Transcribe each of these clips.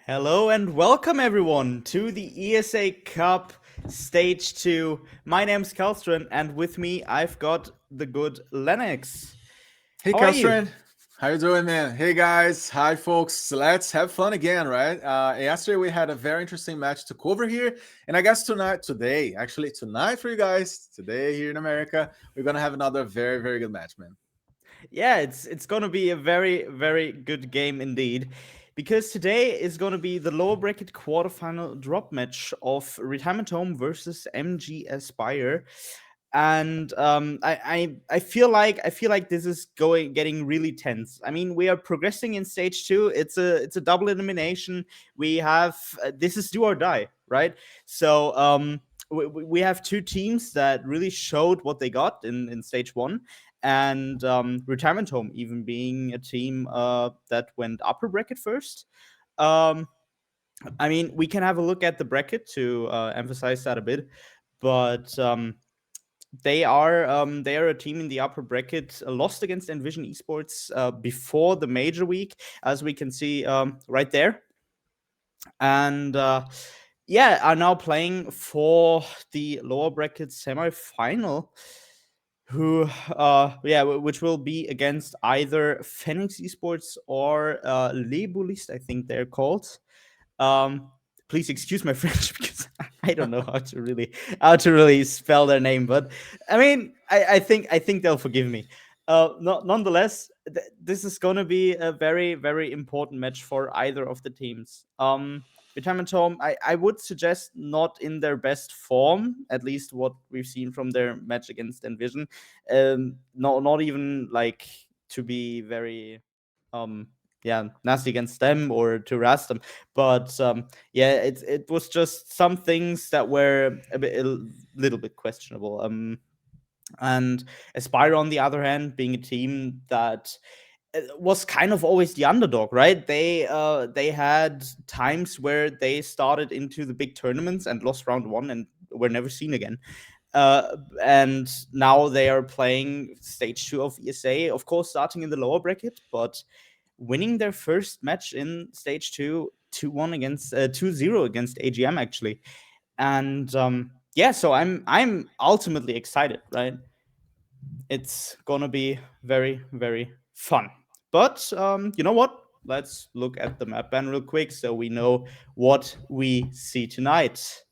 Hello and welcome everyone to the ESA Cup Stage 2. My name's Kalstrin and with me I've got the good Lennox. Hey, How are you? Catherine. How you doing, man? Hey, guys. Hi, folks. Let's have fun again, right? Yesterday we had a very interesting match to cover here, and I guess tonight for you guys, today here in America, we're gonna have another very, very good match, man. Yeah, it's going to be a very good game indeed. Because today is going to be the lower bracket quarterfinal drop match of Retirement Home versus MG Aspire. And I feel like this is getting really tense. I mean, we are progressing in stage two. It's a double elimination. We have this is do or die, right? So we have two teams that really showed what they got in stage one, and Retirement Home even being a team that went upper bracket first. Um, I mean, we can have a look at the bracket to emphasize that a bit, but they are a team in the upper bracket, lost against Envision Esports before the major week, as we can see right there, and yeah, are now playing for the lower bracket semifinal. Who, which will be against either Phoenix Esports or Lebulist, I think they're called. Um, Please excuse my French because I don't know how to really spell their name, but I mean, I think they'll forgive me. Nonetheless, this is going to be a very important match for either of the teams. Retirement Home, I would suggest not in their best form, at least what we've seen from their match against Envision. Not even like to be very um nasty against them or to harass them, but yeah, it was just some things that were a little bit questionable. And Aspire, on the other hand, being a team that was kind of always the underdog, right? They had times where they started into the big tournaments and lost round one and were never seen again. And now they are playing stage two of ESA, of course, starting in the lower bracket, but winning their first match in stage two, 2-1 against 2-0 against AGM actually. And yeah, so I'm ultimately excited, right? It's gonna be very fun. But you know what? Let's look at the map ban real quick so we know what we see tonight.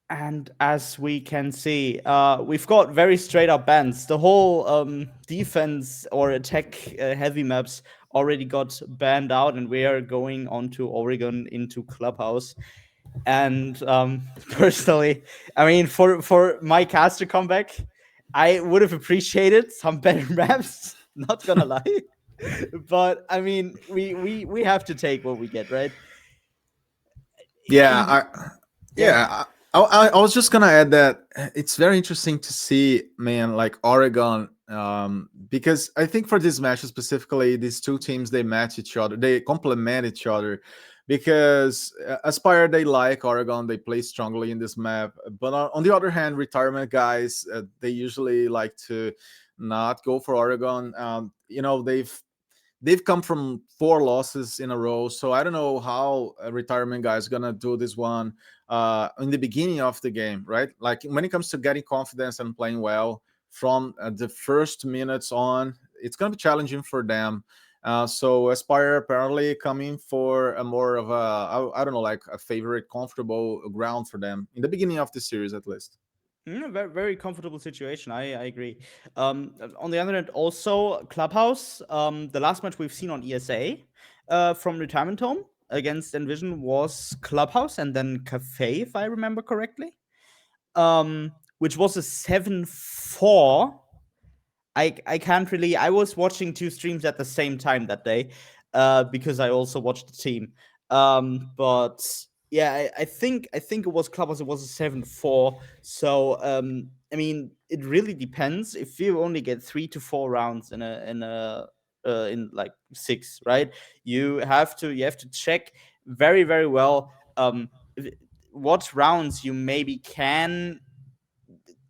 And as we can see, we've got very straight up bans. The whole defense or attack heavy maps already got banned out, and we are going on to Oregon into Clubhouse. And personally, I mean, for my caster comeback, I would have appreciated some better maps. Not gonna lie, but I mean, we have to take what we get, right? Yeah, In yeah. yeah. I was just gonna add that it's very interesting to see, man, like Oregon, because I think for this match specifically, these two teams they match each other, they complement each other, because Aspire they like Oregon, they play strongly in this map, but on the other hand, retirement guys they usually like to not go for Oregon. They've come from four losses in a row, so I don't know how a retirement guy is gonna do this one in the beginning of the game, right? Like when it comes to getting confidence and playing well from the first minutes on, it's gonna be challenging for them. So Aspire apparently coming for a more of I don't know, like a favorite, comfortable ground for them in the beginning of the series at least. Very comfortable situation. I agree. On the other hand, also Clubhouse. The last match we've seen on ESA from Retirement Home against Envision was Clubhouse and then Cafe, if I remember correctly. Which was a 7-4. I can't really. I was watching two streams at the same time that day, because I also watched the team. But yeah, I think it was Clubhouse. It was a 7-4. So I mean, it really depends. If you only get 3 to 4 rounds in like six, right? You have to check very well what rounds you maybe can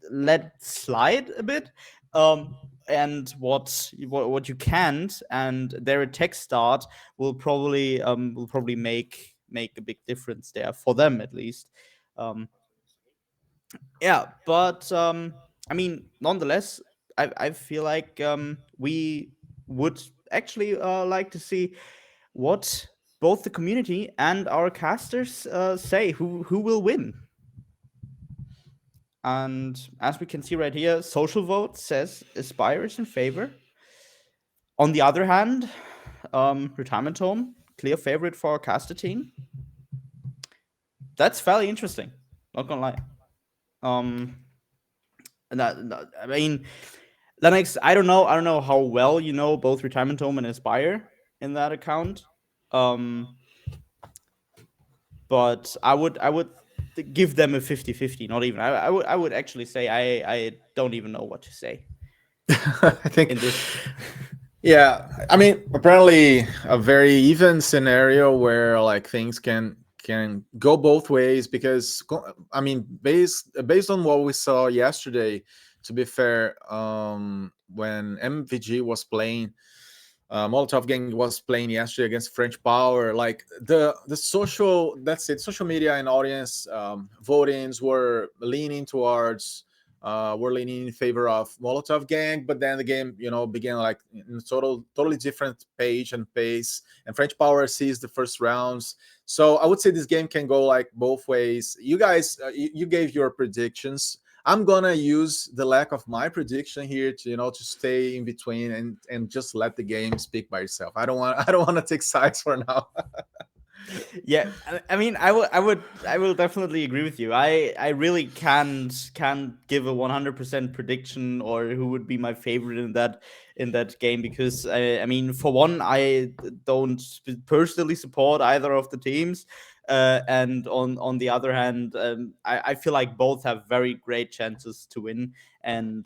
let slide a bit. Um, and what you can't, and their attack start will probably make a big difference there for them at least. Um, yeah, but I mean, nonetheless, I feel like we would actually like to see what both the community and our casters say who will win. And as we can see right here, social vote says Aspire is in favor. On the other hand, Retirement Home, clear favorite for our caster team. That's fairly interesting. Not gonna lie. Um, I mean, Lennox, I don't know how well you know both Retirement Home and Aspire in that account. Um, but I would give them a 50-50. Not even. I would actually say I don't even know what to say I think, in this. yeah, I mean, apparently a very even scenario where like things can go both ways because I mean, based on what we saw yesterday, to be fair, when MVG was playing, Molotov Gang was playing yesterday against French Power. Like the social, that's it, social media and audience votings were leaning in favor of Molotov Gang, but then the game, began like in a totally different page and pace. And French Power sees the first rounds, so I would say this game can go like both ways. You guys, you gave your predictions. I'm gonna use the lack of my prediction here to to stay in between and just let the game speak by itself. I don't want to take sides for now. Yeah, I mean, I will definitely agree with you. I really can't give a 100% prediction or who would be my favorite in that game because I mean, for one, I don't personally support either of the teams, and on the other hand, I feel like both have very great chances to win, and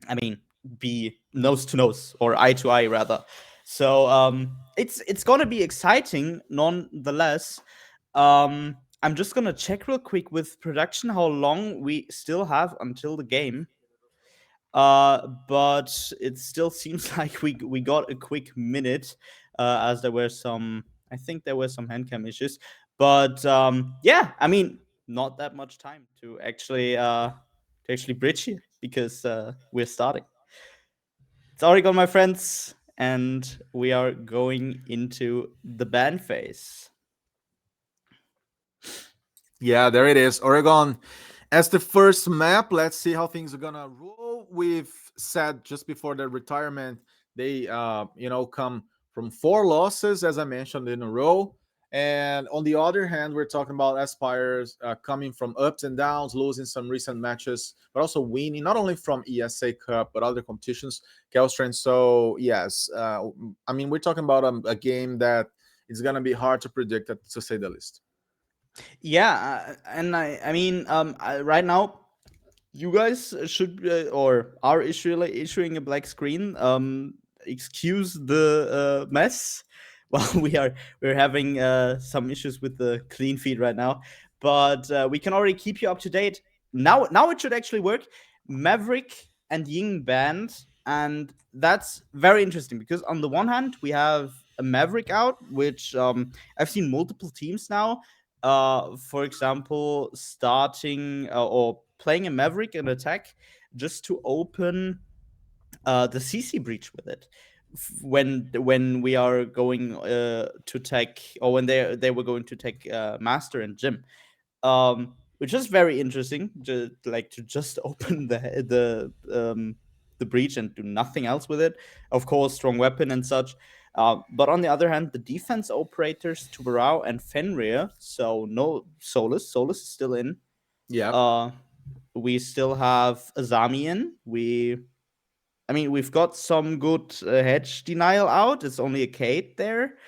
I mean, be nose to nose or eye to eye rather. So it's gonna be exciting nonetheless. I'm just gonna check real quick with production how long we still have until the game. But it still seems like we got a quick minute, as there were some. I think there were some handcam issues, but yeah, I mean, not that much time to actually bridge here because we're starting. It's already gone, my friends, and we are going into the band phase. Yeah, there it is. Oregon as the first map. Let's see how things are gonna roll. We've said just before their retirement, they come from 4 losses, as I mentioned, in a row. And on the other hand, we're talking about Aspires coming from ups and downs, losing some recent matches, but also winning not only from ESA Cup but other competitions. Kelstran. So yes, I mean, we're talking about a game that is gonna be hard to predict, to say the least. Yeah, and I mean, right now you guys should or are issuing a black screen. Excuse the mess. Well, we're having some issues with the clean feed right now, but we can already keep you up to date. Now it should actually work. Maverick and Ying band, and that's very interesting because on the one hand we have a Maverick out, which I've seen multiple teams now. For example, starting or playing a Maverick in attack just to open the CC breach with it. When we are going to tech, or when they were going to tech Master and Jim, which is very interesting. To just open the breach and do nothing else with it. Of course, strong weapon and such. But on the other hand, the defense operators Tubarao and Fenrir, so no Solus. Solus is still in. Yeah. Uh, we still have Azamian. I mean, we've got some good hedge denial out. It's only a Kate there.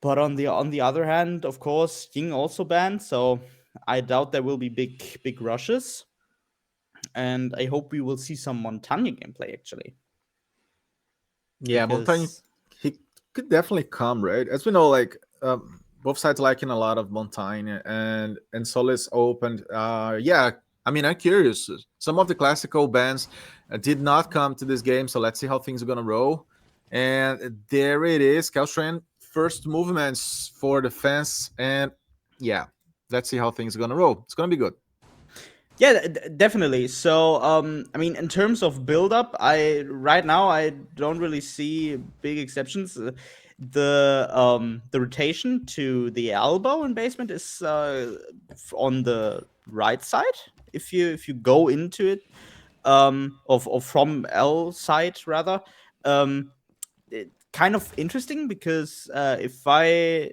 But on the other hand, of course, Ying also banned, so I doubt there will be big rushes. And I hope we will see some Montagna gameplay actually. Yeah, Montaigne, Because he could definitely come, right? As we know, like both sides liking a lot of Montaigne and Solis opened. Yeah, I mean, I'm curious. Some of the classical bands did not come to this game, so let's see how things are gonna roll. And there it is, Calstran first movements for the fence, and yeah, let's see how things are gonna roll. It's gonna be good. Yeah, definitely. So, I mean, in terms of build up, I right now I don't really see big exceptions. The rotation to the elbow in basement is on the right side. If you go into it, or from L side rather, um, kind of interesting because if I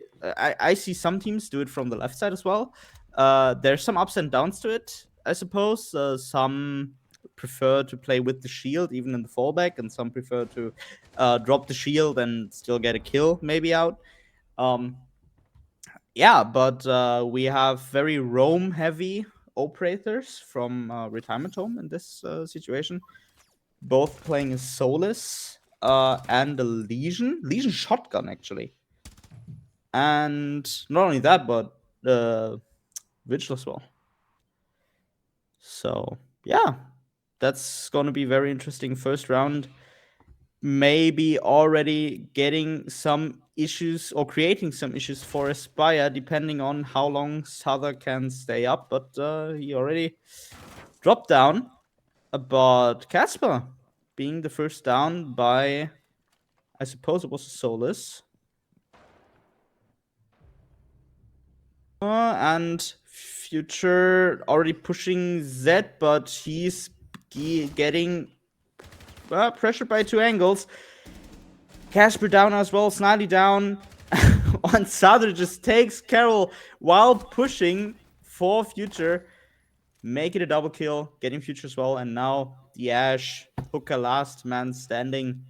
see some teams do it from the left side as well. There's some ups and downs to it, I suppose. Some prefer to play with the shield even in the fallback, and some prefer to drop the shield and still get a kill maybe out. Um, yeah, but we have very roam heavy operators from retirement home in this situation, both playing a Solus and a Legion shotgun actually, and not only that, but Vigil as well. So yeah, that's gonna be very interesting first round. Maybe already getting some issues or creating some issues for Aspire, depending on how long Souther can stay up. But he already dropped down. But Casper being the first down by, I suppose it was a Solus. And Future already pushing Z, but he's getting pressured by two angles. Casper down as well, Snidely down. On Sadr just takes Carol while pushing for Future. Make it a double kill, getting Future as well. And now the Ash, Hooker last man standing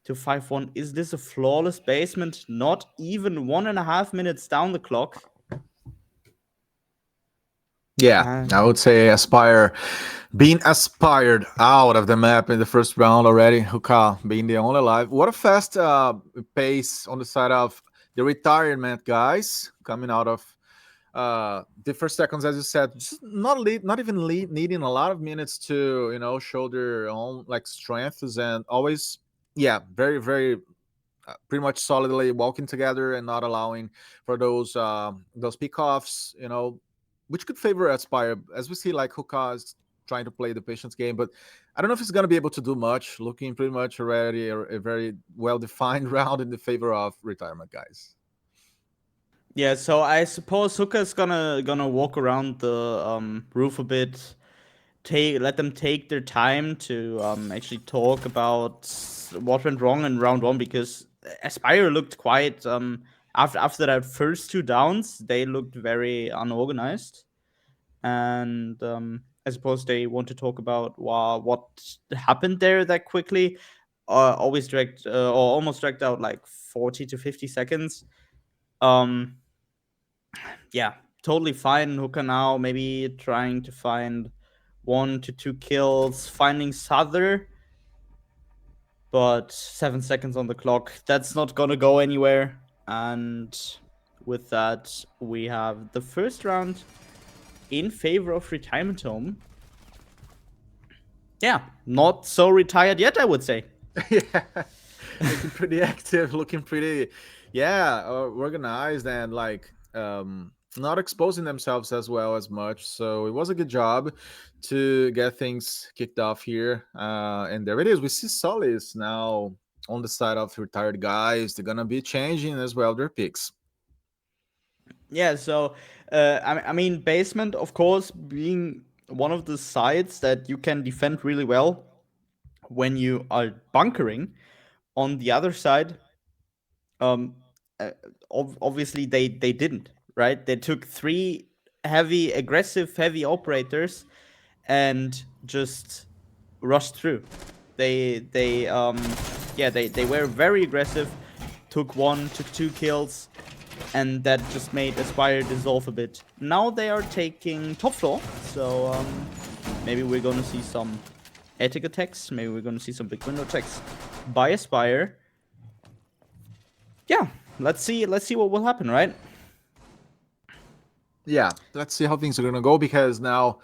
to 5-1. Is this a flawless basement? Not even 1.5 minutes down the clock. Yeah, I would say Aspire being aspired out of the map in the first round already. Hookah being the only alive. What a fast pace on the side of the retirement guys coming out of the first seconds, as you said, just not even needing a lot of minutes to show their own like strengths and always, yeah, very very pretty much solidly walking together and not allowing for those pickoffs, which could favor Aspire, as we see like Hookah is trying to play the patience game, but I don't know if he's going to be able to do much. Looking pretty much already a very well defined round in the favor of retirement guys. Yeah, so I suppose Hooker's gonna walk around the roof a bit, let them take their time to actually talk about what went wrong in round one, because Aspire looked quite after that first two downs, they looked very unorganized, and I suppose they want to talk about what happened there that quickly. Always dragged or almost dragged out like 40 to 50 seconds. Um, yeah, totally fine. Hooker now maybe trying to find 1 to 2 kills, finding Souther, but 7 seconds on the clock. That's not gonna go anywhere. And with that, we have the first round in favor of retirement home. Yeah, not so retired yet, I would say. Yeah, looking pretty active, looking pretty, yeah, organized, and like not exposing themselves as well as much. So it was a good job to get things kicked off here. And there it is. We see Solis now on the side of retired guys. They're gonna be changing as well their picks. Yeah, so I mean, basement, of course, being one of the sides that you can defend really well when you are bunkering. On the other side, um, uh, obviously they didn't, right? They took three aggressive heavy operators and just rushed through. They were very aggressive. Took 2 kills, and that just made Aspire dissolve a bit. Now they are taking top floor, so maybe we're gonna see some attic attacks. Maybe we're gonna see some big window attacks by Aspire. Yeah, let's see what will happen, right? Yeah, let's see how things are gonna go, because now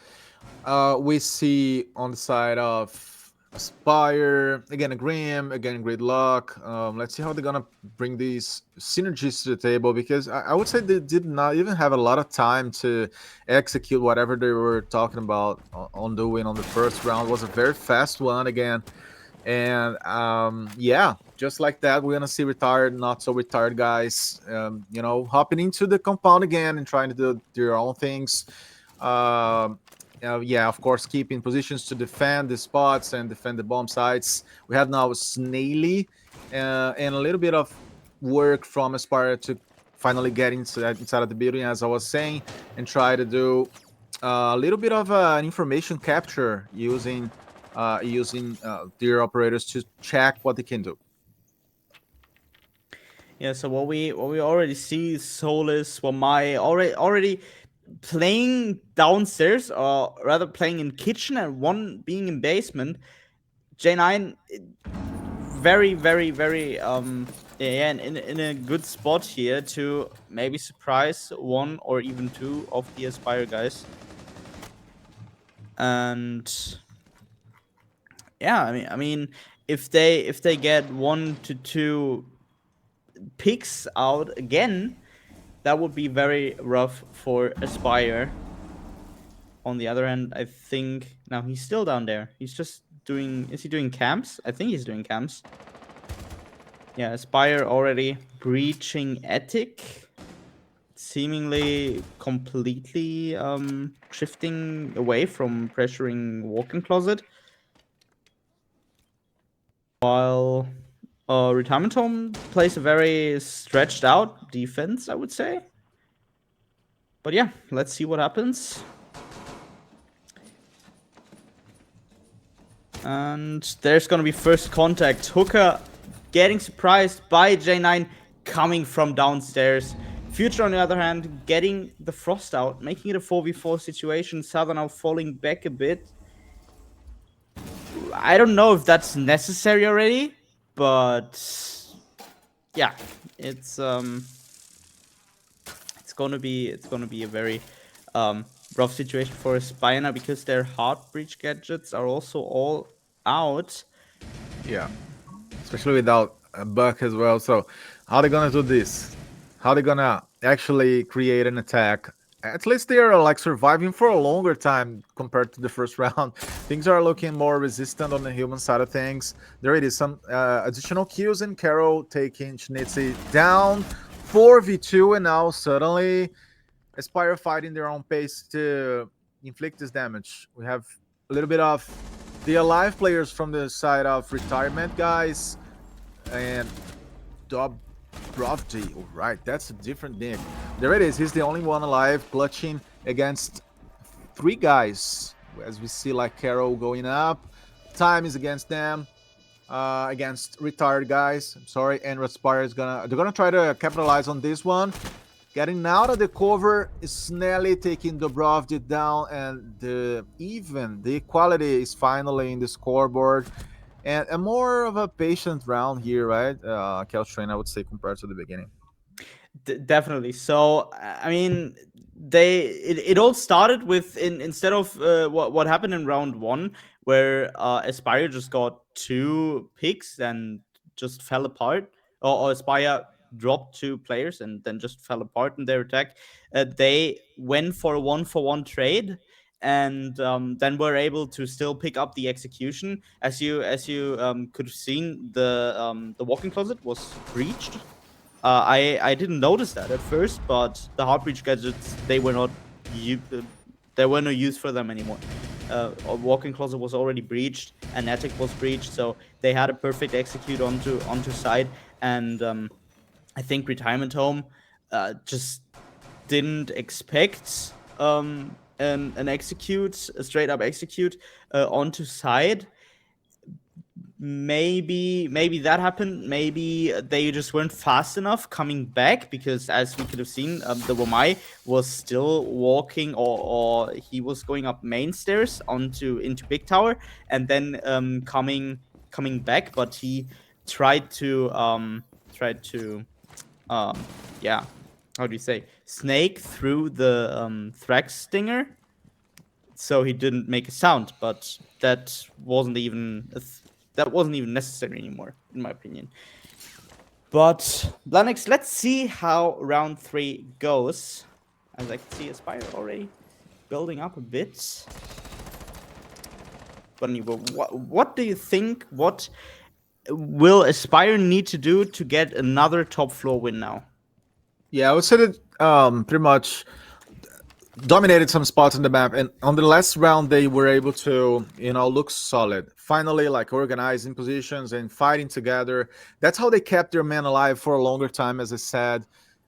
We see on the side of Aspire again a Grim, again Gridlock. Let's see how they're gonna bring these synergies to the table, because I would say they did not even have a lot of time to execute whatever they were talking about on doing on the first round. It was a very fast one again. And yeah, just like that, we're gonna see retired, not so retired guys, hopping into the compound again and trying to do their own things. Um, yeah, of course, keeping positions to defend the spots and defend the bomb sites. We have now Snaily and a little bit of work from Aspire to finally get inside of the building, as I was saying, and try to do a little bit of an information capture using their operators to check what they can do. Yeah, so what we already see is Solus, Wamai already playing downstairs, or rather playing in kitchen, and one being in basement. J9 very, very, very yeah, in a good spot here to maybe surprise one or even two of the Aspire guys. And yeah, I mean, if they get 1 to 2 picks out again, that would be very rough for Aspire. On the other hand, I think now he's still down there. He's just doing. Is he doing camps? I think he's doing camps. Yeah, Aspire already breaching Attic, seemingly completely shifting away from pressuring Walking Closet, while Retirement Home plays a very stretched out defense, I would say. But yeah, let's see what happens. And there's gonna be first contact. Hooker getting surprised by J9 coming from downstairs. Future, on the other hand, getting the frost out, making it a 4v4 situation. Southern now falling back a bit. I don't know if that's necessary already, but yeah, it's gonna be a very rough situation for Aspire now, because their heart breach gadgets are also all out. Yeah, especially without a buck as well. So, how they gonna do this? How they gonna actually create an attack? At least they are like surviving for a longer time compared to the first round. Things are looking more resistant on the human side of things. There it is, some additional kills, and Carol taking Schnitzy down 4v2, and now suddenly Aspire fighting their own pace to inflict this damage. We have a little bit of the alive players from the side of retirement guys, and Dobrovdi. All right, that's a different nick. There it is. He's the only one alive, clutching against 3 guys. As we see, like Carol going up, time is against them. Against retired guys. I'm sorry, and Aspire is they're gonna try to capitalize on this one. Getting out of the cover, Snelly taking Dobrovdi down, and the equality is finally in the scoreboard. And a more of a patient round here, right? Train, I would say, compared to the beginning. Definitely. So I mean, it all started with, instead of what happened in round one, where Aspire just got 2 picks and just fell apart, or Aspire dropped 2 players and then just fell apart in their attack. They went for a 1-for-1 trade, and then were able to still pick up the execution. As you could have seen, the walking closet was breached. I didn't notice that at first, but the heart breach gadgets, there were no use for them anymore. A walking closet was already breached, and attic was breached, so they had a perfect execute onto side. And I think retirement home just didn't expect an execute, a straight up execute onto side. Maybe that happened. Maybe they just weren't fast enough coming back, because as we could have seen, the Wamai was still walking, or he was going up main stairs onto into big tower, and then coming back. But he tried to yeah, how do you say, snake through the Thrax stinger, so he didn't make a sound. But that wasn't even necessary anymore, in my opinion. But Blanix, let's see how round 3 goes. As I can see Aspire already building up a bit. But what do you think? What will Aspire need to do to get another top floor win now? Yeah, I would say that pretty much dominated some spots in the map, and on the last round they were able to look solid, finally, like organizing positions and fighting together. That's how they kept their man alive for a longer time, as I said.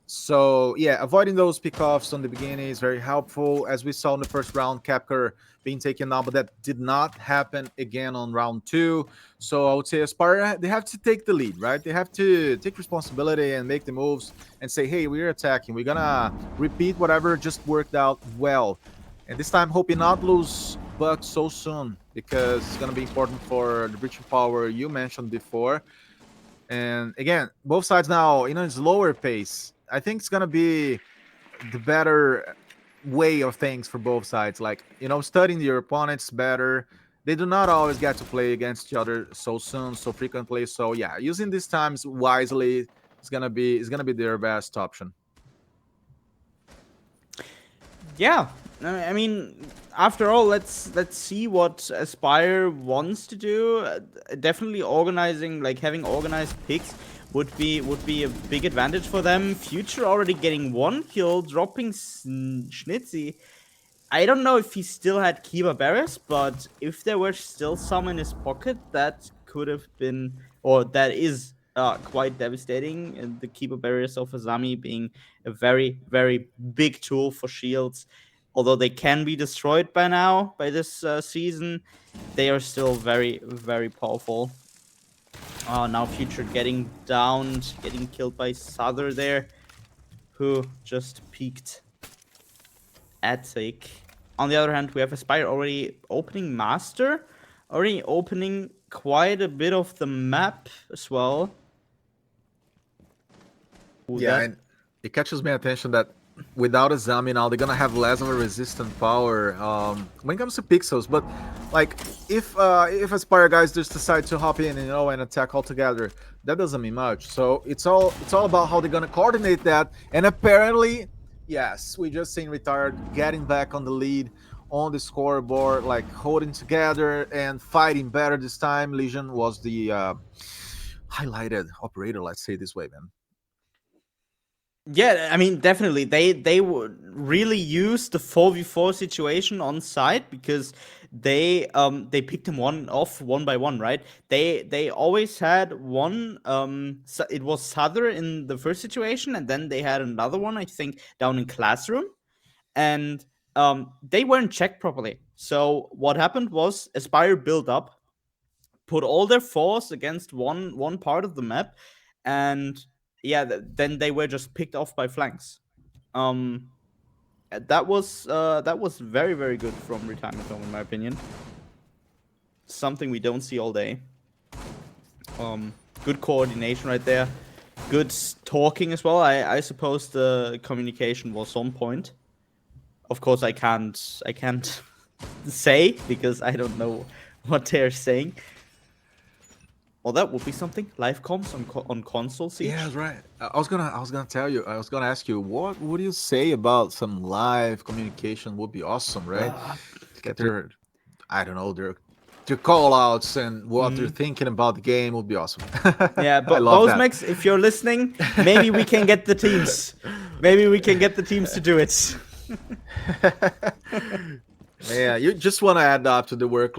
So yeah, avoiding those pickoffs on the beginning is very helpful, as we saw in the first round, Capker being taken out, but that did not happen again on round 2. So I would say Aspire, they have to take the lead, right? They have to take responsibility and make the moves and say, hey, we're attacking, we're gonna repeat whatever just worked out well, and this time hoping not lose Buck so soon, because it's gonna be important for the breaching power you mentioned before. And again, both sides now in slower pace. I think it's gonna be the better way of things for both sides. Like, studying your opponents better. They do not always get to play against each other so soon, so frequently. So yeah, using these times wisely is gonna be their best option. Yeah, I mean, after all, let's see what Aspire wants to do. Definitely organizing, like having organized picks, would be a big advantage for them. Future already getting 1 kill, dropping Schnitzy. I don't know if he still had Kiba Barris, but if there were still some in his pocket, that could have been, or that is quite devastating. And the Kiba Barris of Azami being a very, very big tool for shields. Although they can be destroyed by now, by this season, they are still very, very powerful. Now Future getting downed, getting killed by Souther there, who just peeked Attic. On the other hand, we have Aspire already opening Master, already opening quite a bit of the map as well. Ooh, Yeah, and it catches my attention that without a Zami now, they're gonna have less of a resistant power when it comes to pixels. But like, if Aspire guys just decide to hop in and attack all together, that doesn't mean much. So it's all about how they're gonna coordinate that. And apparently, yes, we just seen Retard getting back on the lead on the scoreboard, like holding together and fighting better this time. Legion was the highlighted operator, let's say it this way, man. Yeah, I mean, definitely they would really use the 4v4 situation on site, because they picked him one by one, right? They always had one. So it was Souther in the first situation, and then they had another one, I think, down in Classroom, and they weren't checked properly. So what happened was Aspire built up, put all their force against one part of the map, and yeah, then they were just picked off by flanks. Um, that was very, very good from Retirement Home, in my opinion. Something we don't see all day. Good coordination right there. Good talking as well. I suppose the communication was on point. Of course, I can't say, because I don't know what they're saying. Well, that would be something. Live comms on console Siege. Yeah, that's right. I was gonna tell you. I was gonna ask you, what would you say about some live communication? Would be awesome, right? Get their, I don't know, their call outs and what they're thinking about the game would be awesome. Yeah, I but love that. Bozmex, if you're listening, maybe we can get the teams. Maybe we can get the teams to do it. Yeah, you just want to add up to the work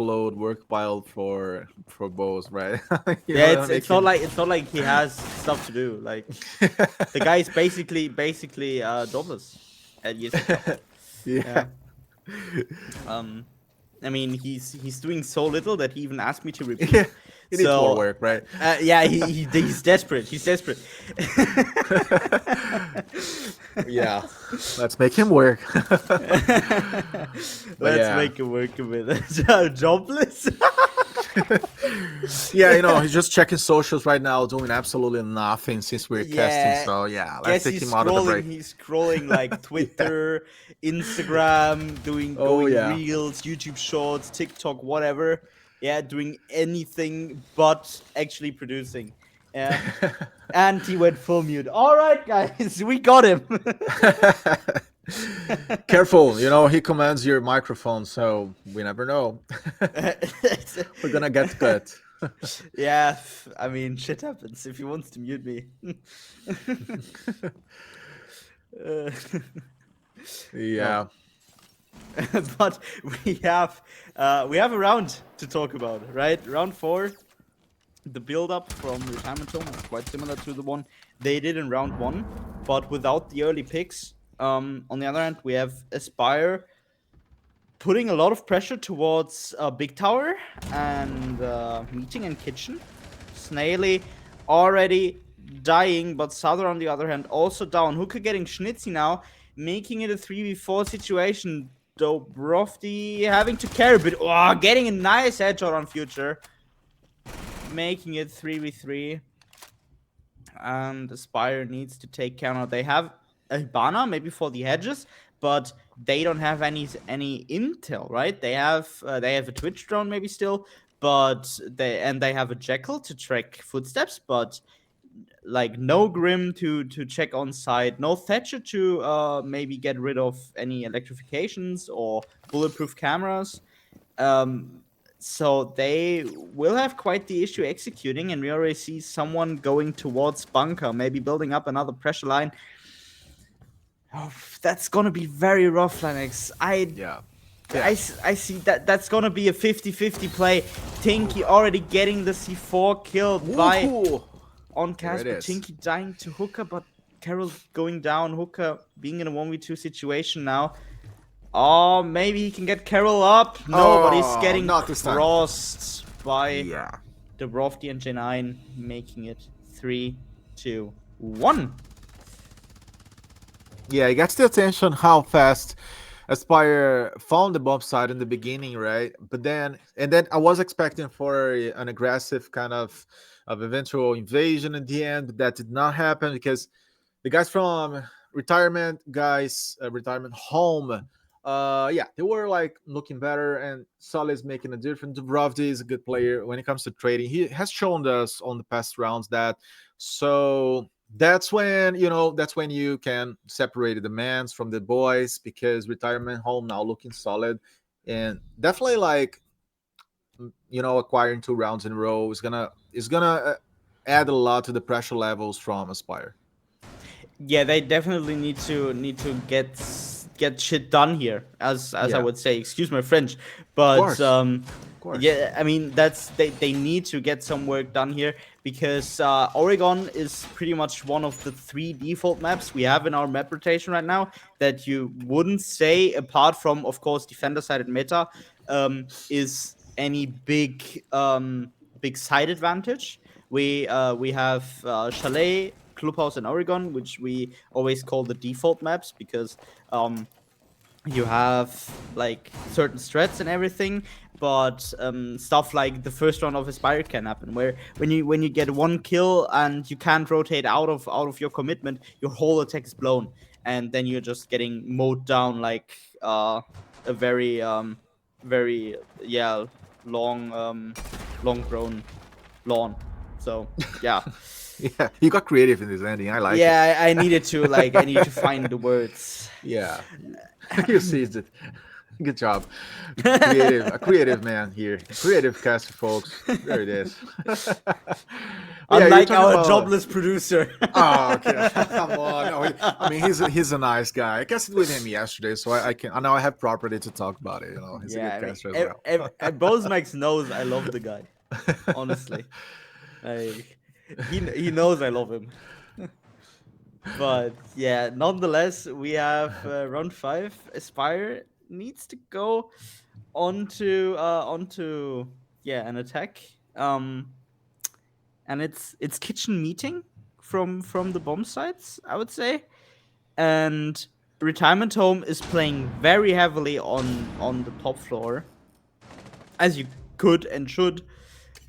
pile for both, right? Yeah, it's not like he has stuff to do. Like, the guy is basically jobless at ESA Cup. Yeah. I mean, he's doing so little that he even asked me to repeat. Yeah. He needs more work, right? Yeah, he's desperate. He's desperate. Yeah, let's make him work. Let's make him work a bit. Jobless. Yeah, he's just checking socials right now, doing absolutely nothing since we're casting. Yeah, So yeah, let's guess take he's him out of the scrolling. break. He's scrolling like Yeah. Twitter, Instagram, Oh going yeah. reels, YouTube Shorts, TikTok, whatever. Yeah, doing anything but actually producing. Yeah, and he went full mute. All right, guys, we got him. Careful, he commands your microphone, so we never know. We're gonna get cut. Yeah, I mean, shit happens if he wants to mute me. Uh, no, Yeah. but we have a round to talk about, right? Round four, the build up from retirement home is quite similar to the one they did in round one, but without the early picks. On the other hand, we have Aspire putting a lot of pressure towards Big Tower and Meeting and Kitchen. Snaily already dying, but Souther on the other hand also down. Hooker getting Schnitzy now, making it a 3v4 situation. Dobrofty having to carry a bit. Oh, getting a nice headshot on Future. Making it 3v3. And Aspire needs to take counter. They have a Hibana maybe for the hedges, but they don't have any intel, right? They have a Twitch drone maybe still, but they have a Jackal to track footsteps, but like no Grim to check on site, no Thatcher to maybe get rid of any electrifications or bulletproof cameras. Um, so they will have quite the issue executing, and we already see someone going towards bunker, maybe building up another pressure line. Oh, that's gonna be very rough, Lennox. Yeah. I see that's gonna be a 50-50 play. Tinky already getting the C4 killed by Woohoo! on There it Casper. is. Tinky dying to Hooker, but Carol going down. Hooker being in a 1v2 situation now. Oh, maybe he can get Carol up. No, but he's getting not this time. crossed by Yeah. Dobrofty and J9, making it 3-2-1. Yeah, it gets the attention how fast Aspire found the bomb site in the beginning, right? But then I was expecting for an aggressive kind of eventual invasion in the end, but that did not happen because the guys from retirement home, yeah, they were like looking better, and Solid's making a difference. Dubrovdi is a good player when it comes to trading. He has shown us on the past rounds that. So that's when you can separate the demands from the boys, because retirement home now looking solid, and definitely like acquiring 2 rounds in a row is gonna add a lot to the pressure levels from Aspire. Yeah, they definitely need to get shit done here, as I Yeah, would say. Excuse my French, of but course, of course. yeah, I mean they need to get some work done here because Oregon is pretty much one of the 3 default maps we have in our map rotation right now that you wouldn't say, apart from of course defender side and meta, is any big side advantage. We have Chalet, Clubhouse, and Oregon, which we always call the default maps because you have like certain strats and everything, but stuff like the first round of Aspire can happen, where when you get 1 kill and you can't rotate out of your commitment, your whole attack is blown, and then you're just getting mowed down like a very yeah long grown lawn. So yeah. Yeah, you got creative in this ending. I like it. Yeah, I needed to I need to find the words. Yeah, you seized it. Good job. A creative man here. Creative cast, folks. There it is. Yeah, you're Unlike talking our about. jobless producer. Oh, okay. Come on. No, I mean, he's a nice guy. I casted with him yesterday, so I can. I know I have property to talk about it. He's a Yeah, good I mean, caster as well. Bozmax knows I love the guy. Honestly, like he knows I love him. But yeah, nonetheless, we have round 5. Aspire needs to go onto yeah, an attack. And it's kitchen meeting from the bomb sites, I would say. And retirement home is playing very heavily on the top floor, as you could and should.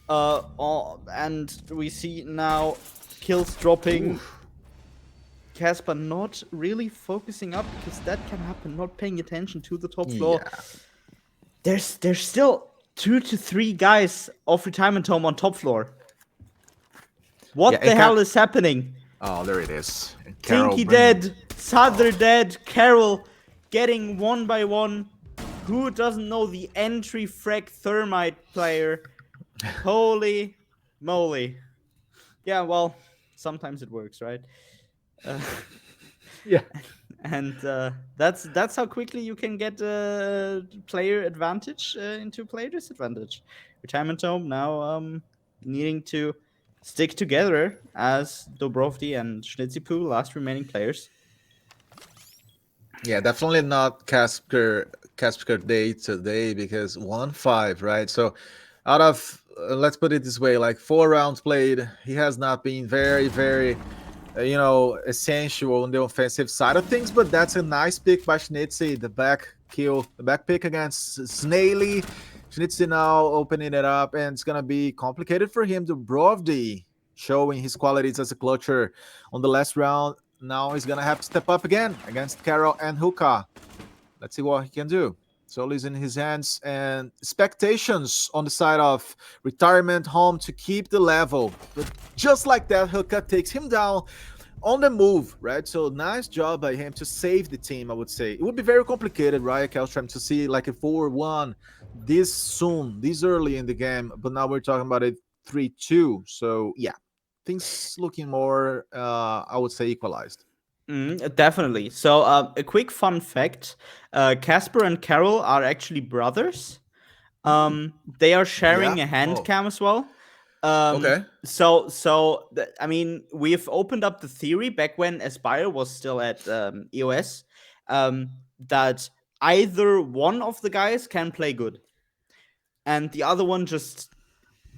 And we see now kills dropping. Oof. Casper not really focusing up because that can happen. Not paying attention to the top floor. Yeah. There's still 2 to 3 guys of retirement home on top floor. What the hell is happening? Oh, there it is. And Tinky dead, Souther dead, Carol getting one by one. Who doesn't know the entry frag thermite player? Holy moly. Yeah, well, sometimes it works, right? Yeah. And that's how quickly you can get player advantage into player disadvantage. Retirement home now needing to stick together as Dobrovdi and Schnitzipoo, last remaining players. Yeah, definitely not Casper day today because 1-5, right? So out of let's put it this way, like 4 rounds played, he has not been very essential on the offensive side of things, but that's a nice pick by Schnitzy. The back pick against Snaily. Schnitzy now opening it up, and it's gonna be complicated for him. Dobrovdi showing his qualities as a clutcher on the last round. Now he's gonna have to step up again against Carol and Hookah. Let's see what he can do. Soul in his hands, and expectations on the side of retirement home to keep the level. But just like that, Hookah takes him down on the move, right? So nice job by him to save the team, I would say. It would be very complicated, right, Kelstrom, to see like a 4-1 this soon, this early in the game. But now we're talking about a 3-2. So yeah, things looking more, I would say, equalized. Definitely. So, a quick fun fact: Casper and Carol are actually brothers. They are sharing Yeah. a hand Oh, cam as well. okay. I mean, we've opened up the theory back when Aspire was still at EOS, that either one of the guys can play good, and the other one just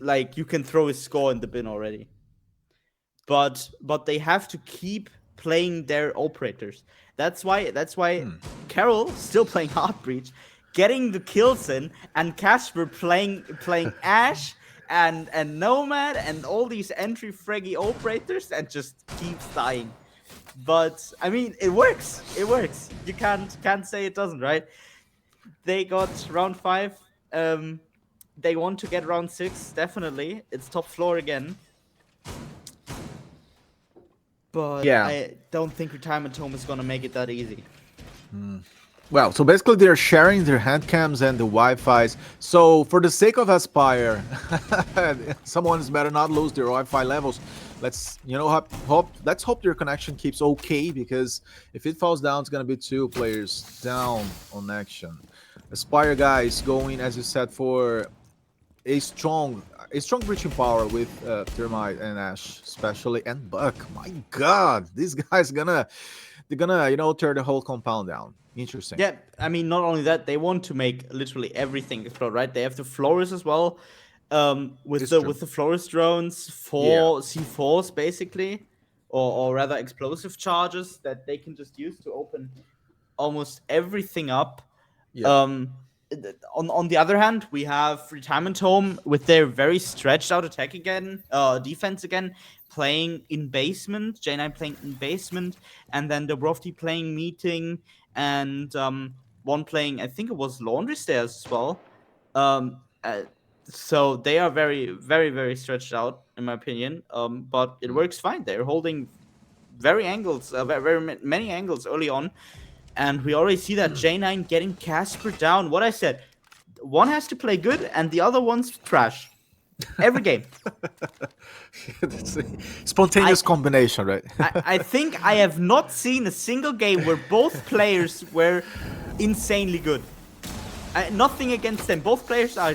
like you can throw his score in the bin already. But they have to keep playing their operators. That's why Carol still playing Heartbreach, getting the kills in, and Casper playing Ash and Nomad and all these entry fraggy operators and just keeps dying. But I mean, it works. It works. You can't say it doesn't, right? They got round 5. They want to get round 6. Definitely, it's top floor again. But Yeah. I don't think retirement home is gonna make it that easy. Well, so basically they're sharing their hand cams and the Wi-Fi's. So for the sake of Aspire, someone's better not lose their Wi-Fi levels. Let's let's hope their connection keeps okay, because if it falls down, it's gonna be 2 players down on action. Aspire guys going, as you said, for a strong breaching power with Thermite and Ash, especially, and Buck. My God, these guys they're gonna tear the whole compound down. Interesting. Yeah, I mean, not only that, they want to make literally everything explode, right? They have the Flores as well, with the Flores drones, 4 C4s basically, or rather explosive charges that they can just use to open almost everything up. Yeah. On the other hand, we have retirement home with their very stretched out attack again, defense again, playing in basement. J9 playing in basement, and then Dobrovdi playing meeting, and one playing, I think it was laundry stairs as well. So they are very, very, very stretched out in my opinion. But it works fine. They're holding very many angles early on. And we already see that J9 getting Casper down. What I said, one has to play good and the other one's trash. Every game. It's a spontaneous combination, right? I think I have not seen a single game where both players were insanely good. Nothing against them. Both players are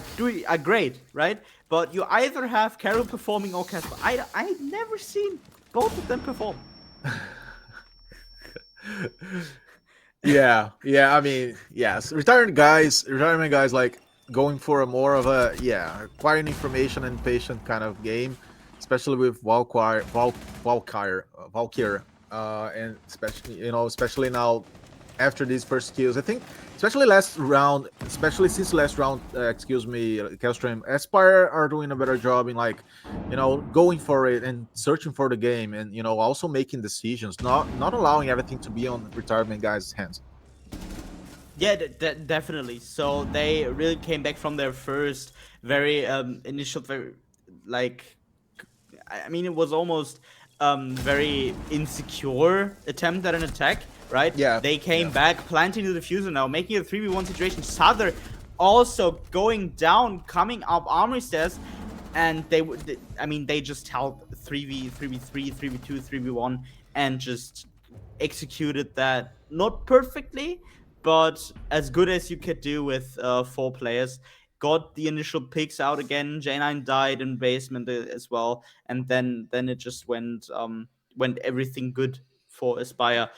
great, right? But you either have Carol performing or Casper. I've never seen both of them perform. Yeah. I mean, yes, retirement guys, like going for a more of a acquiring information and patient kind of game, especially with Valkyrie, and especially now after these first kills. I think, especially last round, especially since last round, excuse me, Kelstrom, Aspire are doing a better job in like, going for it and searching for the game, and also making decisions, not allowing everything to be on retirement guys' hands. Yeah, definitely. So they really came back from their first very initial, very like, I mean, it was almost very insecure attempt at an attack, right? Yeah, They came yeah. back, planting the diffuser now, making it a 3v1 situation. Sather also going down, coming up armory stairs, and I mean, they just held 3v, 3v3, 3v2, 3v1, and just executed that not perfectly, but as good as you could do with 4 players. Got the initial picks out again. J9 died in basement as well, and then it just went everything good for Aspire,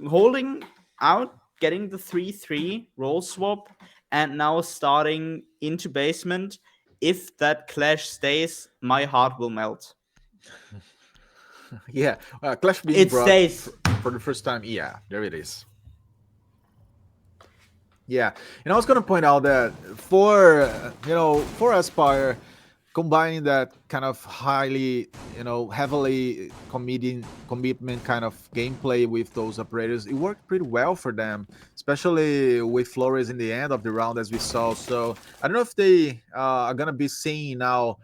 holding out, getting the 3-3 roll swap, and now starting into basement. If that clash stays, my heart will melt. Yeah, Clash being It brought stays. for the first time. Yeah, there it is. Yeah, and I was gonna point out that for Aspire, combining that kind of highly, heavily commitment kind of gameplay with those operators, it worked pretty well for them, especially with Flores in the end of the round, as we saw. So I don't know if they are gonna be seeing now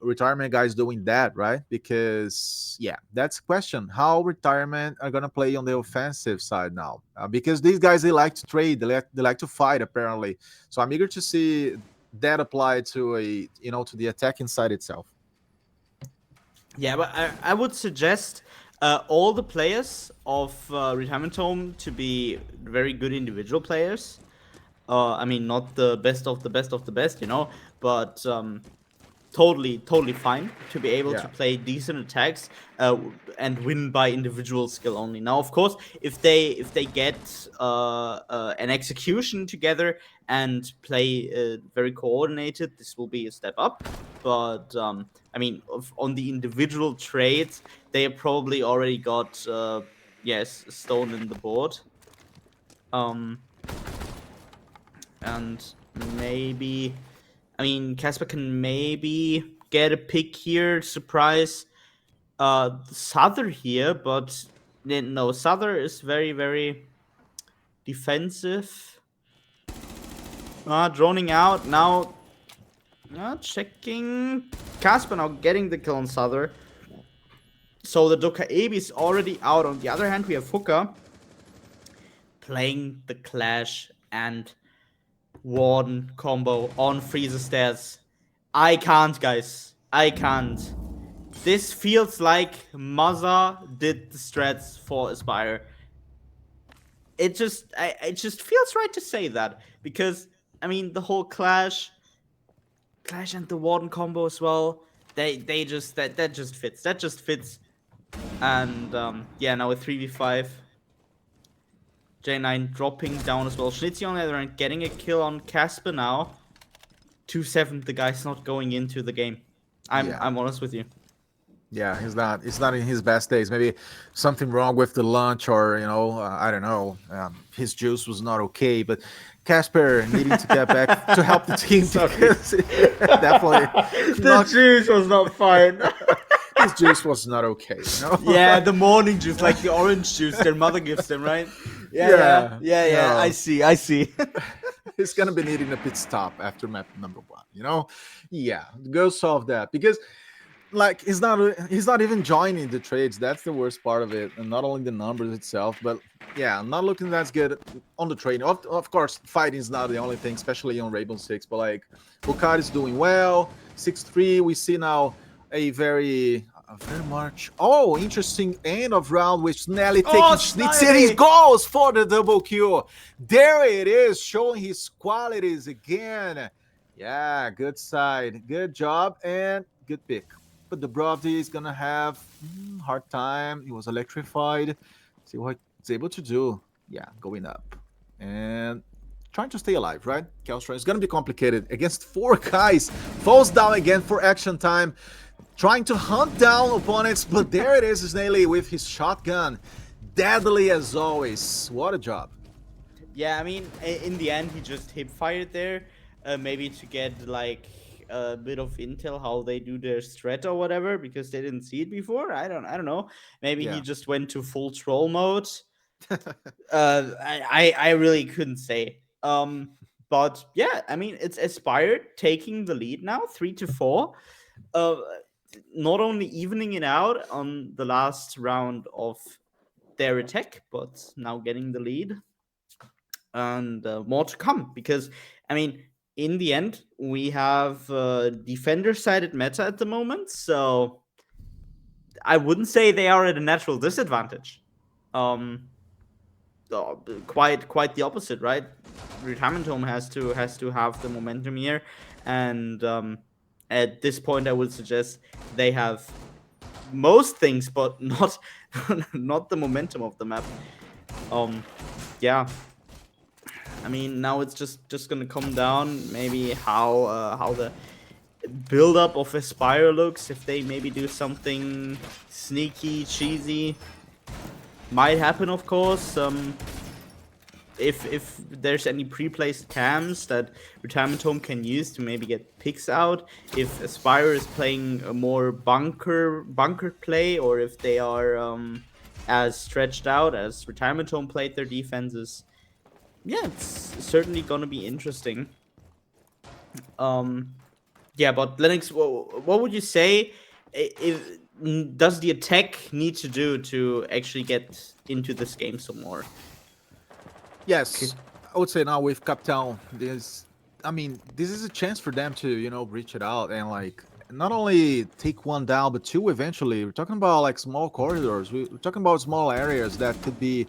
retirement guys doing that, right? Because yeah, that's a question, how retirement are gonna play on the offensive side now, because these guys, they like to trade, they like to fight apparently. So I'm eager to see that applied to to the attacking side itself. Yeah, but I would suggest all the players of Retirement Home to be very good individual players. I mean, not the best of the best of the best, but totally fine to be able to Yeah. play decent attacks and win by individual skill only. Now, of course, if they get an execution together and play very coordinated, this will be a step up. But I mean, on the individual trades, they probably already got yes, a stone in the board. Um, and maybe, I mean, Casper can maybe get a pick here, surprise Souther here, but no, Souther is very defensive. Droning out now. Checking. Casper now getting the kill on Souther. So the Doka Ebi is already out. On the other hand, we have Hooker playing the Clash and Warden combo on Freezer stairs. I can't, guys. I can't. This feels like Mother did the strats for Aspire. It just feels right to say that, because I mean, the whole Clash and the Warden combo as well. They just that just fits. That just fits. And yeah, now with 3v5, J9 dropping down as well. Schnitzy on the other end getting a kill on Casper now. 2-7. The guy's not going into the game. Yeah. I'm honest with you. Yeah, he's not in his best days. Maybe something wrong with the lunch, or I don't know. His juice was not okay. But Casper needing to get back to help the team, because definitely The juice was not fine. his juice was not okay. Yeah, the morning juice, like the orange juice their mother gives them, right? Yeah. No. I see. He's gonna be needing a pit stop after map number 1. Yeah, go solve that, because like he's not even joining the trades. That's the worst part of it, and not only the numbers itself, but yeah, not looking that good on the trade. Of course, fighting is not the only thing, especially on Rainbow Six. But like, Bukari is doing well. 6-3. We see now a very much interesting end of round with Snelly taking Schnitzer's goals for the double kill. There it is, showing his qualities again. Yeah, good side, good job, and good pick. But the Brovdi is gonna have hard time. He was electrified. See what he's able to do. Yeah, going up and trying to stay alive, right? Kelstrom is gonna be complicated against 4 guys. Falls down again for action time, trying to hunt down opponents. But there it is, Snelly with his shotgun. deadly as always. What a job. Yeah, I mean, in the end, he just hip fired there, maybe to get like a bit of intel how they do their strat or whatever, because they didn't see it before. I don't know. Maybe he Yeah. just went to full troll mode. I really couldn't say. But yeah, I mean, it's Aspire taking the lead now, 3-4. Uh, Not only evening it out on the last round of their attack, but now getting the lead, and more to come. Because I mean, in the end, we have defender-sided meta at the moment, so I wouldn't say they are at a natural disadvantage. Um, quite the opposite, right? Retirement Home has to have the momentum here, and at this point, I would suggest they have most things, but not not the momentum of the map. Um, yeah, I mean, now it's just gonna come down maybe how the build up of Aspire looks. If they maybe do something sneaky, cheesy, might happen, of course. If there's any pre-placed cams that Retirement Home can use to maybe get picks out, if Aspire is playing a more bunker play, or if they are as stretched out as Retirement Home played their defenses, yeah, it's certainly gonna be interesting. Um, yeah, but Linux, what would you say? Does the attack need to do to actually get into this game some more? Yes, I would say now with Captown, I mean, this is a chance for them to, reach it out and like not only take one down, but two eventually. We're talking about like small corridors. We're talking about small areas that could be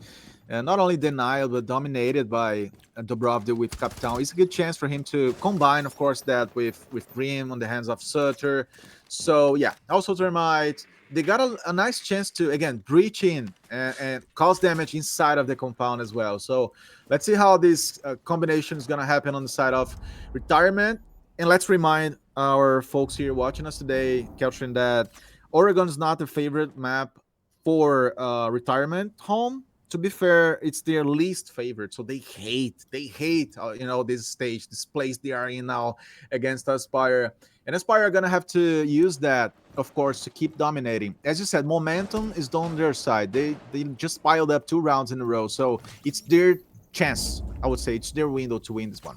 not only denied but dominated by Dobrovdi with Captown. It's a good chance for him to combine, of course, that with Brim on the hands of Sutter. So yeah, also Termite. They got a nice chance to again breach in and cause damage inside of the compound as well. So let's see how this combination is going to happen on the side of Retirement. And let's remind our folks here watching us today, Keltrin, that Oregon is not the favorite map for Retirement Home. To be fair, it's their least favorite. So they hate, this stage, this place they are in now against Aspire. And Aspire are going to have to use that, of course, to keep dominating. As you said, momentum is on their side. They just piled up 2 rounds in a row. So it's their chance, I would say. It's their window to win this one.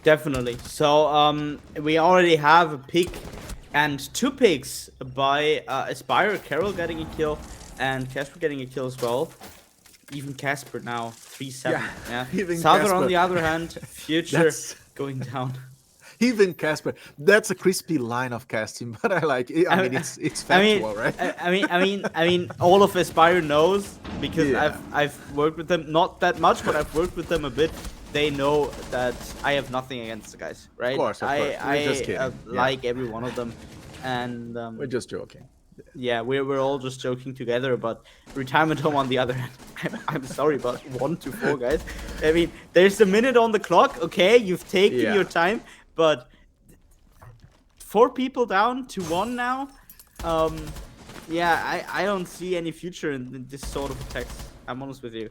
Definitely. So we already have a pick and 2 picks by Aspire. Carol getting a kill and Casper getting a kill as well. Even Casper now 3-7. Yeah. Souther on the other hand, Future going down. Even Casper, that's a crispy line of casting, but I like it. I mean, it's factual, right? I mean, all of Aspire knows, because I've worked with them, not that much, but I've worked with them a bit. They know that I have nothing against the guys, right? Of course. I just kidding. Like every one of them, and we're just joking. Yeah, we're all just joking together. But Retirement Home, on the other hand, I'm sorry, but 1-4, guys. I mean, there's a minute on the clock. Okay, you've taken your time, but 4 people down to 1 now. Yeah, I don't see any future in this sort of attacks. I'm honest with you.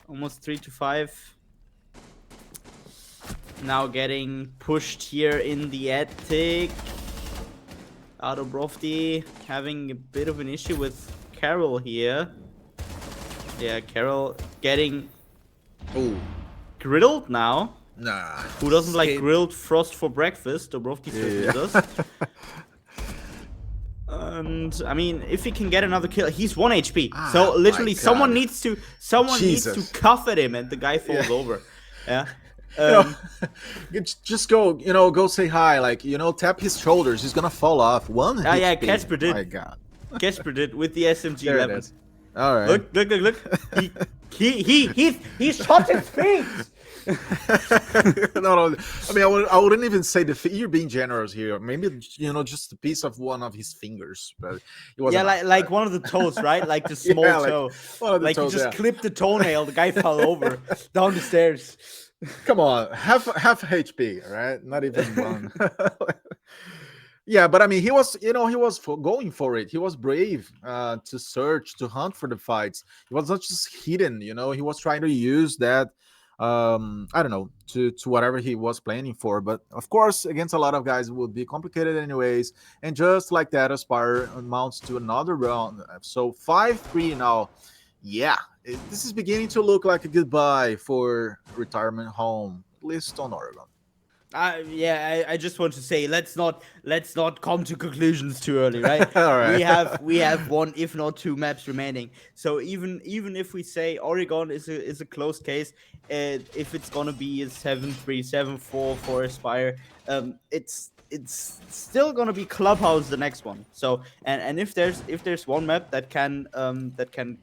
Almost 3-5. Now getting pushed here in the attic. Dobrovdi having a bit of an issue with Carol here. Yeah, Carol getting grilled now. Nah. Who doesn't like grilled frost for breakfast? Dobrovdi certainly does. And I mean, if he can get another kill, he's 1 HP. So literally, someone needs to cuff at him, and the guy falls over. Yeah. Just go say hi, like, tap his shoulders. He's gonna fall off. 1 HP. Yeah, Casper did. My God. Casper did with the SMG there 11. It is. All right. Look. He's shot his feet. No. I mean, I wouldn't even say you're being generous here. Maybe just a piece of one of his fingers, but it wasn't. Yeah, like one of the toes, right? Like the small toe. Like toes, you just clipped the toenail. The guy fell over down the stairs. Come on, half HP, right? Not even 1. Yeah, but I mean, he was, he was going for it. He was brave to search, to hunt for the fights. He was not just hidden, he was trying to use that, I don't know, to whatever he was planning for. But of course, against a lot of guys, it would be complicated anyways. And just like that, Aspire mounts to another round. So 5-3 now. Yeah, this is beginning to look like a goodbye for retirement home, at least on Oregon. Yeah, I just want to say let's not come to conclusions too early, right? All We right. have we have one, if not two maps remaining. So even if we say Oregon is a close case, if it's gonna be a 7-3, 7-4 for Aspire, it's still gonna be Clubhouse the next one. So and if there's one map that can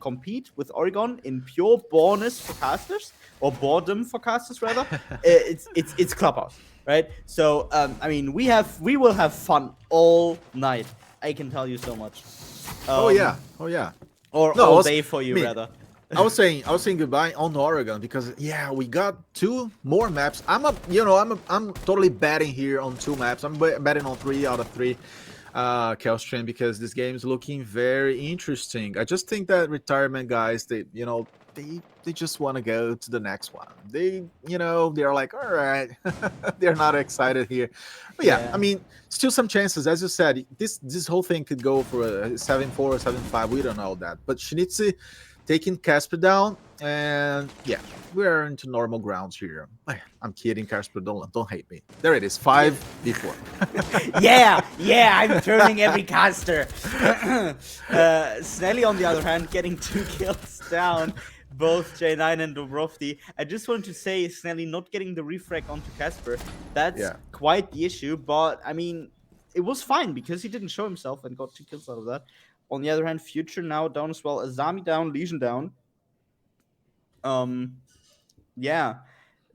compete with Oregon in pure boreness for casters, or boredom for casters rather, it's Clubhouse, right? So I mean, we will have fun all night. I can tell you so much. Oh Um, yeah. Oh yeah. or No, all day for I you mean, rather. I was saying goodbye on Oregon because yeah, we got two more maps. I'm totally betting here on two maps. I'm betting on 3 out of 3, Kelstrom, because this game is looking very interesting. I just think that retirement guys, they just want to go to the next one. They're like, all right, they're not excited here. But yeah, I Yeah. mean, still some chances, as you said. This whole thing could go for a 7-4 or 7-5. We don't know that, but Schnitzy taking Casper down, and yeah, we're into normal grounds here. I'm kidding, Casper. Don't hate me. There it is, Yeah. 5 before. Yeah, I'm turning every caster. Snelly, on the other hand, getting 2 kills down, both J9 and Dobrovdi. I just want to say, Snelly not getting the refrag onto Casper, that's Yeah, quite the issue, but I mean, it was fine because he didn't show himself and got 2 kills out of that. On the other hand, Future now down as well, Azami down, Legion down. Um, yeah,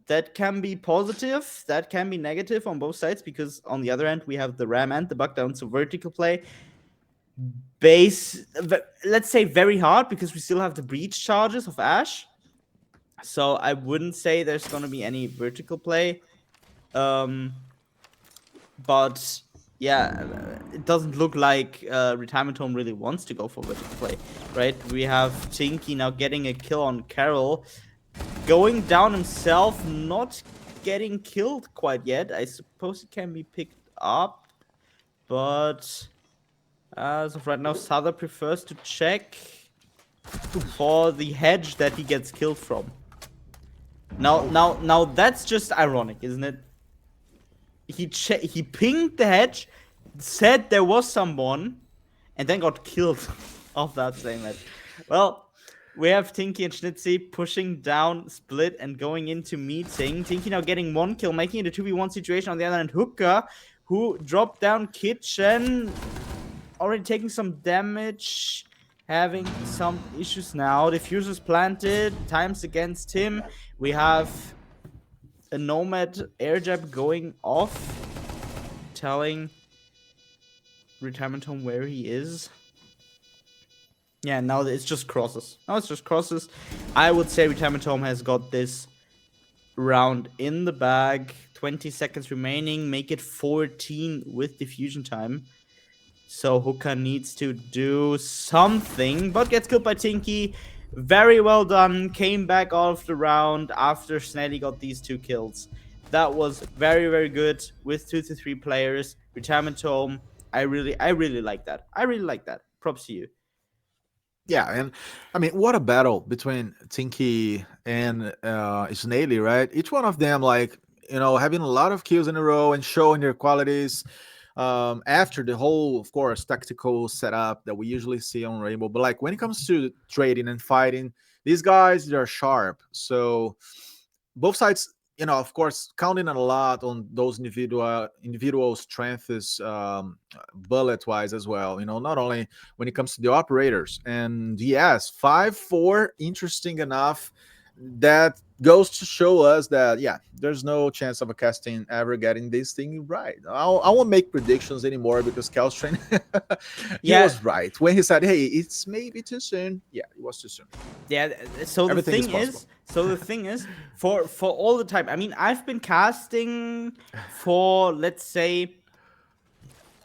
that can be positive, that can be negative on both sides, because on the other end we have the Ram and the Buck down. So vertical play, base, let's say very hard, because we still have the breach charges of Ash. So I wouldn't say there's gonna be any vertical play. Um, but yeah, it doesn't look like Retirement Home really wants to go for vertical play, right? We have Tinky now getting a kill on Carol, going down himself, not getting killed quite yet. I suppose it can be picked up, but as of right now, Sada prefers to check for the hedge that he gets killed from. Now that's just ironic, isn't it? He pinged the hedge, said there was someone, and then got killed off that same hedge. Well, we have Tinky and Schnitzy pushing down split and going into meeting. Tinky now getting 1 kill, making it a 2v1 situation. On the other hand, Hooker, who dropped down Kitchen, already taking some damage, having some issues now. Diffuser's planted, times against him. We have a Nomad air jab going off, telling Retirement Home where he is. Yeah, now it's just crosses. Now it's just crosses. I would say Retirement Home has got this round in the bag. 20 seconds remaining. Make it 14 with diffusion time. So Hooker needs to do something, but gets killed by Tinky. Very well done. Came back out of the round after Snelly got these 2 kills. That was very, very good with 2 to 3 players. Retirement Home. I really like that. I really like that. Props to you. yeah, and I mean, what a battle between Tinky and Snaily, right? Each one of them, like, having a lot of kills in a row and showing their qualities. After the whole, of course, tactical setup that we usually see on Rainbow, but like when it comes to trading and fighting, these guys, they're sharp. So both sides, of course, counting a lot on those individual strengths, bullet wise as well. Not only when it comes to the operators. And yes, 5-4, interesting enough. That goes to show us that yeah, there's no chance of a casting ever getting this thing right. I won't make predictions anymore because Calstrain, he Yeah, was right when he said, "Hey, it's maybe too soon." Yeah, it was too soon. yeah. So the Everything is thing possible. is, for all the time. I mean, I've been casting for, let's say,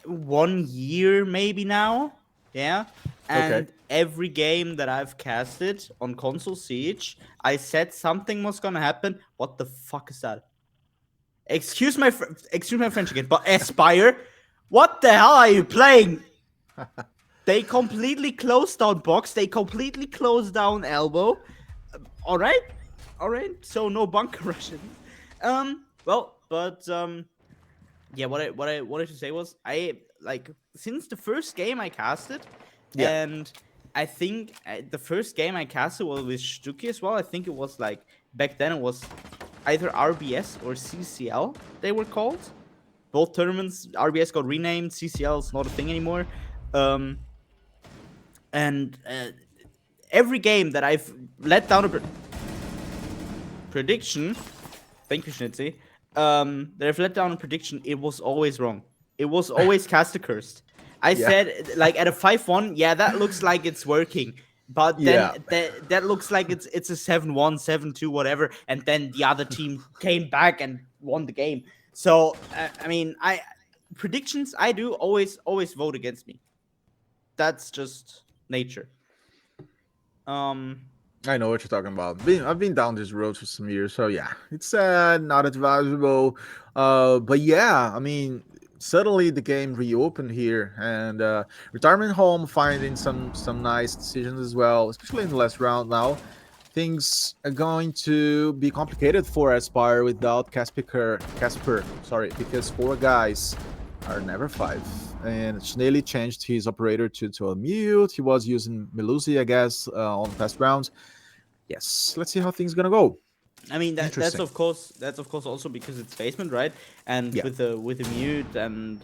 1 year maybe now. Yeah. Okay. And every game that I've casted on console Siege, I said something was gonna happen. What the fuck is that? Excuse my French again, but Aspire, what the hell are you playing? They completely closed down box. They completely closed down elbow. All right, all right. So no bunker Russians. Yeah. What I wanted to say was I like since the first game I casted, Yeah. and I think the first game I casted was with Stuki as well. I think it was like back then it was either RBS or CCL they were called. Both tournaments, RBS got renamed. CCL is not a thing anymore. Um, and every game that I've let down a prediction, thank you, Schnitzy, that I've let down a prediction, it was always wrong. It was always caster cursed. I Yeah. said, like, at a 5-1, yeah, that looks like it's working. But then Yeah. that looks like it's a 7-1, 7-2, whatever. And then the other team came back and won the game. So, I mean, predictions I do always vote against me. That's just nature. Um, I know what you're talking about. I've been down this road for some years, so yeah, it's not advisable. But yeah, I mean, suddenly the game reopened here, and retirement home finding some nice decisions as well, especially in the last round. Now, things are going to be complicated for Aspire without Casper, sorry, because four guys are never five. And Schnelly changed his operator to a mute. He was using Melusi, I guess, on past rounds. Yes, let's see how things gonna go. I mean that's Interesting. of course also because it's basement, right? And Yeah, with the mute and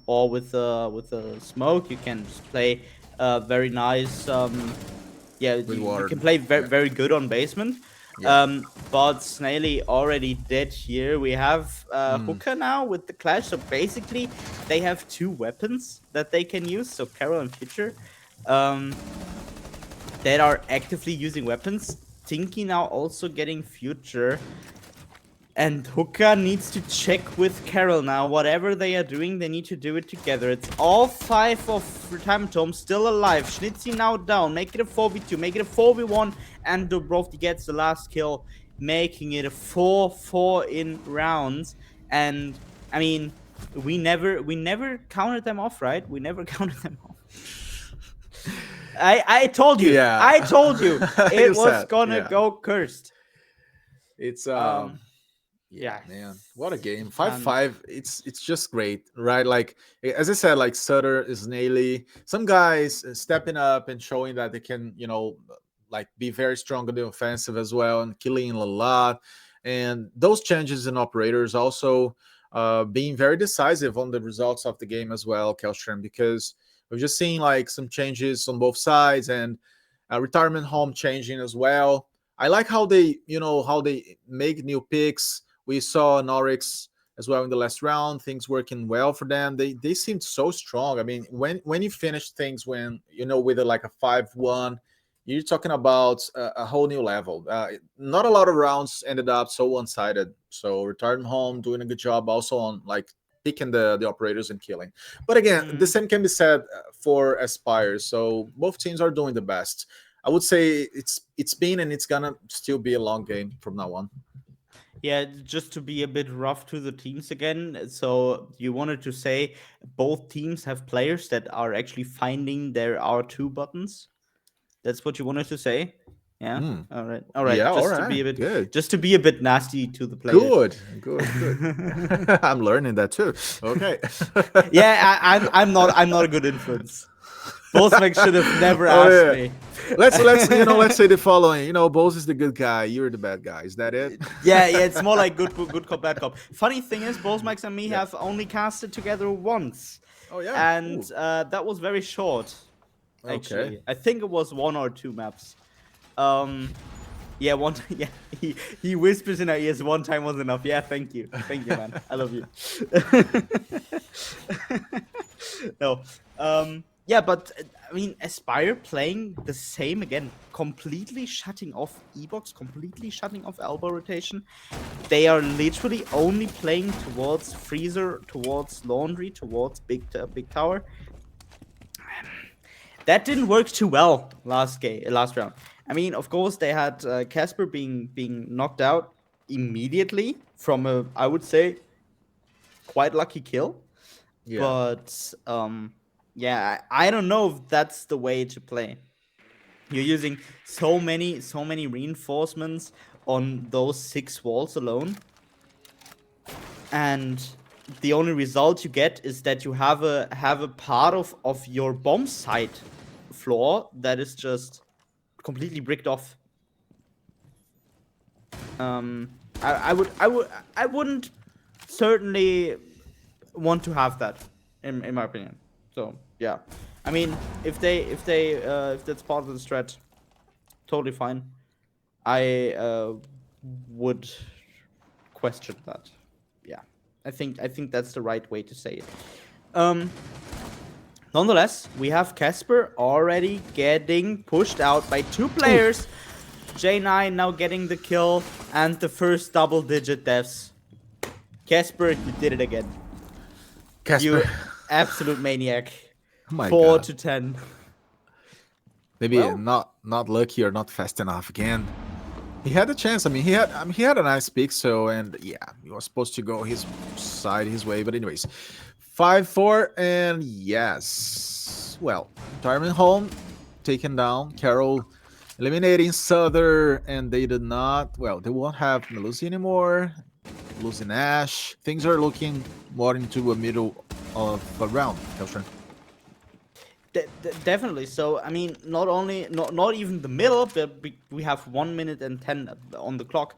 or with the smoke, you can just play very nice. Yeah, you reward. can play Yeah, very good on basement. yeah. But Snaily already dead here. We have Mm. Hooker now with the Clash. So basically, they have two weapons that they can use. So Carol and Future. Um, that are actively using weapons. Tinky now also getting Future. And Hooker needs to check with Carol now. Whatever they are doing, they need to do it together. It's all five of Retirement Home still alive. Schnitzy now down. Make it a 4v2. Make it a 4v1. And Dubrovki gets the last kill, making it a 4-4 in rounds. And, I mean, we never counted them off, right? We never counted them off. I told you. Yeah. I told you. You It was said, gonna yeah. go cursed. It's Um, yeah, yeah. man. What a game. And 5-5. It's just great, right? Like as I said, like Sutter is Naily. Some guys stepping up and showing that they can, like be very strong on the offensive as well and killing a lot. And those changes in operators also being very decisive on the results of the game as well, Kelstrom, because we've just seen like some changes on both sides and retirement home changing as well. I like how they make new picks. We saw Norix as well in the last round. Things working well for them. They seemed so strong. I mean, when you finish things when with like a 5-1, you're talking about a whole new level. Not a lot of rounds ended up so one-sided. So return home doing a good job also on like picking the operators and killing. But again, the mm, same can be said for Aspire. So both teams are doing the best. I would say it's been and it's gonna still be a long game from now on. yeah, just to be a bit rough to the teams again. So you wanted to say both teams have players that are actually finding their R2 buttons. That's what you wanted to say. Yeah. Hmm. All right. All right. Yeah, all right. Good. Just to be a bit nasty to the players. Good. Good. Good. I'm learning that too. Okay. Yeah, I'm not a good influence. Bosmek should have never Oh asked yeah. me. Let's say the following. Bose is the good guy. You're the bad guy. Is that it? Yeah, it's more like good cop, bad cop. Funny thing is, Bosmax and me Yeah. have only casted together once, Oh yeah. and Ooh. that was very short. Okay. Actually, I think it was 1 or 2 maps. Um, yeah, one. Yeah, he whispers in our ears. One time was enough. Yeah, thank you, man. I love you. No. Yeah, but I mean, Aspire playing the same again, completely shutting off E-Box, completely shutting off elbow rotation. They are literally only playing towards Freezer, towards Laundry, towards Big Tower. That didn't work too well last round. I mean, of course, they had Casper being knocked out immediately from a, I would say, quite lucky kill. Yeah. But yeah, I don't know if that's the way to play. You're using so many reinforcements on those 6 walls alone, and the only result you get is that you have a part of your bomb site floor that is just completely bricked off. I wouldn't certainly want to have that in my opinion. So yeah, I mean, if that's part of the strat, totally fine. I would question that. Yeah, I think that's the right way to say it. Um, Nonetheless, we have Casper already getting pushed out by 2 players. J9 now getting the kill and the first double-digit deaths. Casper, you did it again. Casper. You absolute maniac. Oh my 4 god. to 10. Maybe Well, not lucky or not fast enough again. He had a chance. He had a nice pixel, and yeah, he was supposed to go his side, his way. But anyways, 5-4, and yes, well, Retirement Home taken down. Carol eliminating Souther, and they did not. Well, they won't have Melusi anymore. Losing Ash. Things are looking more into a middle of a round. Kelstrom. Definitely. So I mean, not even the middle, but we have 1 minute and 10 on the clock.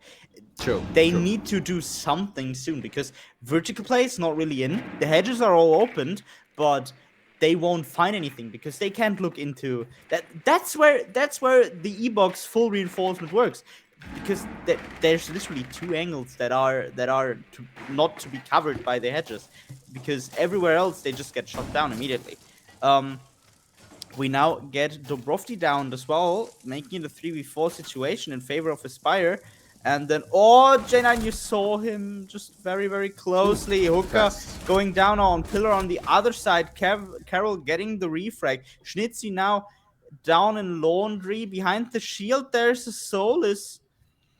True. They true. need to do something soon because vertical play is not really in. The hedges are all opened, but they won't find anything because they can't look into that. That's where the E-Box full reinforcement works, because there's literally 2 angles that are not to be covered by the hedges, because everywhere else they just get shot down immediately. We now get Dobrovsky down as well, making it a 3v4 situation in favor of Aspire. And then, oh, J9, you saw him just very, very closely. Hooker Fast. going down on Pillar on the other side. Carol getting the refrag. Schnitzy now down in Laundry. Behind the shield, there's a Solus.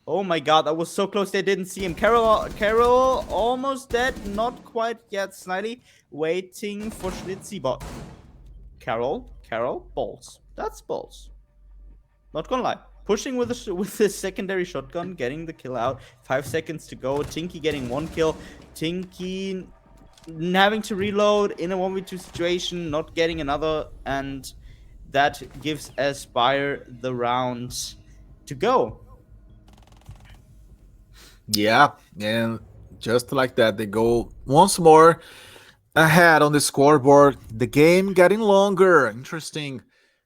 Oh my god, that was so close they didn't see him. Carol almost dead. Not quite yet. Snidely waiting for Schnitzy, but Carol, balls. That's balls. Not gonna lie. Pushing with the secondary shotgun, getting the kill out. 5 seconds to go. Tinky getting 1 kill. Tinky having to reload in a 1v2 situation, not getting another, and that gives Aspire the round to go. Yeah, and just like that, they go once more ahead on the scoreboard. The game getting longer. Interesting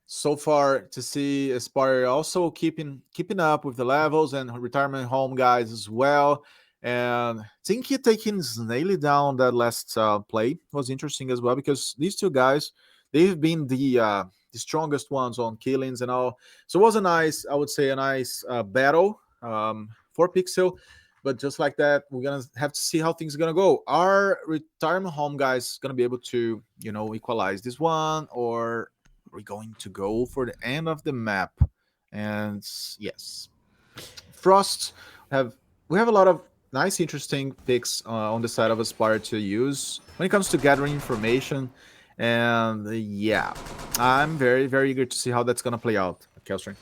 so far to see Aspire also keeping up with the levels, and Retirement Home guys as well. And Tinky taking Snaily down that last play was interesting as well, because these two guys, they've been the strongest ones on killings and all. So it was a nice, I would say, a nice battle for Pixel. But just like that, we're gonna have to see how things are gonna go. Are Retirement Home guys gonna be able to, equalize this one, or are we going to go for the end of the map? And yes, Frost we have a lot of nice, interesting picks on the side of Aspire to use when it comes to gathering information. And yeah, I'm very, very eager to see how that's gonna play out, Kelstring.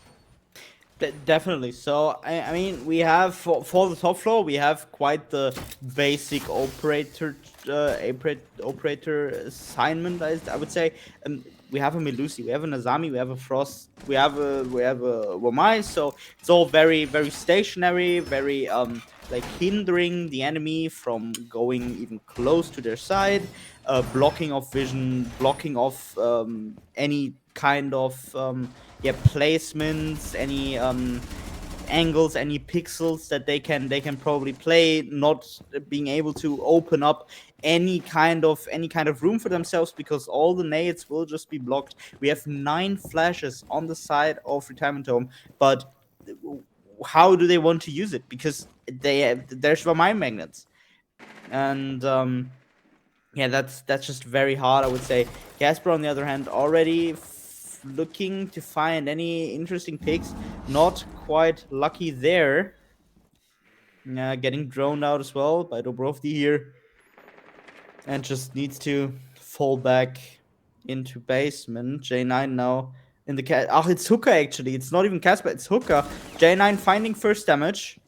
Definitely. So I mean, we have for the top floor, we have quite the basic operator assignment. I would say. We have a Melusi, we have a Nazami, we have a Frost, we have a Wamai. So it's all very, very stationary, very like hindering the enemy from going even close to their side, blocking off vision, blocking off any kind of placements, any angles, any pixels that they can probably play, not being able to open up any kind of room for themselves, because all the nades will just be blocked. We have 9 flashes on the side of Retirement Home, but how do they want to use it? Because there's mine magnets, and yeah, that's just very hard, I would say. Casper, on the other hand, already looking to find any interesting picks. Not quite lucky there. Getting droned out as well by Dobrovdi here, and just needs to fall back into basement. J9 now in the cat. Oh, it's Hooker actually. It's not even Casper. It's Hooker. J9 finding first damage.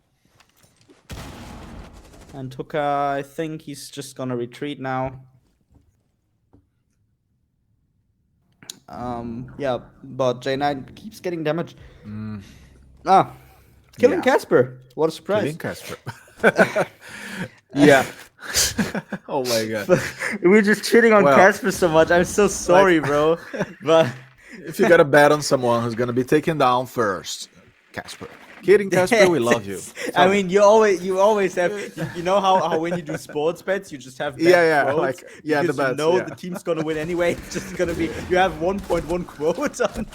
And Hooker, I think he's just gonna retreat now. Yeah, but J9 keeps getting damage. Ah, killing Yeah, Casper. What a surprise. killing Casper. Yeah. Oh my god. We're just cheating on Well. Casper so much. I'm so sorry, bro. But If you gotta bet on someone who's gonna be taken down first, Casper. Kidding, Casper, we love you. I mean, you always have, you know how when you do sports bets, you just have bet Yeah, quotes, like, yeah, the because bets, you know yeah. the team's gonna win anyway. It's just gonna be, you have 1.1 quotes on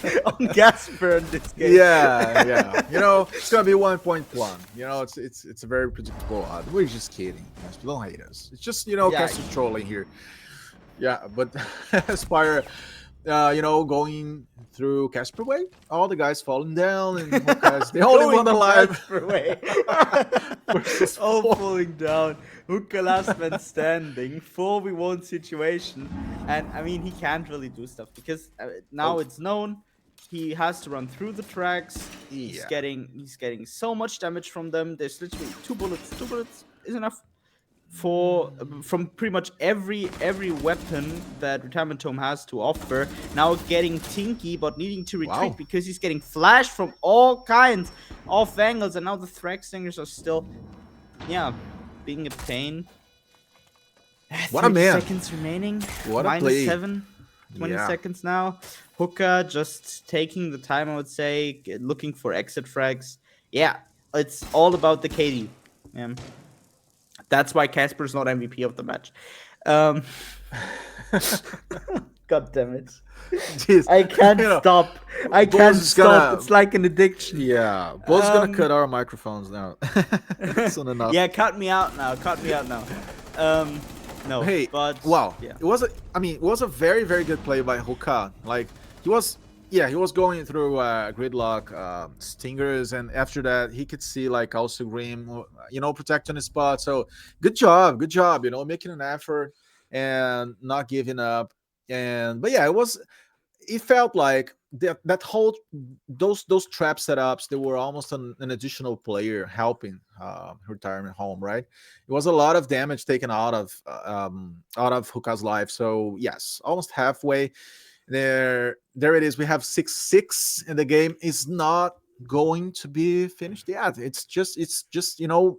Casper in this game. Yeah. You know, it's gonna be 1.1. You know, it's a very predictable odd. We're just kidding. Casper, don't hate us. It's just, you know, Yeah. Casper trolling here. Yeah, but Spire, you know, going through Casper way, all the guys falling down, and Hookah's the only one alive. Casper way. Versus All four. falling down. Hooker last man standing. 4v1 situation. And I mean, he can't really do stuff because now it's known. He has to run through the tracks. He's Yeah. getting so much damage from them. There's literally 2 bullets. 2 bullets is enough for from pretty much every weapon that Retirement Home has to offer. Now getting Tinky, but needing to retreat Wow. because he's getting flashed from all kinds of angles, and now the Thrax Stingers are still, yeah, being a pain. What a 30 man. seconds remaining. What a play. -7. 20 Yeah. seconds now. Hooker just taking the time, I would say, looking for exit frags. Yeah, it's all about the KD. Yeah. That's why Casper's not MVP of the match. God damn it. Jeez. I can't You know, stop. I Bo's can't is stop. gonna- It's like an addiction. Yeah, Bo's gonna Um, cut our microphones now. Soon enough. Yeah, cut me out now. Cut me out now. No. Hey, but wow. yeah. It was a very, very good play by Hoka. Like, he was going through gridlock, stingers, and after that, he could see, like, also Grim, you know, protecting his spot. So, good job, you know, making an effort and not giving up. But yeah, it felt like that whole those trap setups, they were almost an additional player helping Retirement Home, right? It was a lot of damage taken out of Hookah's life. So yes, almost halfway there it is. We have 6-6, and the game is not going to be finished yet. It's just you know,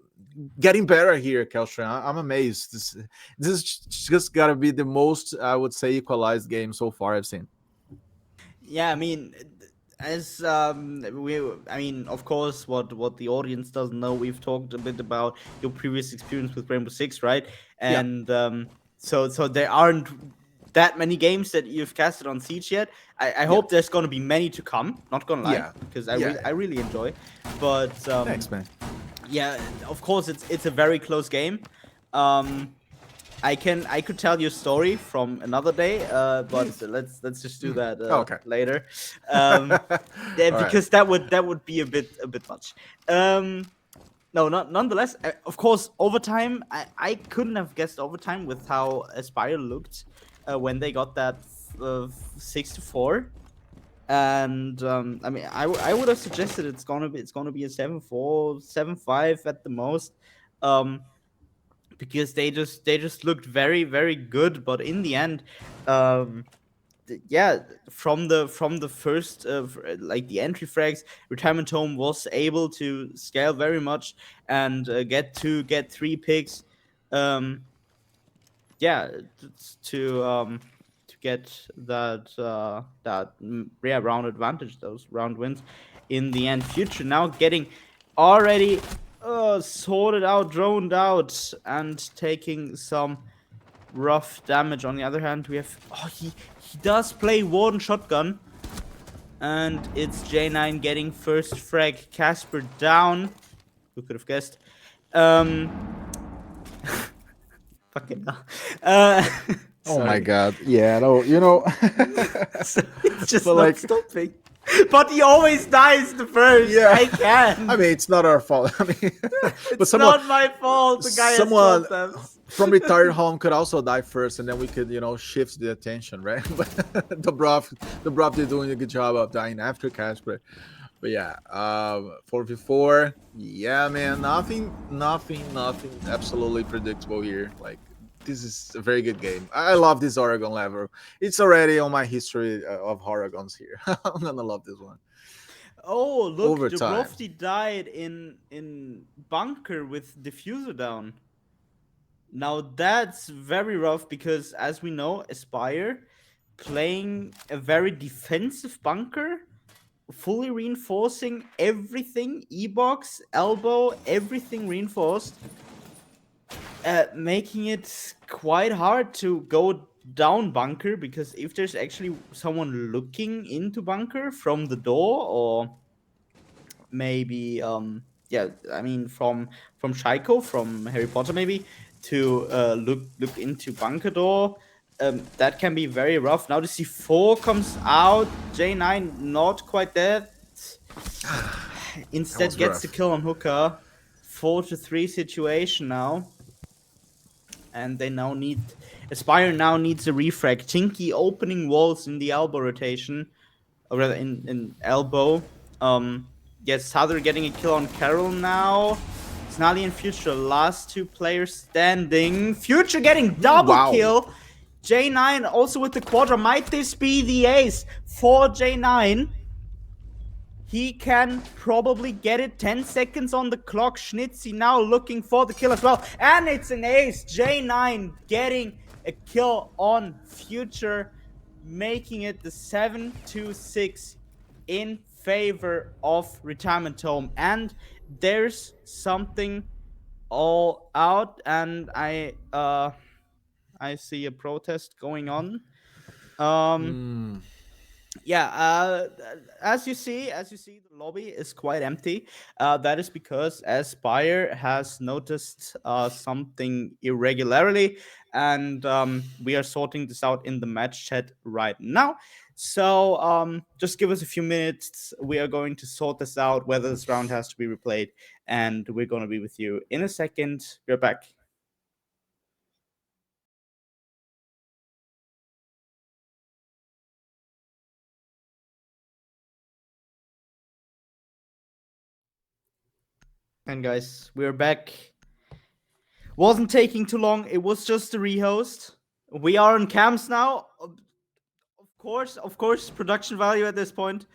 getting better here, Kelstran. I'm amazed. This is just gotta be the most, I would say, equalized game so far I've seen. Yeah, I mean, as I mean, of course, what the audience doesn't know, we've talked a bit about your previous experience with Rainbow Six, right? And so there aren't that many games that you've casted on Siege yet. I hope there's gonna be many to come. Not gonna lie, Yeah. because Yeah. I really enjoy. But Thanks, man. yeah, of course, it's a very close game. I could tell you a story from another day, but let's just do that Okay. later. All Because that would be a bit much. No, nonetheless, of course, overtime. I couldn't have guessed overtime with how Aspire looked when they got that 6-4. And I mean, I would have suggested it's gonna be a 7-4, 7-5 at the most. Because they just looked very, very good, but in the end, yeah, from the first like the entry frags, Retirement Home was able to scale very much and get 3 picks. Yeah, to get that round advantage, those round wins in the end. Future now getting already sorted out, droned out, and taking some rough damage. On the other hand, we have he does play Warden Shotgun, and it's J9 getting first frag. Casper down. Who could have guessed? Fucking hell. Oh my Sorry. god. Yeah, no, So it's just but not like, stopping. But he always dies the first. yeah. I can't. I mean, it's not our fault. I mean, but It's not my fault. The guy has someone 12 times. from retired home could also die first, and then we could, shift the attention, right? But Dobroff did doing a good job of dying after Casper. But yeah, 4v4. Yeah, man, nothing absolutely predictable here. Like, this is a very good game. I love this Oregon level. It's already on my history of Oregons here. I'm gonna love this one. Oh, look, Overtime. Dubrovsky died in bunker with diffuser down. Now that's very rough because, as we know, Aspire playing a very defensive bunker, fully reinforcing everything, E-box, elbow, everything reinforced, making it quite hard to go down bunker, because if there's actually someone looking into bunker from the door, or maybe yeah, I mean from Shaiko from Harry Potter, maybe to look into bunker door, that can be very rough. Now the C4 comes out, J9 not quite dead, That instead was gets the rough. kill on Hooker. 4-3 situation now, and they now need Aspire now needs a refrag. Tinky opening walls in the elbow rotation, or rather in elbow. Yes, Souther getting a kill on Carol now. Snally and Future, last two players standing. Future getting double Wow. kill. J9 also with the quadra. Might this be the ace for J9? He can probably get it. 10 seconds on the clock. Schnitzy now looking for the kill as well. And it's an ace. J9 getting a kill on Future, making it the 7-6 in favor of Retirement Home. And there's something all out, and I see a protest going on. Um Mm. yeah, as you see, the lobby is quite empty. That is because Aspire has noticed something irregularly, and we are sorting this out in the match chat right now. So just give us a few minutes. We are going to sort this out, whether this round has to be replayed, and we're going to be with you in a second. We're back. And guys, we're back. Wasn't taking too long. It was just a rehost. We are on cams now. Of course, production value at this point.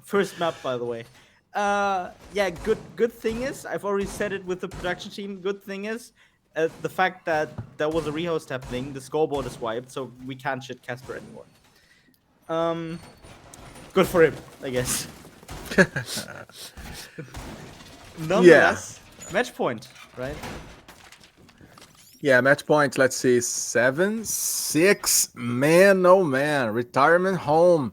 First map, by the way. Yeah, good thing is, I've already said it with the production team. Good thing is, the fact that there was a rehost happening. The scoreboard is wiped, so we can't shit Casper anymore. Um, Good for him, I guess. Yeah. Nonetheless, match point, right? Yeah, match points. Let's see. 7-6. Man, oh man. Retirement home.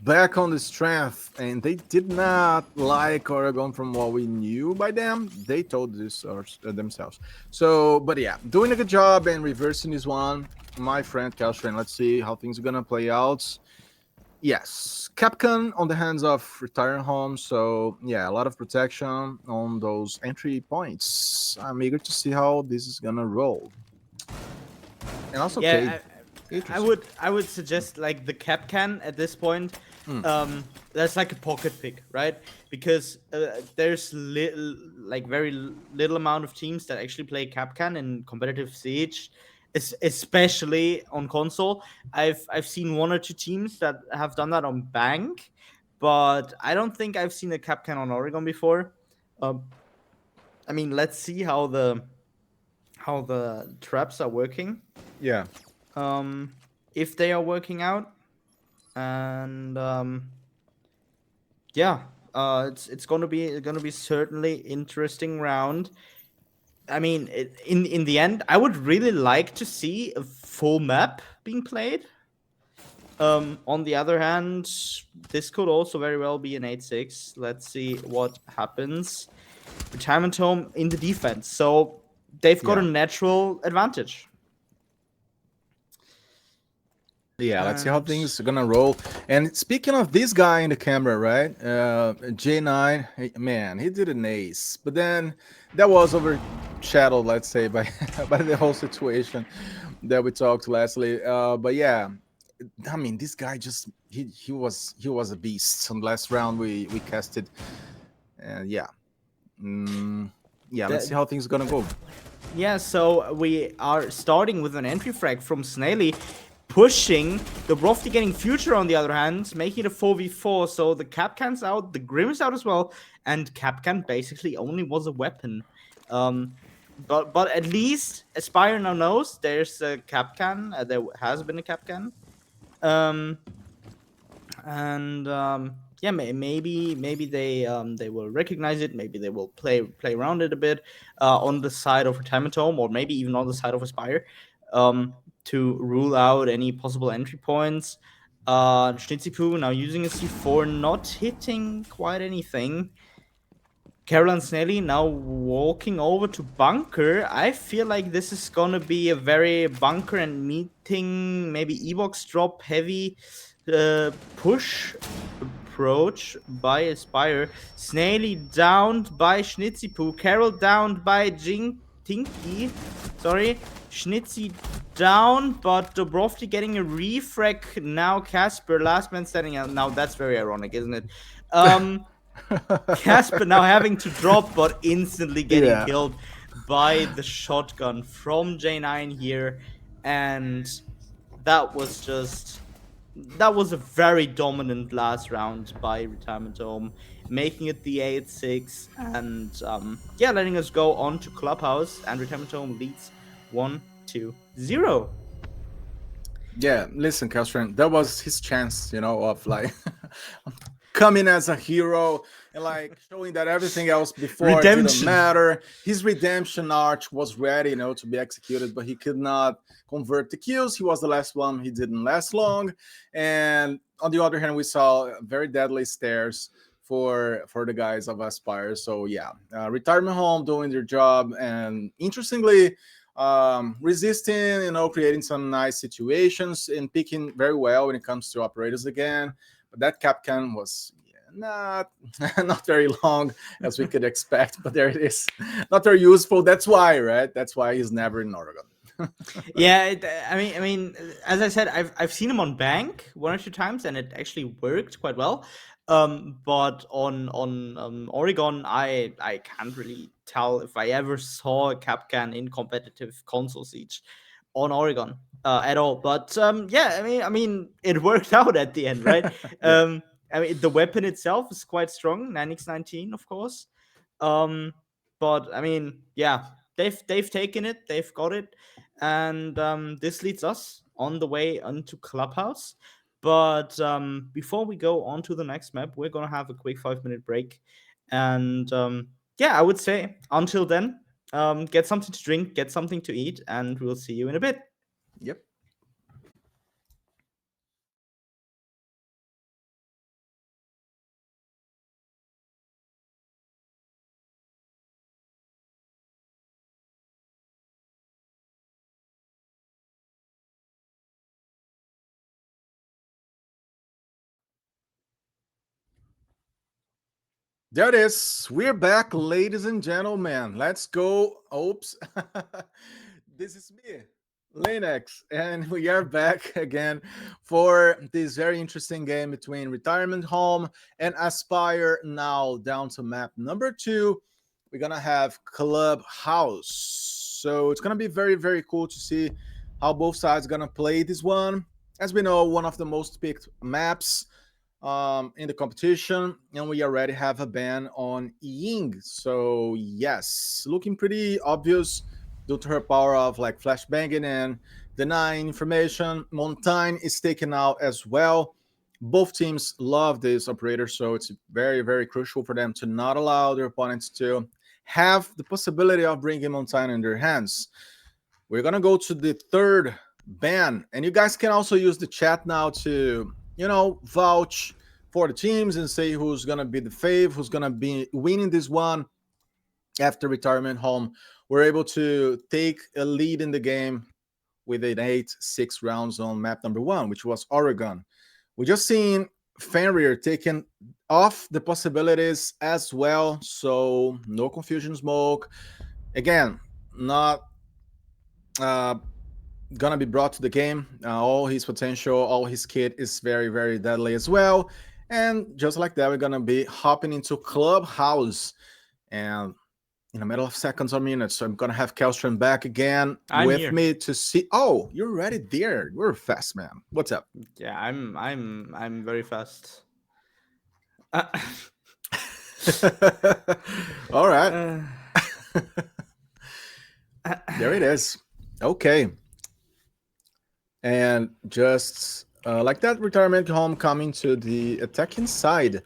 Back on the strength. And they did not like Oregon from what we knew by them. They told this themselves. So, but yeah, doing a good job and reversing this one. My friend Kalstrin. Let's see how things are going to play out. Yes, Capcom on the hands of Retirement Home. So yeah, a lot of protection on those entry points. I'm eager to see how this is gonna roll. And also Cade. Yeah, I Interesting. would suggest like the Capcan at this point. Mm. That's like a pocket pick, right? Because there's very little amount of teams that actually play Capcan in competitive Siege, especially on console. I've seen one or two teams that have done that on Bank, but I don't think I've seen a Capcan on Oregon before. Um, I mean, let's see how the traps are working. Yeah. um, if they are working out, and yeah, it's gonna be certainly interesting round. I mean, in the end, I would really like to see a full map being played. On the other hand, this could also very well be an 8-6. Let's see what happens. Retirement home in the defense, so they've got a Yeah. natural advantage. Yeah, let's see how And things are gonna roll. And speaking of this guy in the camera, right? J9, man, he did an ace, but then that was overshadowed, let's say, by by the whole situation that we talked lastly. But yeah, I mean, this guy just he was a beast. On the last round we casted, and yeah, mm, yeah. Let's see the, how things are gonna go. yeah, so we are starting with an entry frag from Snaily, pushing the Brofty getting future on the other hand, making it a 4v4. So the Capcan's out, the Grim is out as well, and Capcan basically only was a weapon. But at least Aspire now knows there's a Capcan. There has been a Capcan. Um, and yeah, maybe they will recognize it. Maybe they will play around it a bit on the side of Retirement Home, or maybe even on the side of Aspire, to rule out any possible entry points. Schnitzipu now using a C4, not hitting quite anything. Carol and Snelly now walking over to bunker. I feel like this is gonna be a very bunker and meeting, maybe Evox drop heavy push approach by Aspire. Snaily downed by Schnitzipu. Carol downed by Tinky. Sorry. Schnitzy down, but Dobrovsky getting a refrag now. Casper, last man standing out. Now that's very ironic, isn't it? Casper now having to drop, but instantly getting Yeah. killed by the shotgun from J9 here. And that was just. That was a very dominant last round by Retirement Home, making it the 8-6. And yeah, letting us go on to Clubhouse. And Retirement Home leads 1-0. Yeah, listen, Castron, that was his chance, of like coming as a hero and like showing that everything else before didn't Redemption. matter. His redemption arch was ready, to be executed, but he could not convert the kills. He was the last one. He didn't last long. And on the other hand, we saw very deadly stairs for the guys of Aspire. So yeah, retirement home doing their job, and interestingly, resisting, creating some nice situations and picking very well when it comes to operators again. But that Capcan was not not very long as we could expect, but there it is. Not very useful. That's why, right? That's why he's never in Oregon. Yeah, I mean, as I said, I've seen him on bank one or two times, and it actually worked quite well. But on Oregon, I can't really tell if I ever saw a Capcan in competitive console siege on Oregon at all. But yeah, I mean, it worked out at the end, right? Yeah. I mean, the weapon itself is quite strong, 9x19, of course. Um, but I mean, yeah, they've taken it, they've got it, and this leads us on the way onto Clubhouse. But before we go on to the next map, we're gonna have a quick 5 minute break, and yeah, I would say until then, get something to drink, get something to eat, and we'll see you in a bit. Yep. There it is. We're back, ladies and gentlemen. Let's go. Oops. This is me, Linux, and we are back again for this very interesting game between Retirement Home and Aspire. Now down to map number 2. We're going to have Clubhouse. So it's going to be very, very cool to see how both sides are going to play this one. As we know, one of the most picked maps in the competition, and we already have a ban on Ying. So yes, looking pretty obvious due to her power of like flashbanging and denying information. Montaigne is taken out as well. Both teams love this operator, so it's very, very crucial for them to not allow their opponents to have the possibility of bringing Montana in their hands. We're gonna go to the third ban, and you guys can also use the chat now to, vouch for the teams and say who's gonna be the fave, who's gonna be winning this one after retirement home. We're able to take a lead in the game with an 8-6 rounds on map number 1, which was Oregon. We just seen Fenrir taking off the possibilities as well, so no confusion smoke. Again, not uh, gonna be brought to the game. All his potential, all his kit is very, very deadly as well. And just like that, we're gonna be hopping into Clubhouse. And in a matter of seconds or minutes, so I'm gonna have Kelstrom back again I'm with here. me to see. Oh, you're already there. You're fast, man. What's up? Yeah, I'm very fast. Uh, All right. uh, There it is. Okay. And just like that, retirement home coming to the attacking side,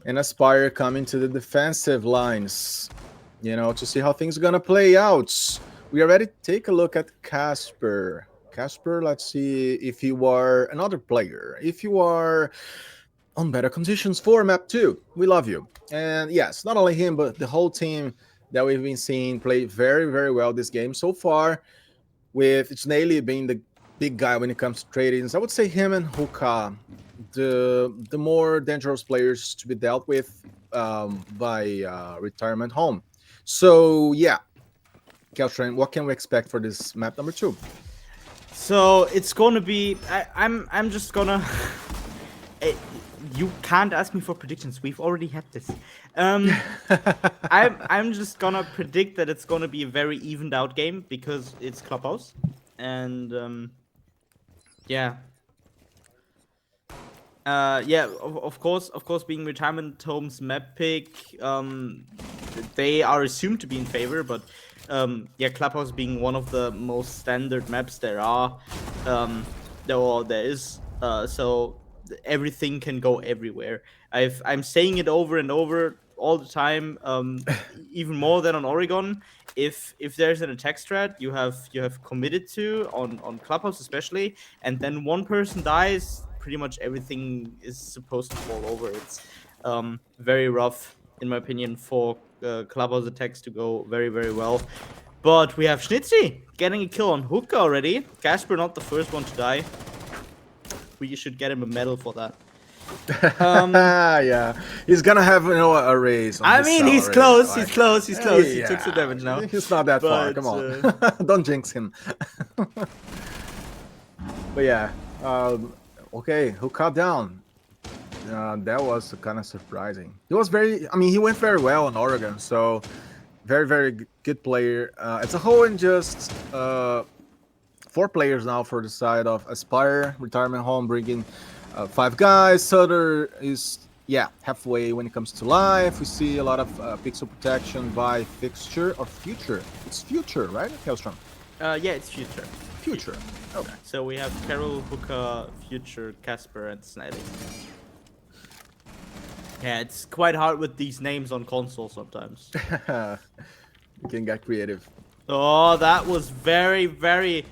and Aspire coming to the defensive lines, to see how things are going to play out. We already take a look at Casper. Casper, let's see if you are another player. If you are on better conditions for map 2, we love you. And yes, not only him, but the whole team that we've been seeing play very, very well this game so far, with Snaley being the big guy when it comes to tradings. I would say him and Hookah, the more dangerous players to be dealt with by retirement home. So yeah, Keltran, what can we expect for this map number 2? so it's gonna be. I'm just gonna. Eh, you can't ask me for predictions. We've already had this. I'm just gonna predict that it's gonna be a very evened out game because it's Clubhouse, and yeah, yeah. Of course, being retirement homes map pick, they are assumed to be in favor, but yeah, Clubhouse being one of the most standard maps there are, there is, so everything can go everywhere. I'm saying it over and over all the time, even more than on Oregon. If there's an attack strat you have committed to on Clubhouse especially, and then one person dies, pretty much everything is supposed to fall over. It's very rough, in my opinion, for Clubhouse attacks to go very, very well. But we have Schnitzy getting a kill on Hookah already. Casper not the first one to die. We should get him a medal for that. Yeah, he's gonna have a raise. On I his mean, he's salary, close. like, He's close. He's close. He yeah, took some damage now. he's not that far. But, Come on, don't jinx him. But yeah, okay, who cut down? That was kind of surprising. He went very well in Oregon, so very, very good player. As a whole, and just 4 players now for the side of Aspire, retirement home, bringing 5 guys. Sutter is, halfway when it comes to life. We see a lot of pixel protection by fixture or future. It's future, right, Hellstrom? Yeah, it's future. Future. Okay. So we have Carol, Hooker, Future, Casper, and Sniding. Yeah, it's quite hard with these names on console sometimes. You can get creative. Oh, that was very, very,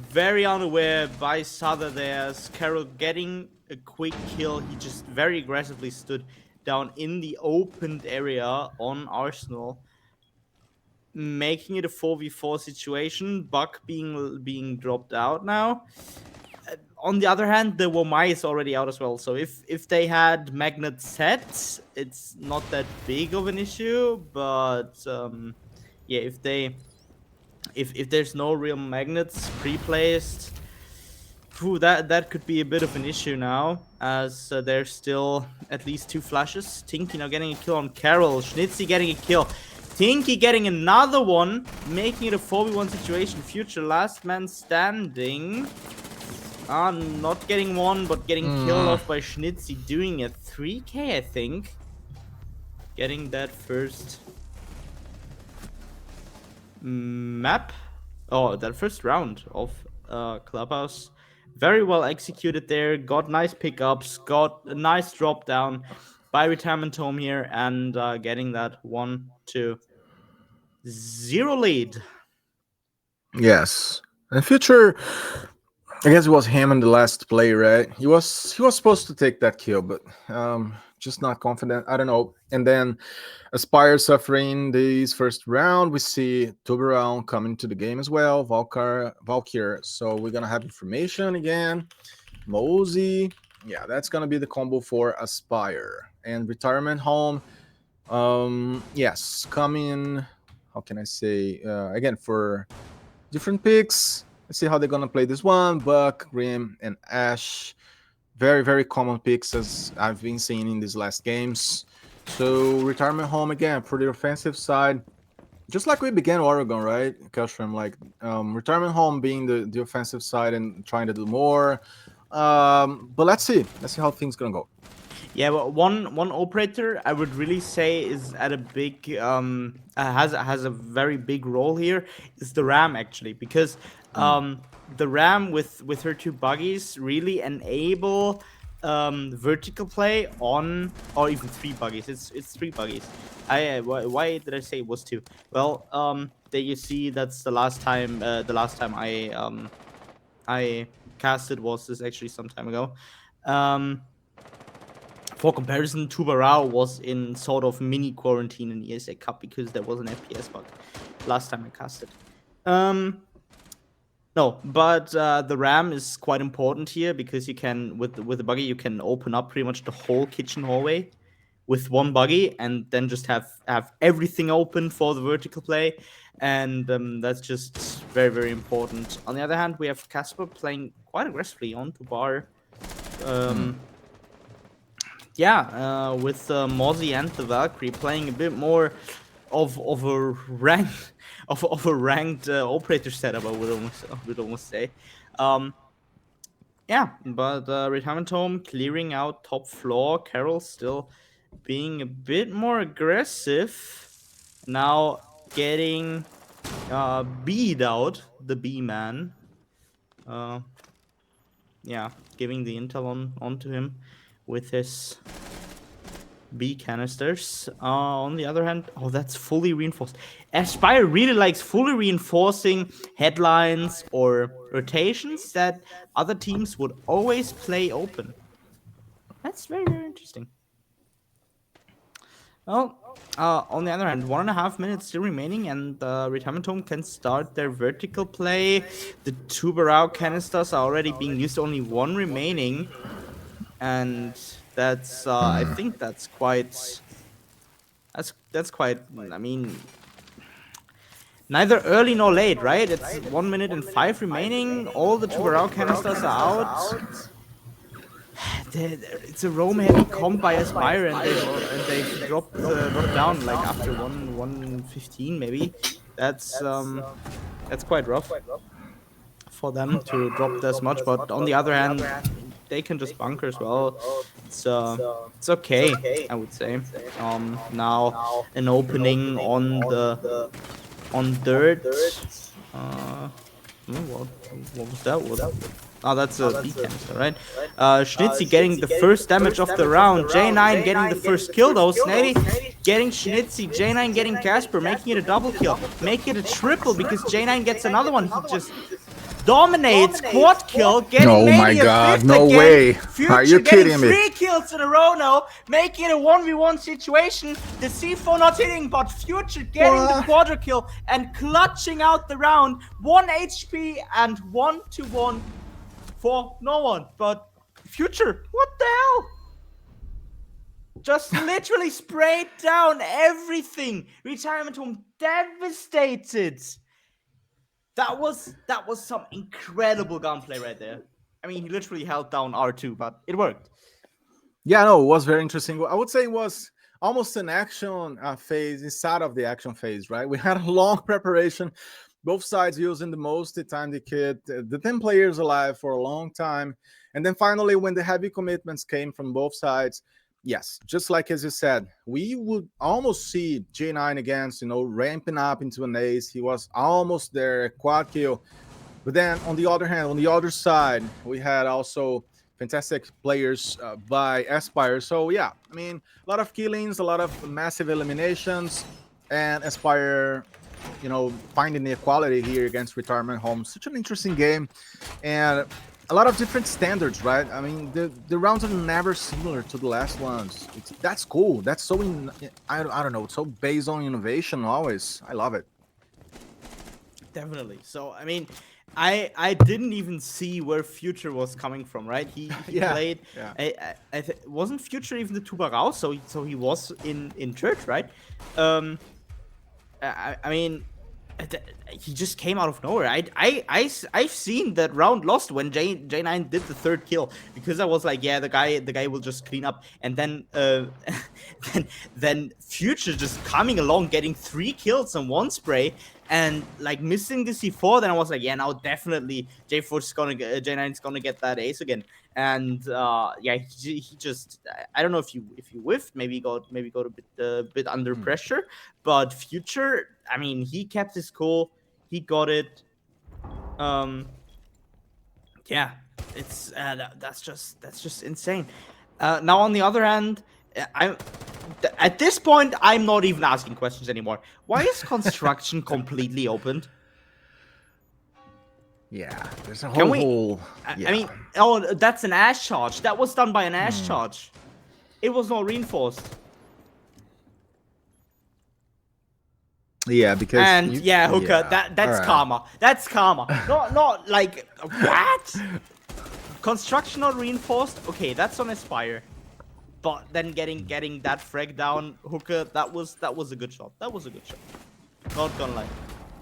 very unaware by Sutter there. Carol getting a quick kill. He just very aggressively stood down in the opened area on Arsenal, making it a 4v4 situation. Buck being dropped out now. On the other hand, the Womai is already out as well. So if they had magnet set, it's not that big of an issue. But yeah, if there's no real magnets pre-placed, that could be a bit of an issue now, as there's still at least 2 flashes. Tinky now getting a kill on Carol. Schnitzy getting a kill. Tinky getting another one, making it a 4v1 situation. Future last man standing. Not getting one, but getting killed off by Schnitzy, doing a 3k, I think. Getting that first map. Oh, that first round of Clubhouse. Very well executed there. Got nice pickups. Got a nice drop down by retirement home here, and getting that 1-2. 0 lead. Yes. And Future, I guess it was him in the last play, right? He was supposed to take that kill, but just not confident. I don't know. And then Aspire suffering this first round. We see Tuberon coming to the game as well. Valkyr. So we're gonna have information again. Mosey. Yeah, that's gonna be the combo for Aspire. And Retirement Home. Yes, coming. How can I say? Again, for different picks. Let's see how they're gonna play this one. Buck, Grim, and Ash. Very, very common picks as I've been seeing in these last games. So Retirement Home again for the offensive side. Just like we began Oregon, right? Kelstrom, like Retirement Home being the offensive side and trying to do more. But let's see. Let's see how things gonna go. Yeah, well, one operator I would really say is at a big has a very big role here is the Ram actually, because the Ram with her two buggies really enable vertical play on, or even three buggies. It's three buggies. Why did I say it was two? Well, there you see that's the last time I casted was this actually some time ago. For comparison, Tubarao was in sort of mini quarantine in ESA Cup because there was an FPS bug last time I casted. No, but the RAM is quite important here because you can with the buggy you can open up pretty much the whole kitchen hallway with one buggy and then just have everything open for the vertical play, and that's just very very important. On the other hand, we have Casper playing quite aggressively onto bar. Yeah, with Mozzie and the Valkyrie playing a bit more of a rank of a ranked operator setup, I would almost say. Um, yeah, but Retirement Home clearing out top floor. Carol still being a bit more aggressive. Now getting B'd out, the B man. Uh, yeah, giving the intel onto him with his B canisters. On the other hand, oh, that's fully reinforced. Aspire really likes fully reinforcing headlines or rotations that other teams would always play open. That's very, very interesting. Well, on the other hand, 1.5 minutes still remaining, and Retirement Home can start their vertical play. The two Barao canisters are already being used, only one remaining. And that's, I think that's quite. That's quite. I mean, neither early nor late, right? It's 1 minute and 5 remaining. All the Tubarao canisters are out. It's a roam heavy comp by Aspire, and they dropped down like after 1:15 maybe. That's quite rough for them to drop this much. But on the other hand, they can just bunker as well. It's okay, I would say. Now an opening on dirt. What was that? Oh, that's a B canister, right? Schnitzy getting the first damage of the round. J9 getting the first kill though. Snady getting Schnitzy. J9 getting Casper, making it a double kill. Make it a triple because J9 gets another one. He just dominates, quad kill, getting Oh my maybe a God, fifth no again. way. Future Are you getting kidding me? 3 kills in a row now, making it a 1v1 situation. The C4 not hitting, but Future getting the quadra kill and clutching out the round. 1 HP and 1-1 for no one. But Future, what the hell? Just literally sprayed down everything. Retirement Home devastated. That was some incredible gunplay right there. I mean, he literally held down R2, but it worked. Yeah, no, it was very interesting. I would say it was almost an action phase inside of the action phase, right? We had a long preparation, both sides using the most time they could, the 10 players alive for a long time. And then finally, when the heavy commitments came from both sides, yes, just like as you said, we would almost see J9 against, ramping up into an ace. He was almost there, quad kill. But then on the other hand, on the other side, we had also fantastic players by Aspire. So yeah, I mean, a lot of killings, a lot of massive eliminations, and Aspire finding the equality here against Retirement Home. Such an interesting game, and a lot of different standards, right? I mean, the rounds are never similar to the last ones. That's cool. That's so I don't know, so based on innovation always. I love it. Definitely. So I mean, I didn't even see where Future was coming from, right? He Yeah, played. yeah. Wasn't Future even the Tuba Raus? So he was in church, right? Um, I mean, he just came out of nowhere. I've seen that round lost when J9 did the third kill, because I was like, yeah, the guy will just clean up, and then then Future just coming along, getting 3 kills on 1 spray, and like missing the C4. Then I was like, yeah, now definitely J9 is gonna get that ace again. And yeah, he just, I don't know if you whiffed, maybe got a bit under pressure, but Future, I mean, he kept his cool, he got it. Yeah, it's that's just insane. Now on the other hand, I'm at this point I'm not even asking questions anymore. Why is construction completely opened? Yeah, there's a Can we? whole I mean, oh, that's an ash charge. That was done by an ash charge. It was not reinforced. yeah, because And yeah, Hooker, yeah. that's All right. karma. That's karma. Not like what? Construction not reinforced. Okay, that's on Aspire. But then getting that frag down, Hooker, that was a good shot. That was a good shot. Not gonna lie.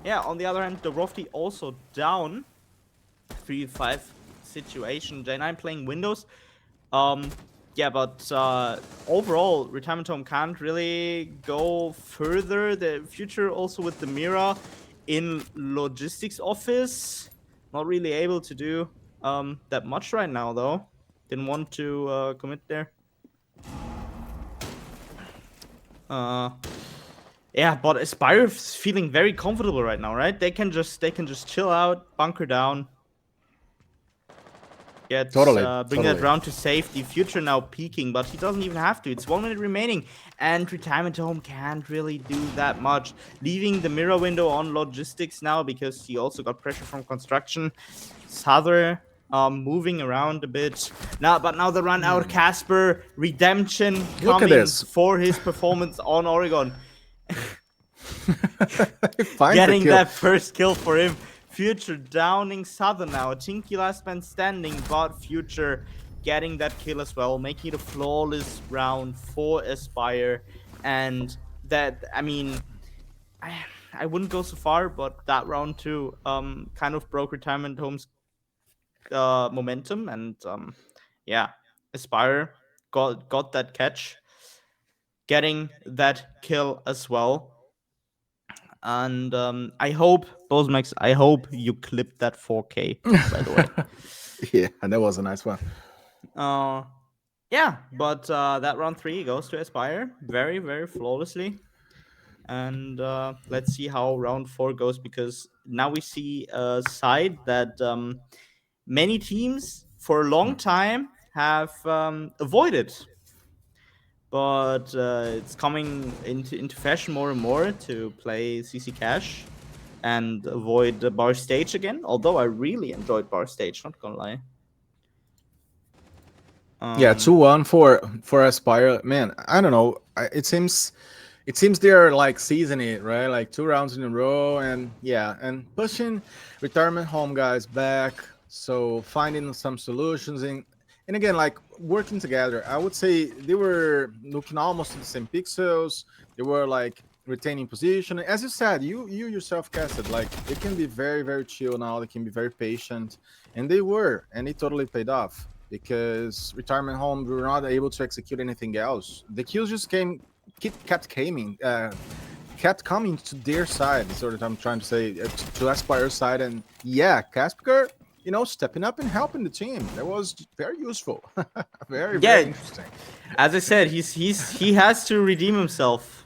Yeah, on the other hand, the Rofty also down. 3-5 situation. J9 playing Windows. Yeah, but overall, Retirement Home can't really go further. The Future also with the Mira in logistics office, not really able to do that much right now though. Didn't want to commit there. Yeah, but Aspire's feeling very comfortable right now, right? They can just chill out, bunker down. Totally, Bring that round to safety. Future now peeking, but he doesn't even have to. It's 1 minute remaining, and Retirement Home can't really do that much. Leaving the mirror window on logistics now, because he also got pressure from construction. Souther moving around a bit. But now the run out. Casper, redemption Look at coming this. for his performance on Oregon. Getting Getting that first kill for him. Future downing Southern now. Tinky last man standing, but Future getting that kill as well, making it a flawless round for Aspire. And that, I mean, I wouldn't go so far, but that round too kind of broke Retirement Home's momentum. And yeah, Aspire got that catch, getting that kill as well. And I hope, Bosmax, I hope you clipped that 4K, by the way. Yeah, that was a nice one. Yeah, but that round 3 goes to Aspire very, very flawlessly. And let's see how round 4 goes, because now we see a side that many teams for a long time have avoided. But it's coming into fashion more and more to play CC Cash and avoid the bar stage again. Although I really enjoyed bar stage, not gonna lie. Yeah, 2-1 for Aspire. Man, I don't know. It seems they're like seasoning it, right? Like 2 rounds in a row, and yeah, and pushing Retirement Home guys back. So finding some solutions and again, like working together. I would say they were looking almost at the same pixels. They were like retaining position. As you said, you yourself casted, like they can be very, very chill now. They can be very patient, and they were, and it totally paid off because Retirement Home were not able to execute anything else. The kills just kept coming to their side. Sort of, I'm trying to say to Aspire's side, and yeah, Casper, stepping up and helping the team. That was very useful. Very interesting. As I said, he has to redeem himself.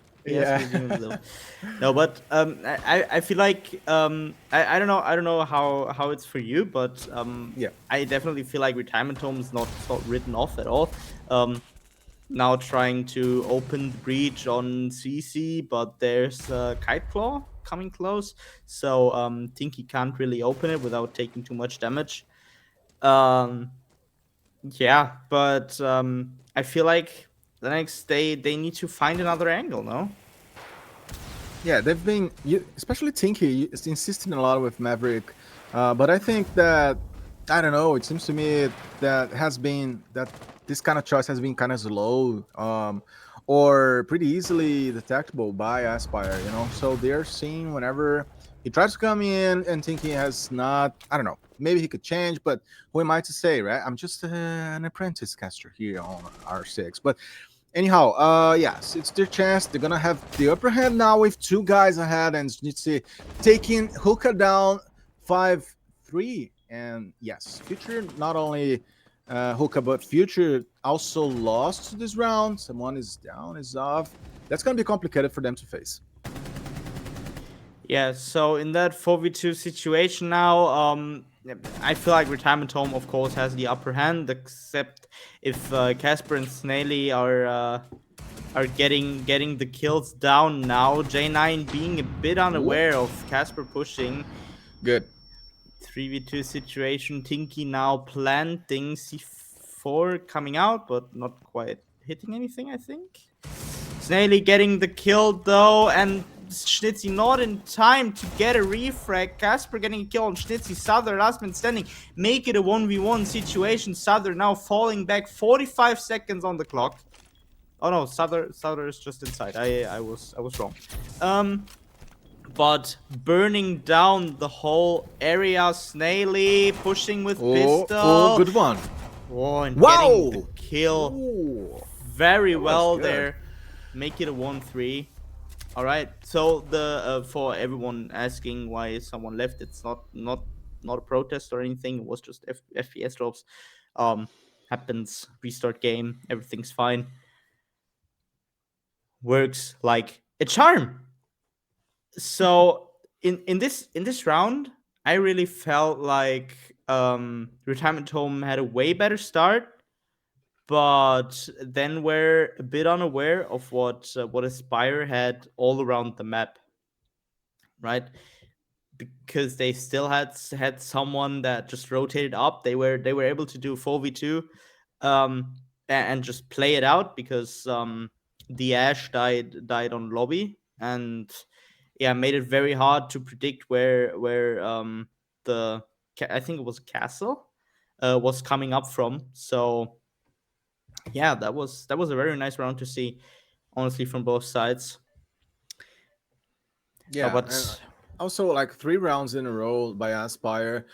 No, but I feel like I don't know how it's for you, but Yeah, I definitely feel like Retirement Home is not written off at all. Now trying to open the breach on CC, but there's Kite Claw coming close, so Tinky can't really open it without taking too much damage. Yeah, but I feel like the next day they need to find another angle, no? Yeah, they've been, especially Tinky, is insisting a lot with Maverick. But I think that, I don't know, it seems to me that this kind of choice has been kind of slow, or pretty easily detectable by Aspire, So they're seeing whenever he tries to come in and Tinky has not, I don't know, maybe he could change, but who am I to say, right? I'm just an apprentice caster here on R6. But anyhow, yes, it's their chance. They're gonna have the upper hand now with two guys ahead, and let's see, taking Hookah down 5-3. And yes, Future not only Hookah, but Future also lost this round. Someone is down, is off. That's gonna be complicated for them to face. Yeah, so in that 4v2 situation now, I feel like Retirement Home, of course, has the upper hand, except if Casper and Snaily are getting the kills down now. J9 being a bit unaware of Casper pushing. Good. 3v2 situation. Tinky now planting C4 coming out, but not quite hitting anything, I think. Snaily getting the kill though, and Schnitzy not in time to get a refrag. Casper getting a kill on Schnitzy. Souther, last man standing. Make it a 1v1 situation. Souther now falling back. 45 seconds on the clock. Oh no, Souther is just inside. I was wrong. But burning down the whole area. Snaily pushing with pistol. Oh, good one. Oh, and Wow! getting the kill. Ooh, very well good. there. Make it a 1-3. All right. So the for everyone asking why someone left, it's not a protest or anything. It was just FPS drops. Happens. Restart game. Everything's fine. Works like a charm. So in this round, I really felt like Retirement Home had a way better start, but then we're a bit unaware of what Aspire had all around the map, right? Because they still had someone that just rotated up. They were able to do 4v2, and just play it out because the Ash died on lobby, and yeah, made it very hard to predict where the I think it was castle was coming up from. So yeah, that was a very nice round to see, honestly, from both sides. Yeah, But and also like 3 rounds in a row by Aspire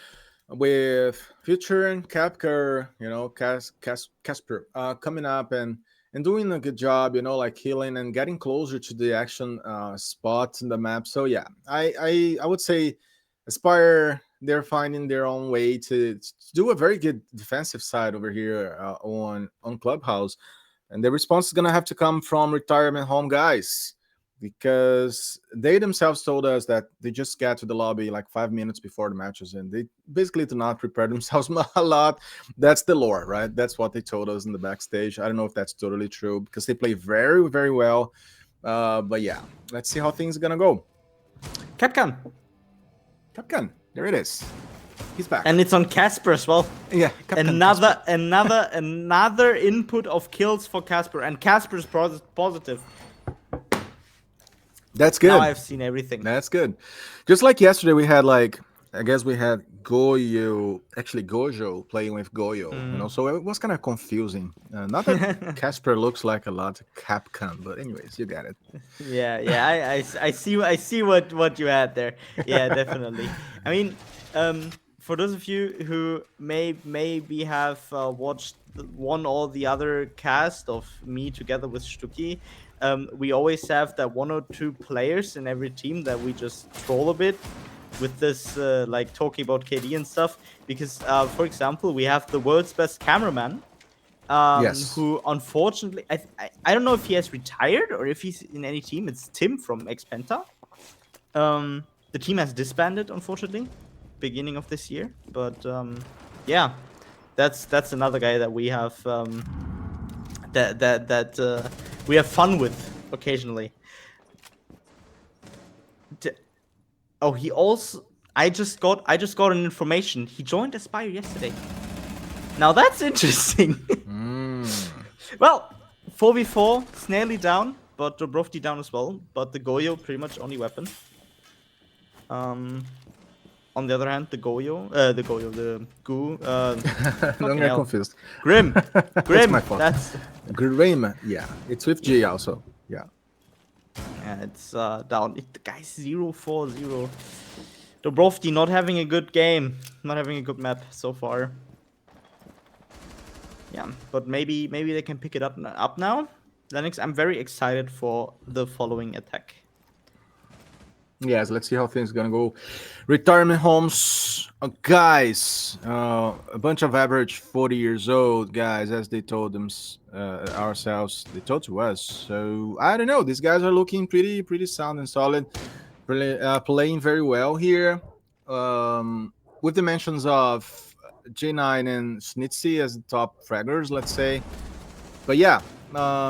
with Future and Capker, Casper coming up and doing a good job, like healing and getting closer to the action spots in the map. So yeah, I would say Aspire, they're finding their own way to do a very good defensive side over here on Clubhouse, and the response is gonna have to come from Retirement Home guys, because they themselves told us that they just got to the lobby like 5 minutes before the matches, and they basically do not prepare themselves a lot. That's the lore, right? That's what they told us in the backstage. I don't know if that's totally true, because they play very, very well. But yeah, let's see how things are gonna go. Capcan, there it is. He's back, and it's on Casper as well. Yeah, another input of kills for Casper, and Casper's positive. That's good. Now I've seen everything. That's good. Just like yesterday, we had we had Gojo playing with Goyo, so it was kind of confusing. Not that Casper looks like a lot of Capcom, but anyways, you got it. Yeah. I see what you had there. Yeah, definitely. I mean, for those of you who maybe have watched one or the other cast of me together with Stucky, we always have that 1 or 2 players in every team that we just troll a bit with this, like talking about KD and stuff. Because, for example, we have the world's best cameraman, Yes. who unfortunately, I don't know if he has retired or if he's in any team. It's Tim from Xpenta. The team has disbanded, unfortunately, beginning of this year. But yeah, that's another guy that we have we have fun with occasionally. Oh, he also. I just got an information. He joined Aspire yesterday. Now that's interesting. Well, 4v4, Snaily down, but Dobrovsky down as well. But the Goyo pretty much only weapon. On the other hand, the Goo. Don't get confused. Grim. It's my fault. That's Grim, yeah. It's with G also. Yeah. yeah, it's down. The guy's 0-4-0. Dobrovsky not having a good game, not having a good map so far. Yeah, but maybe they can pick it up now. Lennox, I'm very excited for the following attack. Yes, let's see how things gonna go. Retirement homes, guys. A bunch of average 40 years old guys, as they told them ourselves. They told to us. So I don't know. These guys are looking pretty sound and solid. Really, playing very well here. With the mentions of J9 and Snitsy as the top fraggers, let's say. But yeah,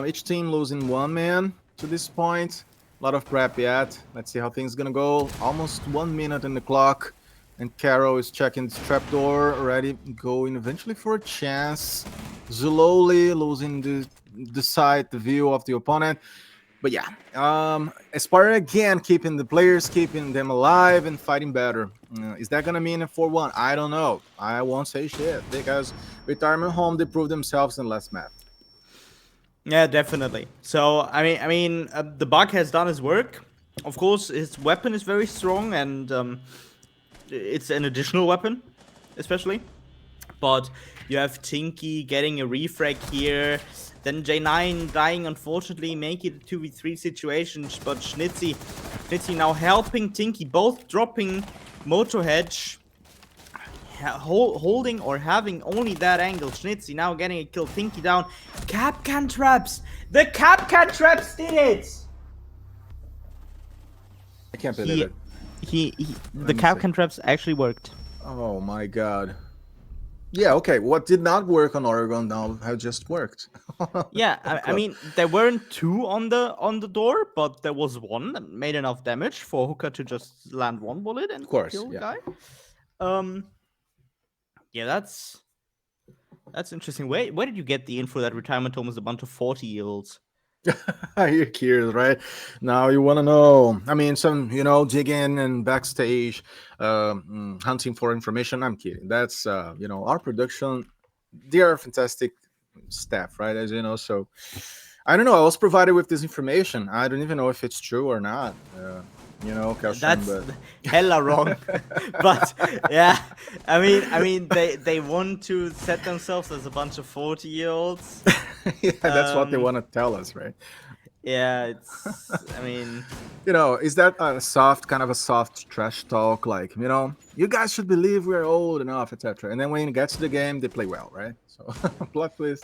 each team losing one man to this point. A lot of prep yet. Let's see how things gonna go. Almost 1 minute in the clock, and Carol is checking the trapdoor, already going eventually for a chance. Slowly losing the sight, the view of the opponent. But yeah, Aspire again keeping the players, keeping them alive and fighting better. Is that gonna mean a 4-1? I don't know. I won't say shit because Retirement Home, they proved themselves in the last map. Yeah, definitely. So I mean, the bug has done his work. Of course, his weapon is very strong, and it's an additional weapon, especially. But you have Tinky getting a refrag here. Then J9 dying, unfortunately, make it a 2v3 situation. But Schnitzy now helping Tinky, both dropping Moto Hedge, holding or having only that angle. Schnitzy now getting a kill. Tinky down. Capcan traps! The Capcan traps did it! I can't believe it. The Capcan traps actually worked. Oh my god. Yeah, okay. What did not work on Oregon now have just worked. Yeah, I mean, there weren't two on the door, but there was one that made enough damage for Hooker to just land one bullet and kill the guy. Yeah, that's interesting. Where did you get the info that Retirement Home is a bunch of 40-year-olds? You're curious, right? Now you want to know. I mean, some, digging and backstage, hunting for information. I'm kidding. That's, our production. They are fantastic staff, right? As you know, so I don't know. I was provided with this information. I don't even know if it's true or not. That's hella wrong. But yeah, I mean, they want to set themselves as a bunch of 40-year-olds. Yeah, that's what they want to tell us, right? Yeah, it's. I mean, is that a soft trash talk? Like, you guys should believe we're old enough, etc. And then when it gets to the game, they play well, right? So, plot twist.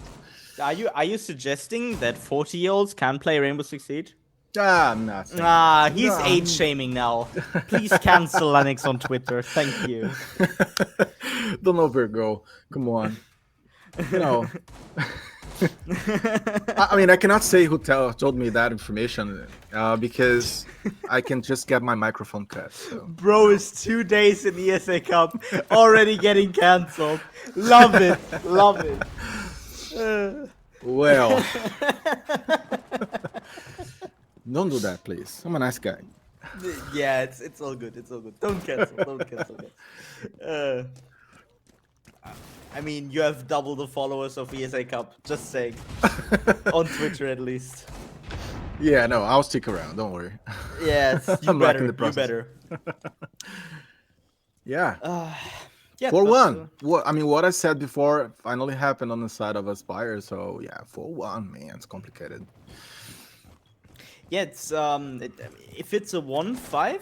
Are you suggesting that 40-year-olds can play Rainbow Six Siege? I'm not saying he's age shaming now. Please cancel Lennox on Twitter. Thank you. Don't overgo. Come on. I mean, I cannot say who told me that information because I can just get my microphone cut. So. Bro is 2 days in ESA Cup, already getting cancelled. Love it. Love it. Well. Don't do that, please. I'm a nice guy. Yeah, it's all good. It's all good. Don't cancel. I mean, you have double the followers of ESA Cup. Just saying. On Twitter, at least. Yeah, no, I'll stick around. Don't worry. Yeah, you better. You better. Yeah. Yeah. 4-1. What I said before finally happened on the side of Aspire. So yeah, 4-1, man, it's complicated. Yeah, it's if it's a 1-5,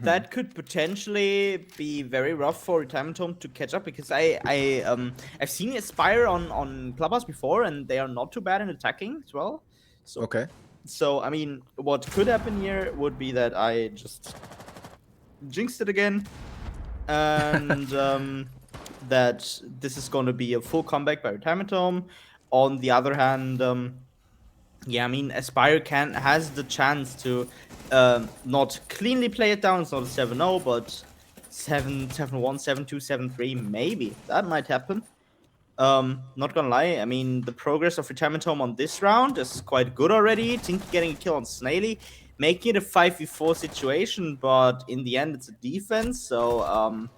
that could potentially be very rough for Retirement Home to catch up, because I've seen Aspire on Clubhouse before, and they are not too bad in attacking as well. So, okay. So I mean, what could happen here would be that I just jinxed it again, and that this is going to be a full comeback by Retirement Home. On the other hand, Yeah, I mean, Aspire has the chance to not cleanly play it down. It's not a 7-0, but 7-1, 7-2, 7-3, maybe. That might happen. Not gonna lie, I mean, the progress of Retirement Home on this round is quite good already. Tinky getting a kill on Snaily, making it a 5v4 situation, but in the end, it's a defense, so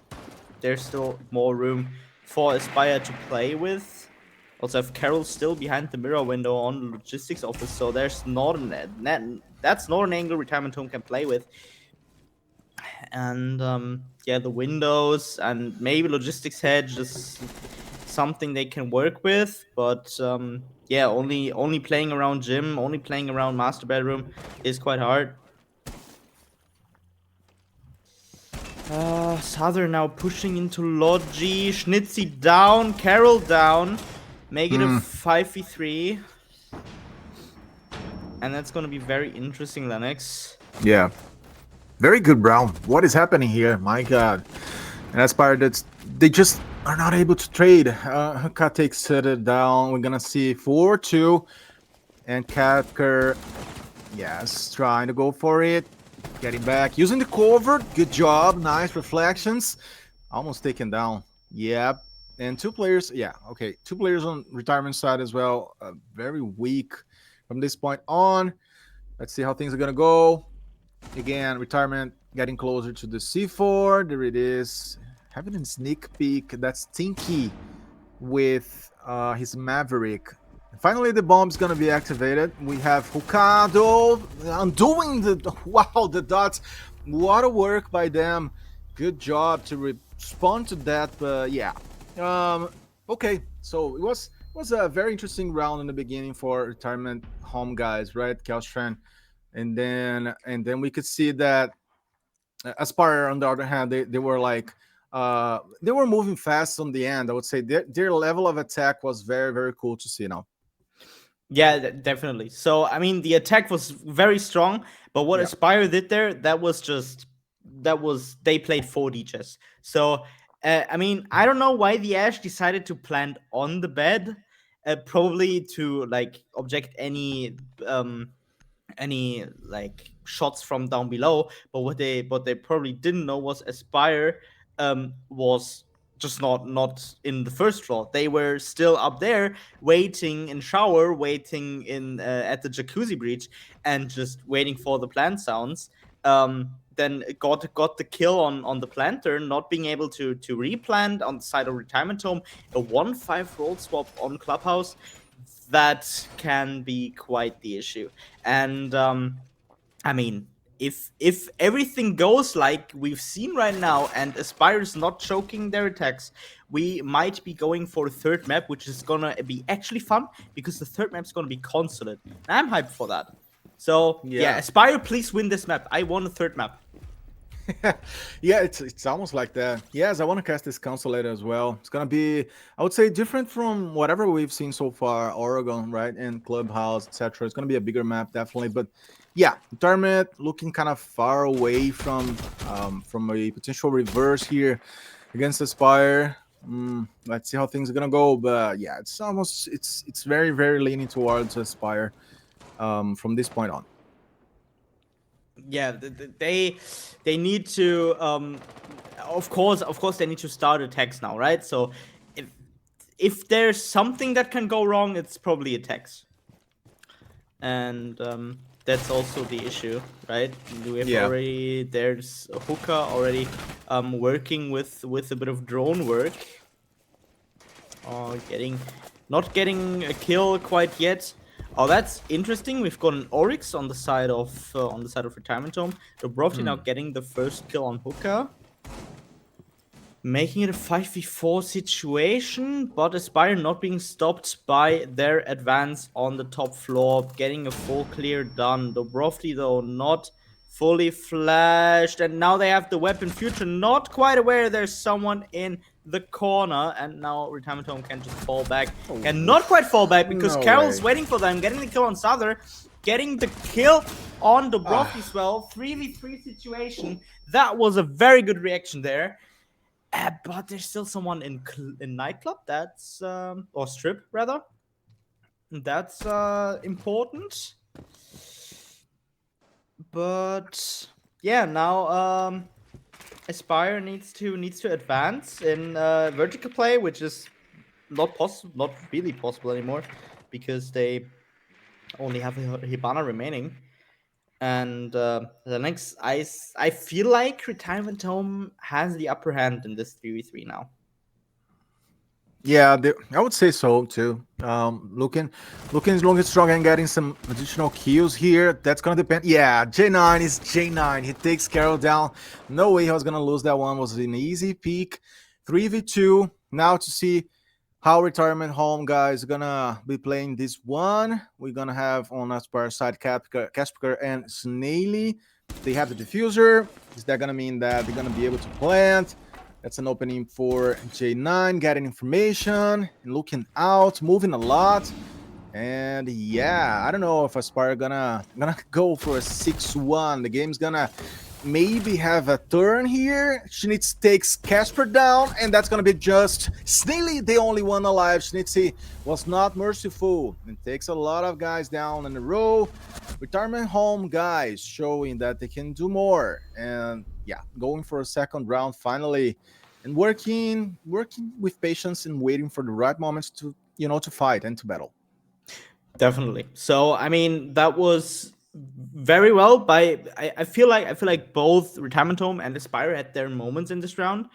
there's still more room for Aspire to play with. Also, have Carol still behind the mirror window on the logistics office, so there's not that's not an angle Retirement Home can play with. And yeah, the windows and maybe logistics hedge is something they can work with, but yeah, only playing around gym, only playing around master bedroom is quite hard. Southern now pushing into Logi. Schnitzy down. Carol down. Make it a 5v3. And that's going to be very interesting, Lennox. Yeah. Very good, Brown. What is happening here? My God. And Aspire, they just are not able to trade. Haka takes it down. We're going to see 4-2. And Katker, yes, trying to go for it. Getting back. Using the cover. Good job. Nice reflections. Almost taken down. Yep. And 2 players. Yeah, okay. 2 players on retirement side as well. Very weak from this point on. Let's see how things are going to go. Again, retirement getting closer to the C4. There it is. Having a sneak peek. That's Tinky with his Maverick. Finally, the bomb's gonna be activated. We have Hukado undoing the dots. What a work by them. Good job to respond to that. But yeah, okay. So it was a very interesting round in the beginning for retirement home guys, right? Kelstran, and then we could see that Aspire, on the other hand, they were like they were moving fast on the end. I would say their level of attack was very, very cool to see now. Yeah, definitely. So, I mean, the attack was very strong, but what Yeah. Aspire did there, they played 4D chess. So, I mean, I don't know why the Ash decided to plant on the bed, probably to like object any like shots from down below. But what they probably didn't know was Aspire was just not in the first floor. They were still up there waiting in shower, waiting in at the jacuzzi breach, and just waiting for the plant sounds. Then got the kill on the planter, not being able to replant on the side of retirement home. A 1-5 roll swap on clubhouse, that can be quite the issue. And I mean, if everything goes like we've seen right now, and Aspire's not choking their attacks, we might be going for a third map, which is gonna be actually fun because the third map's gonna be consulate. And I'm hyped for that. So yeah, Yeah. Aspire, please win this map. I want a third map. Yeah, it's almost like that. Yes, I want to cast this consulate as well. It's gonna be, I would say, different from whatever we've seen so far, Oregon, right, and Clubhouse, etc. It's gonna be a bigger map, definitely. But yeah, tournament looking kind of far away from a potential reverse here against Aspire. Let's see how things are gonna go. But yeah, it's very, very leaning towards Aspire from this point on. Yeah, they need to of course they need to start attacks now, right? So if there's something that can go wrong, it's probably attacks. And that's also the issue, right? We have Yeah. already, there's a hooker already working with a bit of drone work. Not getting a kill quite yet. Oh, that's interesting. We've got an Oryx on the side of retirement home. Dobrovsky now getting the first kill on hooker, making it a 5v4 situation, but Aspire not being stopped by their advance on the top floor, getting a full clear done. Dobrovsky, though, not fully flashed, and now they have the weapon future, not quite aware there's someone in the corner, and now Retirement Home can just fall back. Can not quite fall back because No Carol's way. waiting for them, getting the kill on Souther, getting the kill on Dobrovsky as well. 3v3 situation. That was a very good reaction there. But there's still someone in nightclub, that's or strip rather. That's important. But yeah, now Aspire needs to advance in vertical play, which is not really possible anymore, because they only have Hibana remaining. And the next, I feel like Retirement Home has the upper hand in this 3v3 now. Yeah, I would say so too. Looking strong and getting some additional kills here. That's gonna depend. Yeah, J9 is J9. He takes Carol down. No way he was gonna lose that one. Was an easy peak. 3v2. Now to see how Retirement Home guys gonna be playing this one. We're gonna have on Aspire side Casper and Snaily. They have the diffuser. Is that gonna mean that they're gonna be able to plant? That's an opening for J9, getting information, looking out, moving a lot. And yeah, I don't know if Aspire gonna go for a 6-1. The game's gonna maybe have a turn here. Schnitz takes Casper down, and that's gonna be just Snaily, the only one alive. Schnitz was not merciful and takes a lot of guys down in a row. Retirement Home guys showing that they can do more, and yeah, going for a second round finally, and working with patience and waiting for the right moments to to fight and to battle. Definitely. So I mean, that was very well by I feel like both Retirement Home and Aspire had their moments in this round,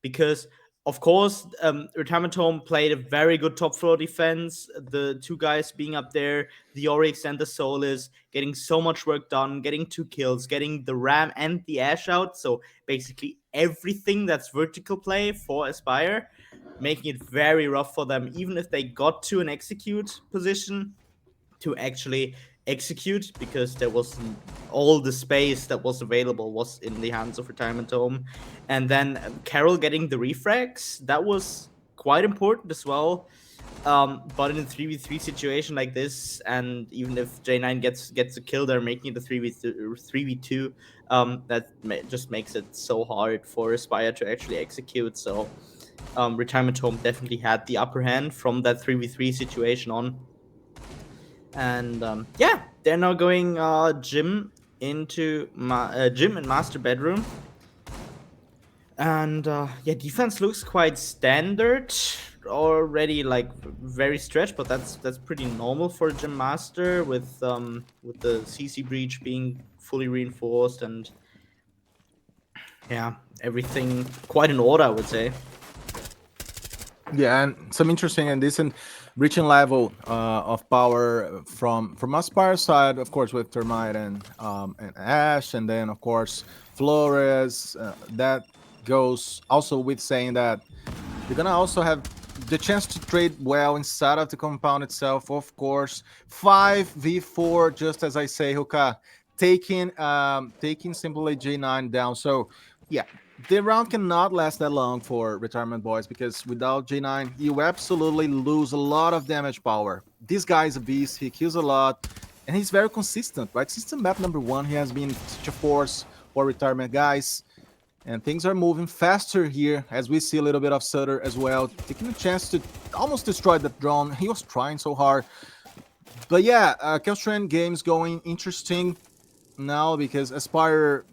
because of course Retirement Home played a very good top floor defense. The two guys being up there, the Oryx and the Solis, getting so much work done, getting 2 kills, getting the Ram and the Ash out. So basically everything that's vertical play for Aspire, making it very rough for them, even if they got to an execute position to actually execute, because there was all the space that was available was in the hands of Retirement Home. And then Carol getting the refrags, that was quite important as well. But in a 3v3 situation like this, and even if J9 gets a kill, they're making it a 3v2. Just makes it so hard for Aspire to actually execute. So Retirement Home definitely had the upper hand from that 3v3 situation on. And yeah, they're now going gym into gym and master bedroom. And yeah, defense looks quite standard already, like very stretched, but that's pretty normal for a gym master, with the CC breach being fully reinforced, and yeah, everything quite in order, I would say. Yeah, and some interesting and decent reaching level of power from Aspire side, of course, with Termite and Ash, and then of course Flores. That goes also with saying that they're gonna also have the chance to trade well inside of the compound itself. Of course, 5v4, just as I say, Hoka, taking simply J9 down. So yeah, the round cannot last that long for Retirement Boys, because without J9, you absolutely lose a lot of damage power. This guy is a beast. He kills a lot, and he's very consistent, right? System map number 1, he has been such a force for Retirement guys. And things are moving faster here, as we see a little bit of Sutter as well, taking a chance to almost destroy that drone. He was trying so hard. But yeah, Kelstran game's going interesting now, because Aspire,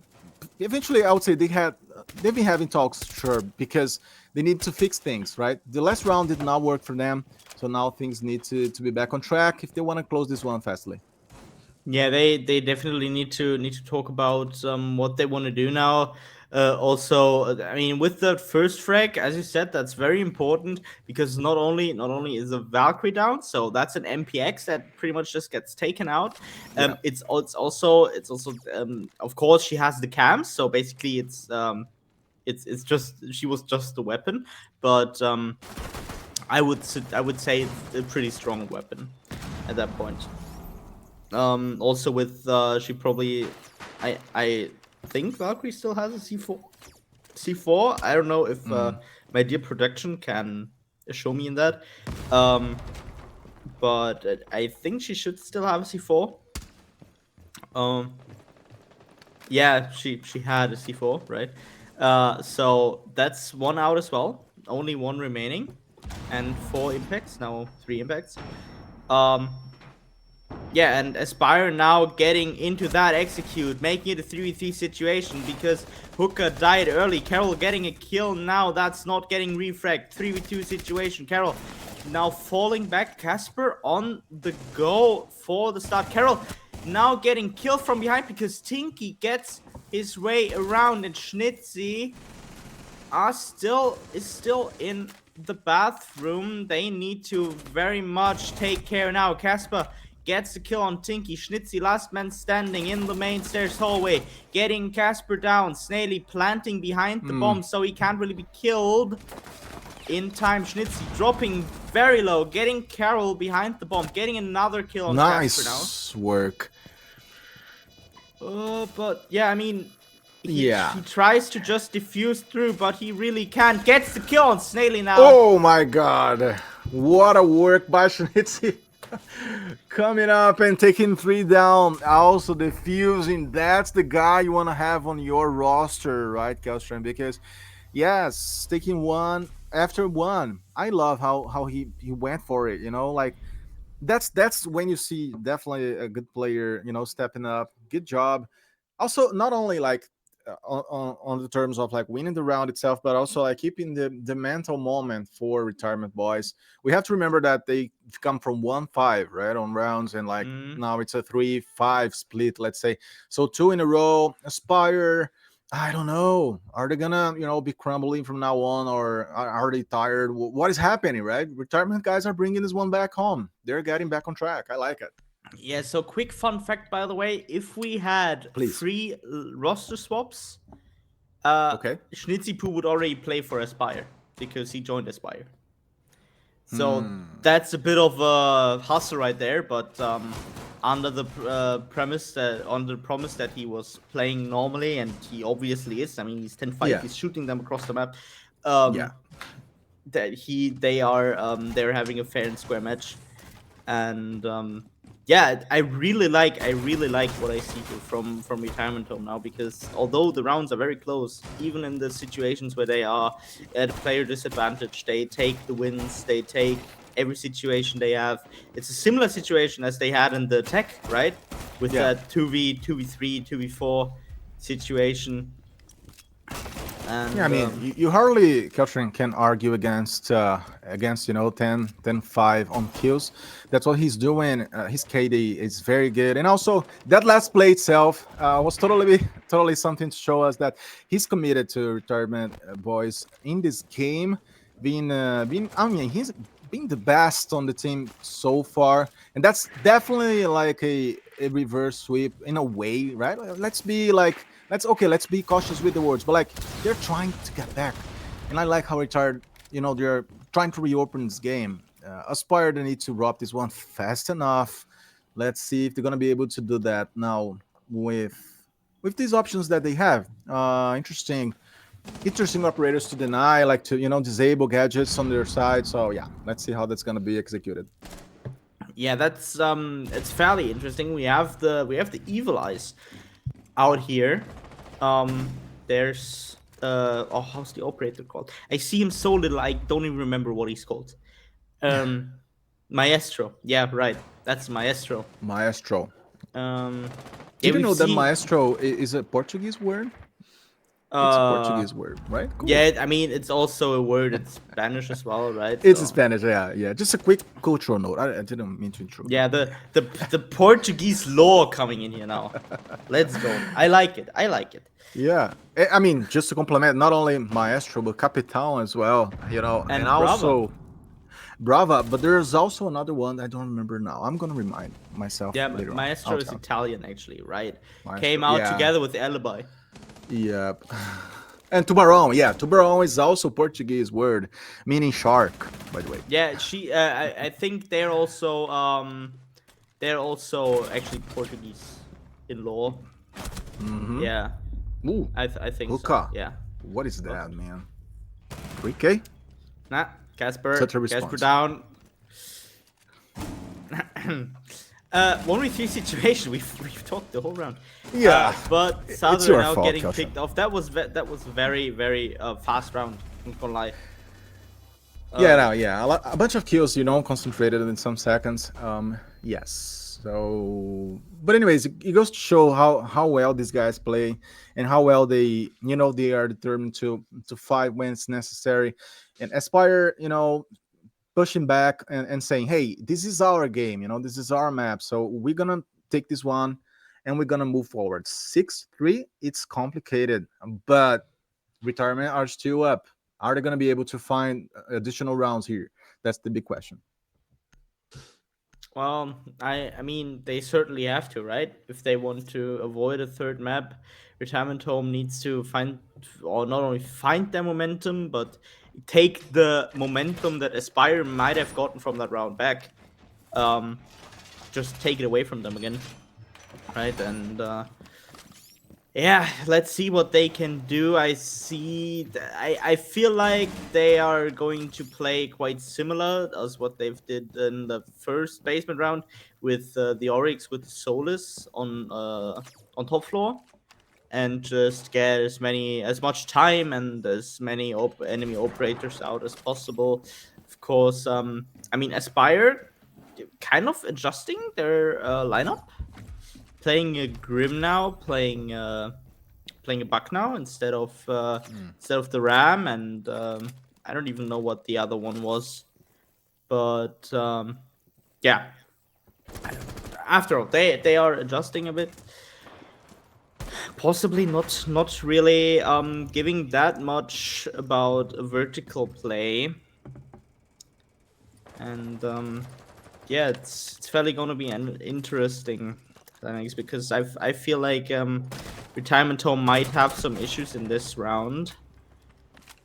eventually I would say they've been having talks, sure, because they need to fix things, right? The last round did not work for them, so now things need to be back on track if they want to close this one fastly. Yeah, they definitely need to talk about what they want to do now. Also, I mean, with the first frag, as you said, that's very important, because not only is a Valkyrie down, so that's an MPX that pretty much just gets taken out. Yeah. It's also of course she has the cams, so basically it's just she was just a weapon, but I would say it's a pretty strong weapon at that point. Also with she probably, I think Valkyrie still has a C4. I don't know if my dear production can show me in that. But I think she should still have a C4. Um, yeah, she had a C4, right? So that's one out as well. Only one remaining, and 4 impacts now, 3 impacts. Yeah, and Aspire now getting into that execute, making it a 3v3 situation because Hooker died early. Carol getting a kill now. That's not getting refragged. 3v2 situation. Carol now falling back. Casper on the go for the start. Carol now getting killed from behind because Tinky gets his way around, and Schnitzy is still in the bathroom. They need to very much take care now. Casper gets the kill on Tinky. Schnitzy, last man standing in the main stairs hallway, getting Casper down. Snaily planting behind the bomb so he can't really be killed in time. Schnitzy dropping very low, getting Carol behind the bomb, getting another kill on Casper now. Nice work. But yeah, I mean, he tries to just diffuse through, but he really can't. Gets the kill on Snaily now. Oh my god. What a work by Schnitzy. Coming up and taking 3 down. Also diffusing. That's the guy you want to have on your roster, right, Kelstrom? Because, yes, taking one after one. I love how he went for it, you know, like that's when you see definitely a good player, you know, stepping up. Good job. Also, not only like on the terms of like winning the round itself, but also like keeping the mental moment for retirement boys. We have to remember that they come from 1-5 right on rounds, and like now it's a 3-5 split, let's say. So 2 in a row. Aspire, I don't know. Are they gonna, you know, be crumbling from now on, or are they tired? What is happening, right? Retirement guys are bringing this one back home. They're getting back on track. I like it. Yeah, so quick fun fact, by the way, if we had Please. 3 roster swaps, Okay. Schnitzy Poo would already play for Aspire because he joined Aspire. So that's a bit of a hustle right there, but under the promise that he was playing normally, and he obviously is. I mean, he's 10-5, he's shooting them across the map. That they're having a fair and square match, and yeah, I really like what I see here from Retirement Home now, because although the rounds are very close, even in the situations where they are at a player disadvantage, they take the wins, they take every situation they have. It's a similar situation as they had in the tech, right? With that 2v3, 2v4 situation. And, yeah, I mean, you hardly, Keltrin, can argue against you know, 10-5 on kills. That's what he's doing. His KD is very good, and also that last play itself was totally something to show us that he's committed to retirement, boys, in this game. I mean, he's been the best on the team so far, and that's definitely like a reverse sweep in a way, right? Let's be cautious with the words, but like they're trying to get back, and I like how retired, you know, they're trying to reopen this game. Aspire, they need to drop this one fast enough. Let's see if they're gonna be able to do that now with these options that they have. Interesting operators to deny, like to, you know, disable gadgets on their side. So yeah, let's see how that's gonna be executed. Yeah, that's it's fairly interesting. We have the Evil Eyes out here. There's how's the operator called? I see him so little, I don't even remember what he's called. Maestro. Yeah, right. That's Maestro. Maestro. Did you know that Maestro is a Portuguese word? It's a Portuguese word, right? Cool. Yeah, I mean, it's also a word in Spanish as well, right? It's Spanish, yeah. Just a quick cultural note. I didn't mean to intrude. Yeah, the Portuguese law coming in here now. Let's go. I like it. Yeah, I mean, just to complement, not only Maestro but Capitan as well, you know, and also Brava. But there's also another one I don't remember now. I'm gonna remind myself. Yeah, later Maestro is Italian, actually, right? Maestro, came out together with Alibi. Yep. And Tubarão, Tubarão is also Portuguese word meaning shark, by the way. Yeah, I think they're also actually Portuguese in law. Yeah. Ooh. I think Hookah. so. Yeah. What is that, man? 3K? Nah, Casper response. down. 1v3 situation. We've talked the whole round. Yeah, but Southern now fault, getting Kasha. picked off. That was very fast round. I'm not gonna lie. Yeah, Uh, no, yeah, a bunch of kills, concentrated in some seconds. Yes. So, but anyways, it goes to show how well these guys play and how well they are determined to fight when it's necessary. And Aspire, pushing back and saying, hey, this is our game, this is our map, so we're gonna take this one and we're gonna move forward. 6-3, it's complicated, but retirement are still up. Are they going to be able to find additional rounds here? That's the big question. well, I mean, they certainly have to, right? If they want to avoid a third map, Retirement Home needs to find, or not only find their momentum, but take the momentum that Aspire might have gotten from that round back. Um, just take it away from them again, right? And yeah, let's see what they can do. I feel like they are going to play quite similar as what they've did in the first basement round with the Oryx with Solus on top floor, and just get as much time and as many enemy operators out as possible. Of course, I mean Aspire kind of adjusting their lineup, playing a Grim now, playing a Buck now instead of the Ram, and I don't even know what the other one was, but yeah. After all, they are adjusting a bit, possibly not really giving that much about a vertical play, and yeah, it's fairly gonna be an interesting dynamics because I feel like Retirement Home might have some issues in this round,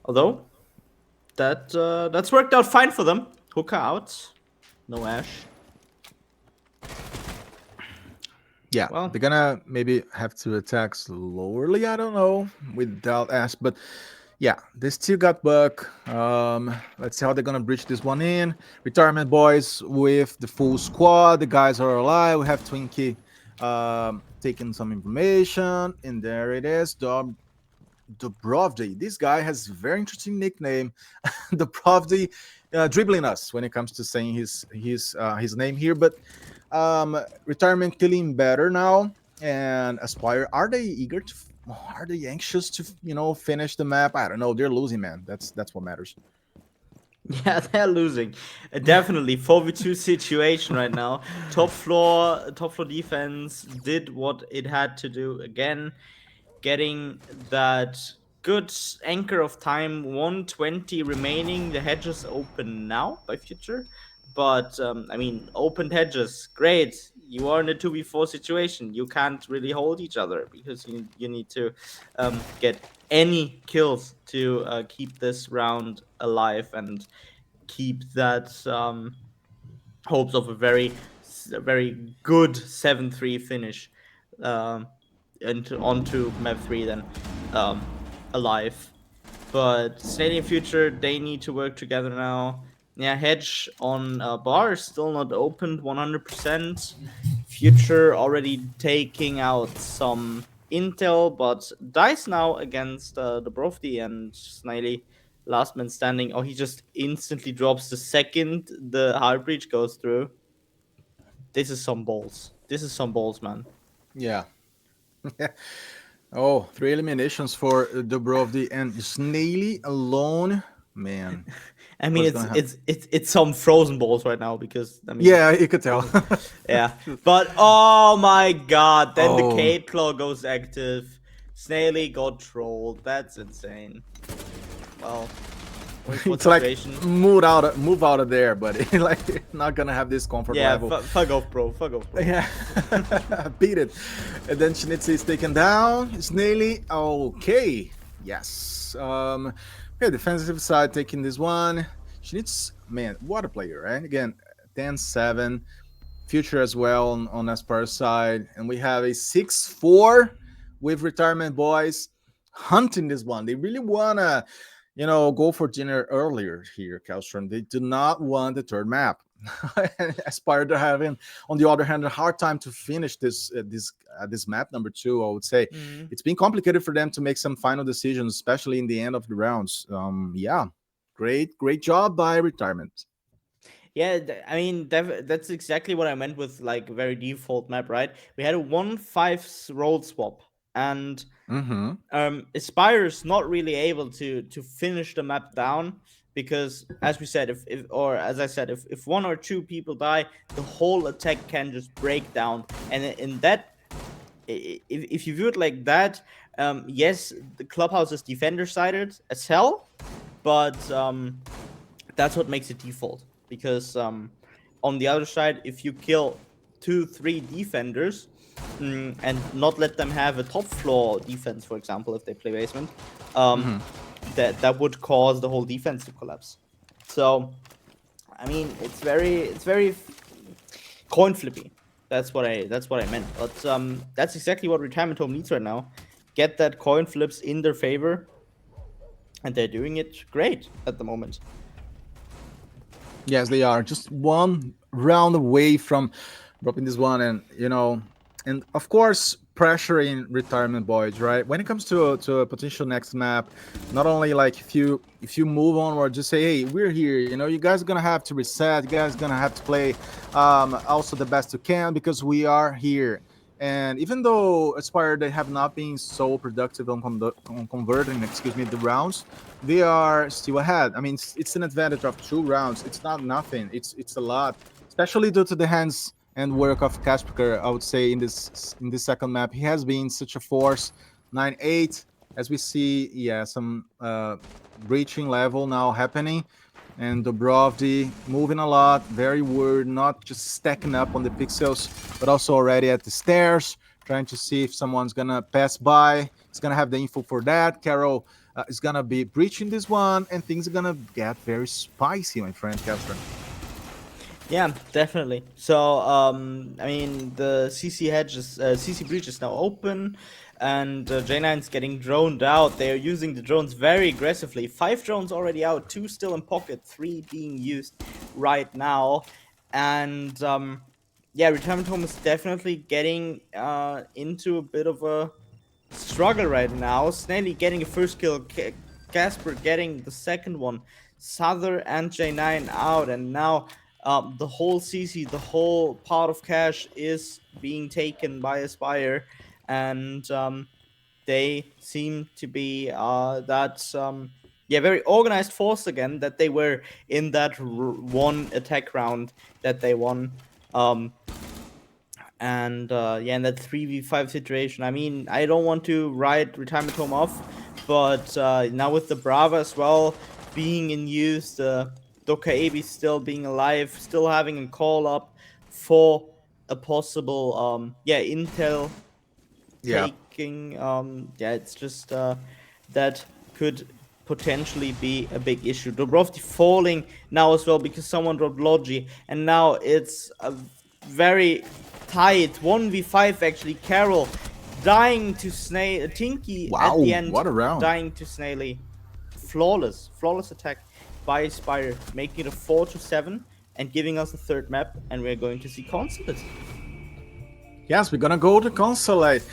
although that's worked out fine for them. Hooker out, no Ash. Yeah, Well, they're gonna maybe have to attack slowly. I don't know without Ash, but yeah, they still got Buck. Let's see how they're gonna breach this one in. Retirement boys with the full squad. The guys are alive. We have Twinkie taking some information, and there it is. Dobrovdi. This guy has a very interesting nickname. Dobrovdi, dribbling us when it comes to saying his name here. But retirement feeling better now, and Aspire. Are they eager to? Are they anxious to finish the map? I don't know. They're losing, man. That's what matters. yeah, they're losing. Definitely 4v2 situation right now. Top floor defense did what it had to do again, getting that good anchor of time. 120 remaining. The hedges open now by Future, but I mean, opened hedges, great. You are in a 2v4 situation. You can't really hold each other because you need to get any kills to keep this round alive and keep that hopes of a very good 7-3 finish, um, and onto map 3 then um, alive. But Canadian Future, they need to work together now. Yeah, hedge on bar is still not opened 100%. Future already taking out some intel, but dies now against the Brofty and Sniley. Last man standing. Oh, he just instantly drops the second the hard breach goes through. This is some balls. This is some balls, man. Yeah. Oh, three eliminations for Dobrovdi and Snaily alone. Man, I mean, what's gonna happen? it's some frozen balls right now because I mean, Yeah, you could tell. frozen. Yeah, but oh my god! Then the Oh, Kate Claw goes active. Snaily got trolled. That's insane. Well, only for it's like situation. move out of there, buddy. Like not gonna have this comfort Yeah, level. fuck off, bro. Fuck off, bro. Yeah, beat it. And then Schnitzy is taken down. Snaily, okay, yes. Okay, defensive side taking this one. Schnitz, man, what a player, right? Again, 10-7. Future as well on Aspar's side, and we have a 6-4 with retirement boys hunting this one. They really wanna, go for dinner earlier here, Kelstrom. They do not want the third map. Aspire to having, on the other hand, a hard time to finish this map number 2. I would say Mm. it's been complicated for them to make some final decisions, especially in the end of the rounds. Yeah, Great job by retirement. Yeah, I mean that's exactly what I meant with like very default map, right? We had a 1-5 roll swap, and Mm-hmm. Aspire's not really able to finish the map down because, as we said, if or as I said, if one or two people die, the whole attack can just break down, and in that, if you view it like that, yes, the clubhouse is defender sided as hell, but that's what makes it default because on the other side, if you kill 2 3 defenders, and not let them have a top floor defense, for example, if they play basement, um, Mm-hmm. that would cause the whole defense to collapse. So I mean, it's very coin flippy. That's what I meant. But that's exactly what retirement home needs right now. Get that coin flips in their favor, and they're doing it great at the moment. Yes, they are just one round away from dropping this one, and and of course pressuring retirement boys, right? When it comes to a potential next map, not only like if you move on or just say, hey, we're here, you guys are gonna have to reset, you guys are gonna have to play also the best you can because we are here. And even though Aspire they have not been so productive on converting, excuse me, the rounds, they are still ahead. I mean, it's an advantage of 2 rounds. It's not nothing. It's a lot, especially due to the hands and work of Kasper. I would say in this second map, he has been such a force. 9-8, as we see, yeah, some breaching level now happening, and Dobrovdi moving a lot, very worried, not just stacking up on the pixels, but also already at the stairs, trying to see if someone's gonna pass by. He's gonna have the info for that. Carol is gonna be breaching this one, and things are gonna get very spicy, my friend Casper. Yeah, definitely. So, I mean, the CC hedge is CC breach is now open, and J9's getting droned out. They are using the drones very aggressively. 5 drones already out, 2 still in pocket, 3 being used right now, and yeah, retirement home is definitely getting into a bit of a struggle right now. Snaily getting a first kill, Casper getting the second one, Souther and J9 out, and now the whole CC, the whole part of cash is being taken by Aspire, and they seem to be that yeah, very organized force again that they were in that one attack round that they won. And yeah, in that 3v5 situation, I mean, I don't want to write retirement home off, but now with the Brava as well being in use, the Doka AB still being alive, still having a call up for a possible yeah, intel Yeah. taking, yeah, it's just that could potentially be a big issue. Dobrovdi falling now as well because someone dropped Logi, and now it's a very tight 1v5 actually. Carol dying to Snail, Tinky at the Wow, end what a round. dying to Snaily. Flawless attack by Spire, making it a 4-7 and giving us a third map, and we're going to see Consulate. Yes, we're gonna go to Consulate.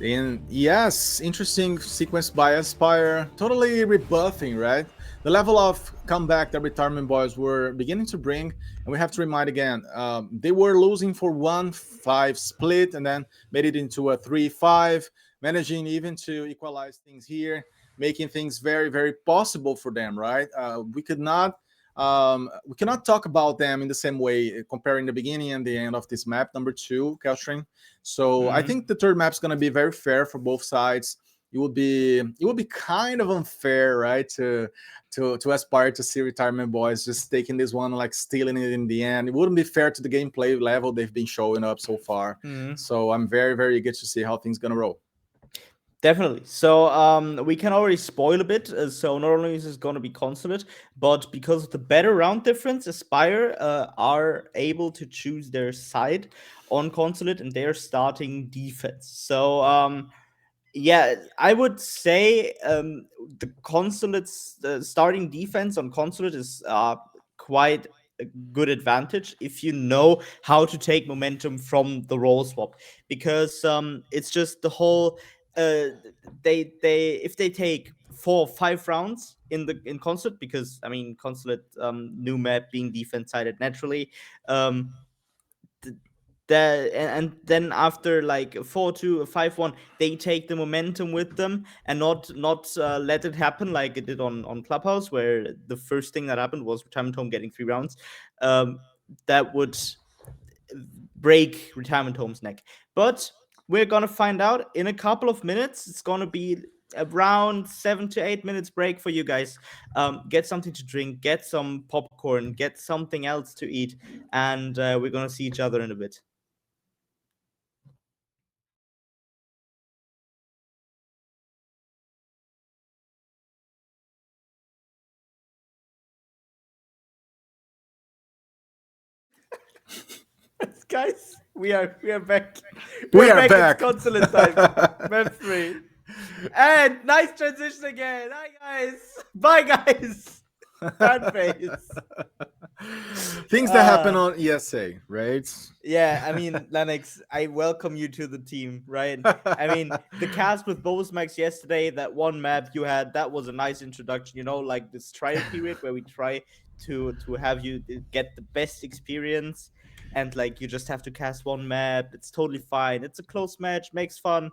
And yes, interesting sequence by Aspire, totally rebuffing, right? The level of comeback that retirement boys were beginning to bring, and we have to remind again, they were losing for 1-5 split and then made it into a 3-5, managing even to equalize things here, making things very, very possible for them, right? We cannot talk about them in the same way, comparing the beginning and the end of this map, number 2, Kelstring. So I Mm-hmm. think the third map is going to be very fair for both sides. It would be kind of unfair, right, to aspire to see retirement boys just taking this one, like stealing it in the end. It wouldn't be fair to the gameplay level they've been showing up so far. Mm-hmm. So I'm very, very eager to see how things gonna roll. Definitely. So we can already spoil a bit. So not only is this going to be consulate, but because of the better round difference, Aspire are able to choose their side on consulate, and they are starting defense. So yeah, I would say the consulate's starting defense on consulate is quite a good advantage if you know how to take momentum from the role swap, because it's just the whole uh, they if they take 4 or 5 rounds in Consulate, because I mean Consulate, new map, being defense sided naturally. Um, and then after like 4-2 5-1, they take the momentum with them and not let it happen like it did on Clubhouse, where the first thing that happened was Retirement Home getting 3 rounds. That would break Retirement Home's neck. But we're gonna find out in a couple of minutes. It's gonna be around 7 to 8 minutes break for you guys. Get something to drink, get some popcorn, get something else to eat, and we're gonna see each other in a bit. Guys, we are back. We We're are back. It's back. Consulate time. Map 3. And nice transition again. Hi guys. Bye guys. Fan face. Things that happen on ESA, right? Yeah, I mean, Lennox, I welcome you to the team, right? I mean, the cast with both Max yesterday, that one map you had, that was a nice introduction, like this trial period where we try to have you get the best experience, and like you just have to cast one map. It's totally fine. It's a close match, makes fun.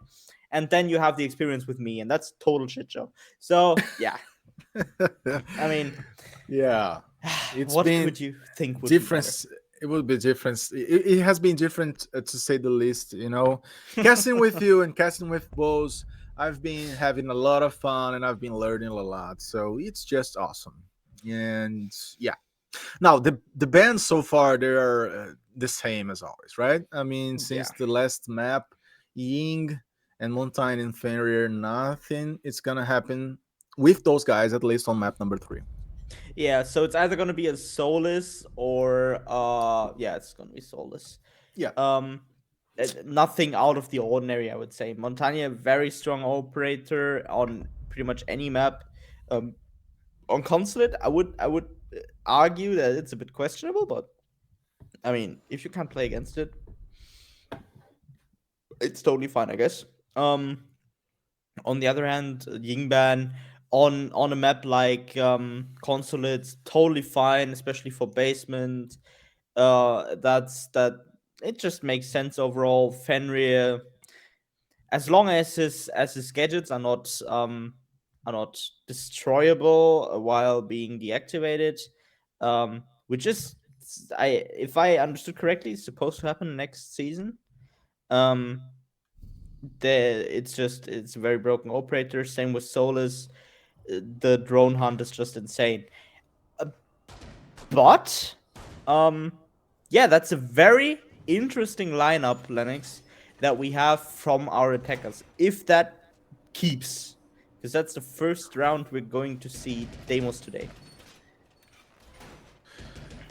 And then you have the experience with me, and that's total shit show. So, yeah. I mean, Yeah, it's what been could you think would be better? different. It will be different. It has been different, to say the least. Casting with you and casting with Bose, I've been having a lot of fun and I've been learning a lot. So it's just awesome. And yeah, now the bands so far, they are the same as always, right? I mean, Yeah. since the last map, Ying and Montaigne and Fenrir, nothing is gonna happen with those guys, at least on map number 3. Yeah, so it's either gonna be a soulless or yeah, it's gonna be soulless. Yeah. Nothing out of the ordinary, I would say. Montagna, very strong operator on pretty much any map. Um, on Consulate, I would argue that it's a bit questionable, but I mean, if you can't play against it, it's totally fine, I guess. On the other hand, Yingban on a map like Consulate's totally fine, especially for basement. That it just makes sense overall. Fenrir, as long as his gadgets are not destroyable while being deactivated, which is, if I understood correctly, is supposed to happen next season. Um, it's a very broken operator. Same with Solus. The drone hunt is just insane. Uh, but yeah, that's a very interesting lineup, Lennox, that we have from our attackers. If that keeps, because that's the first round we're going to see Demos today.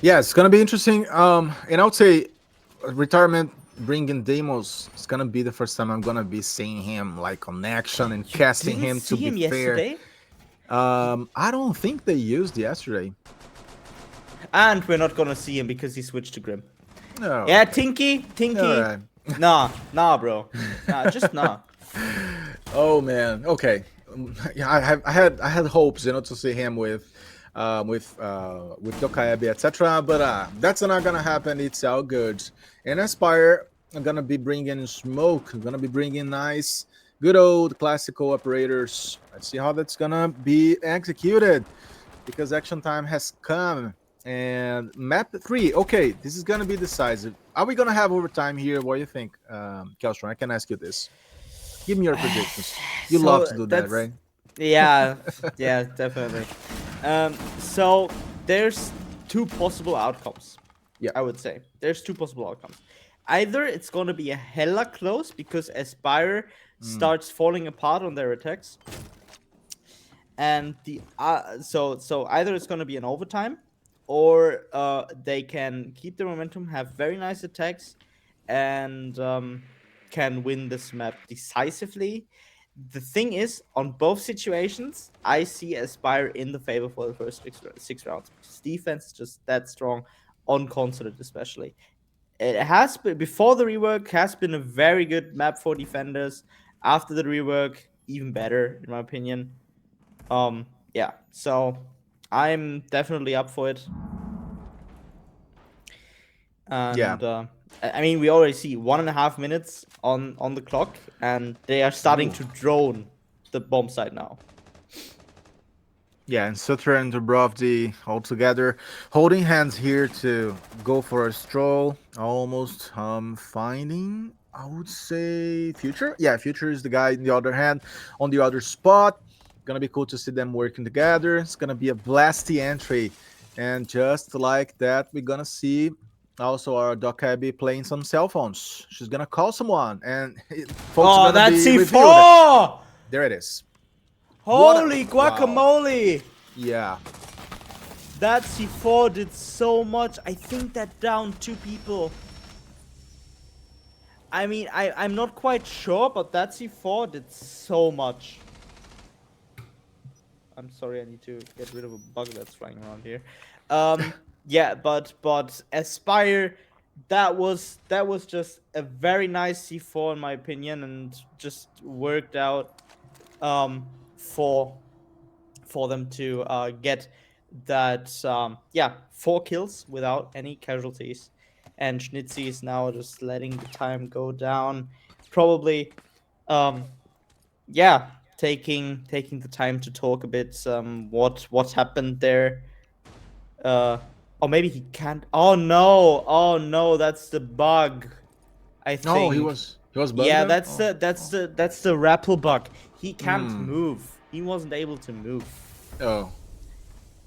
Yeah, it's gonna be interesting. And I would say retirement bringing Demos. It's gonna be the first time I'm gonna be seeing him like on action and You casting didn't him. To see be him fair, yesterday, I don't think they used yesterday. and we're not gonna see him because he switched to Grim. No. Yeah, Tinky, All right. nah, bro, just nah. Oh man. Okay. Yeah, I had hopes, to see him with Dokaebi, etc. But that's not gonna happen. It's all good. And Aspire, I'm gonna be bringing smoke. I'm gonna be bringing nice, good old classical operators. Let's see how that's gonna be executed, because action time has come. And map 3. Okay, this is gonna be decisive. Are we gonna have overtime here? What do you think, Kelstrom? I can ask you this. Give me your predictions. You love to do that, right? Yeah, yeah, definitely. So there's two possible outcomes. Yeah. I would say there's two possible outcomes. Either it's gonna be a hella close because Aspire starts falling apart on their attacks, and so either it's gonna be an overtime, or they can keep the momentum, have very nice attacks, and can win this map decisively. The thing is, on both situations, I see Aspire in the favor for the first six rounds, because defense is just that strong on Consulate, especially. It has been, before the rework, has been a very good map for defenders. After the rework, even better, in my opinion. Yeah, so I'm definitely up for it. Yeah. And I mean, we already see 1.5 minutes on the clock, and they are starting Ooh. to drone the bomb site now. Yeah, and Sutter and Dubrovdi all together, holding hands here to go for a stroll. Almost finding, I would say, Future. Yeah, Future is the guy in the other hand, on the other spot. Gonna be cool to see them working together. It's gonna be a blasty entry. And just like that, we're gonna see also our Doc Abby playing some cell phones. She's gonna call someone, and folks are Oh, gonna that's be revealed. C4! There it is. What a Holy wow. guacamole! Yeah. That C4 did so much. I think that downed 2 people. I mean, I'm not quite sure, but that C4 did so much. I'm sorry, I need to get rid of a bug that's flying around here. Yeah, but Aspire, that was just a very nice C4 in my opinion, and just worked out for them to get that 4 kills without any casualties. And Schnitzy is now just letting the time go down. Probably um yeah, taking the time to talk a bit what happened there. Uh or maybe he can't. Oh no, that's the bug, I No, think. he was bugged Yeah, out. that's the rappel bug. He can't Hmm. move. He wasn't able to move, Oh.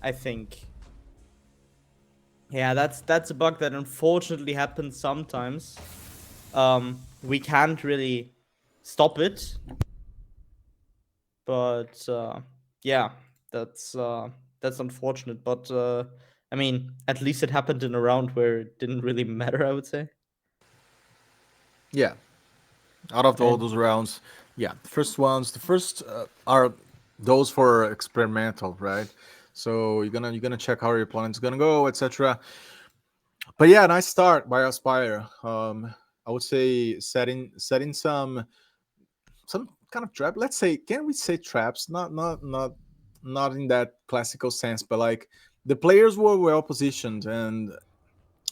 I think. Yeah, that's a bug that unfortunately happens sometimes. We can't really stop it, but yeah, that's uh, that's unfortunate. But I mean, at least it happened in a round where it didn't really matter, I would say. Yeah. Out of all And those rounds, yeah, the first are those for experimental, right? So you're gonna check how your opponent's gonna go, etc. But yeah, nice start by Aspire. I would say setting some kind of trap. Let's say, can we say traps? Not in that classical sense, but like the players were well positioned, and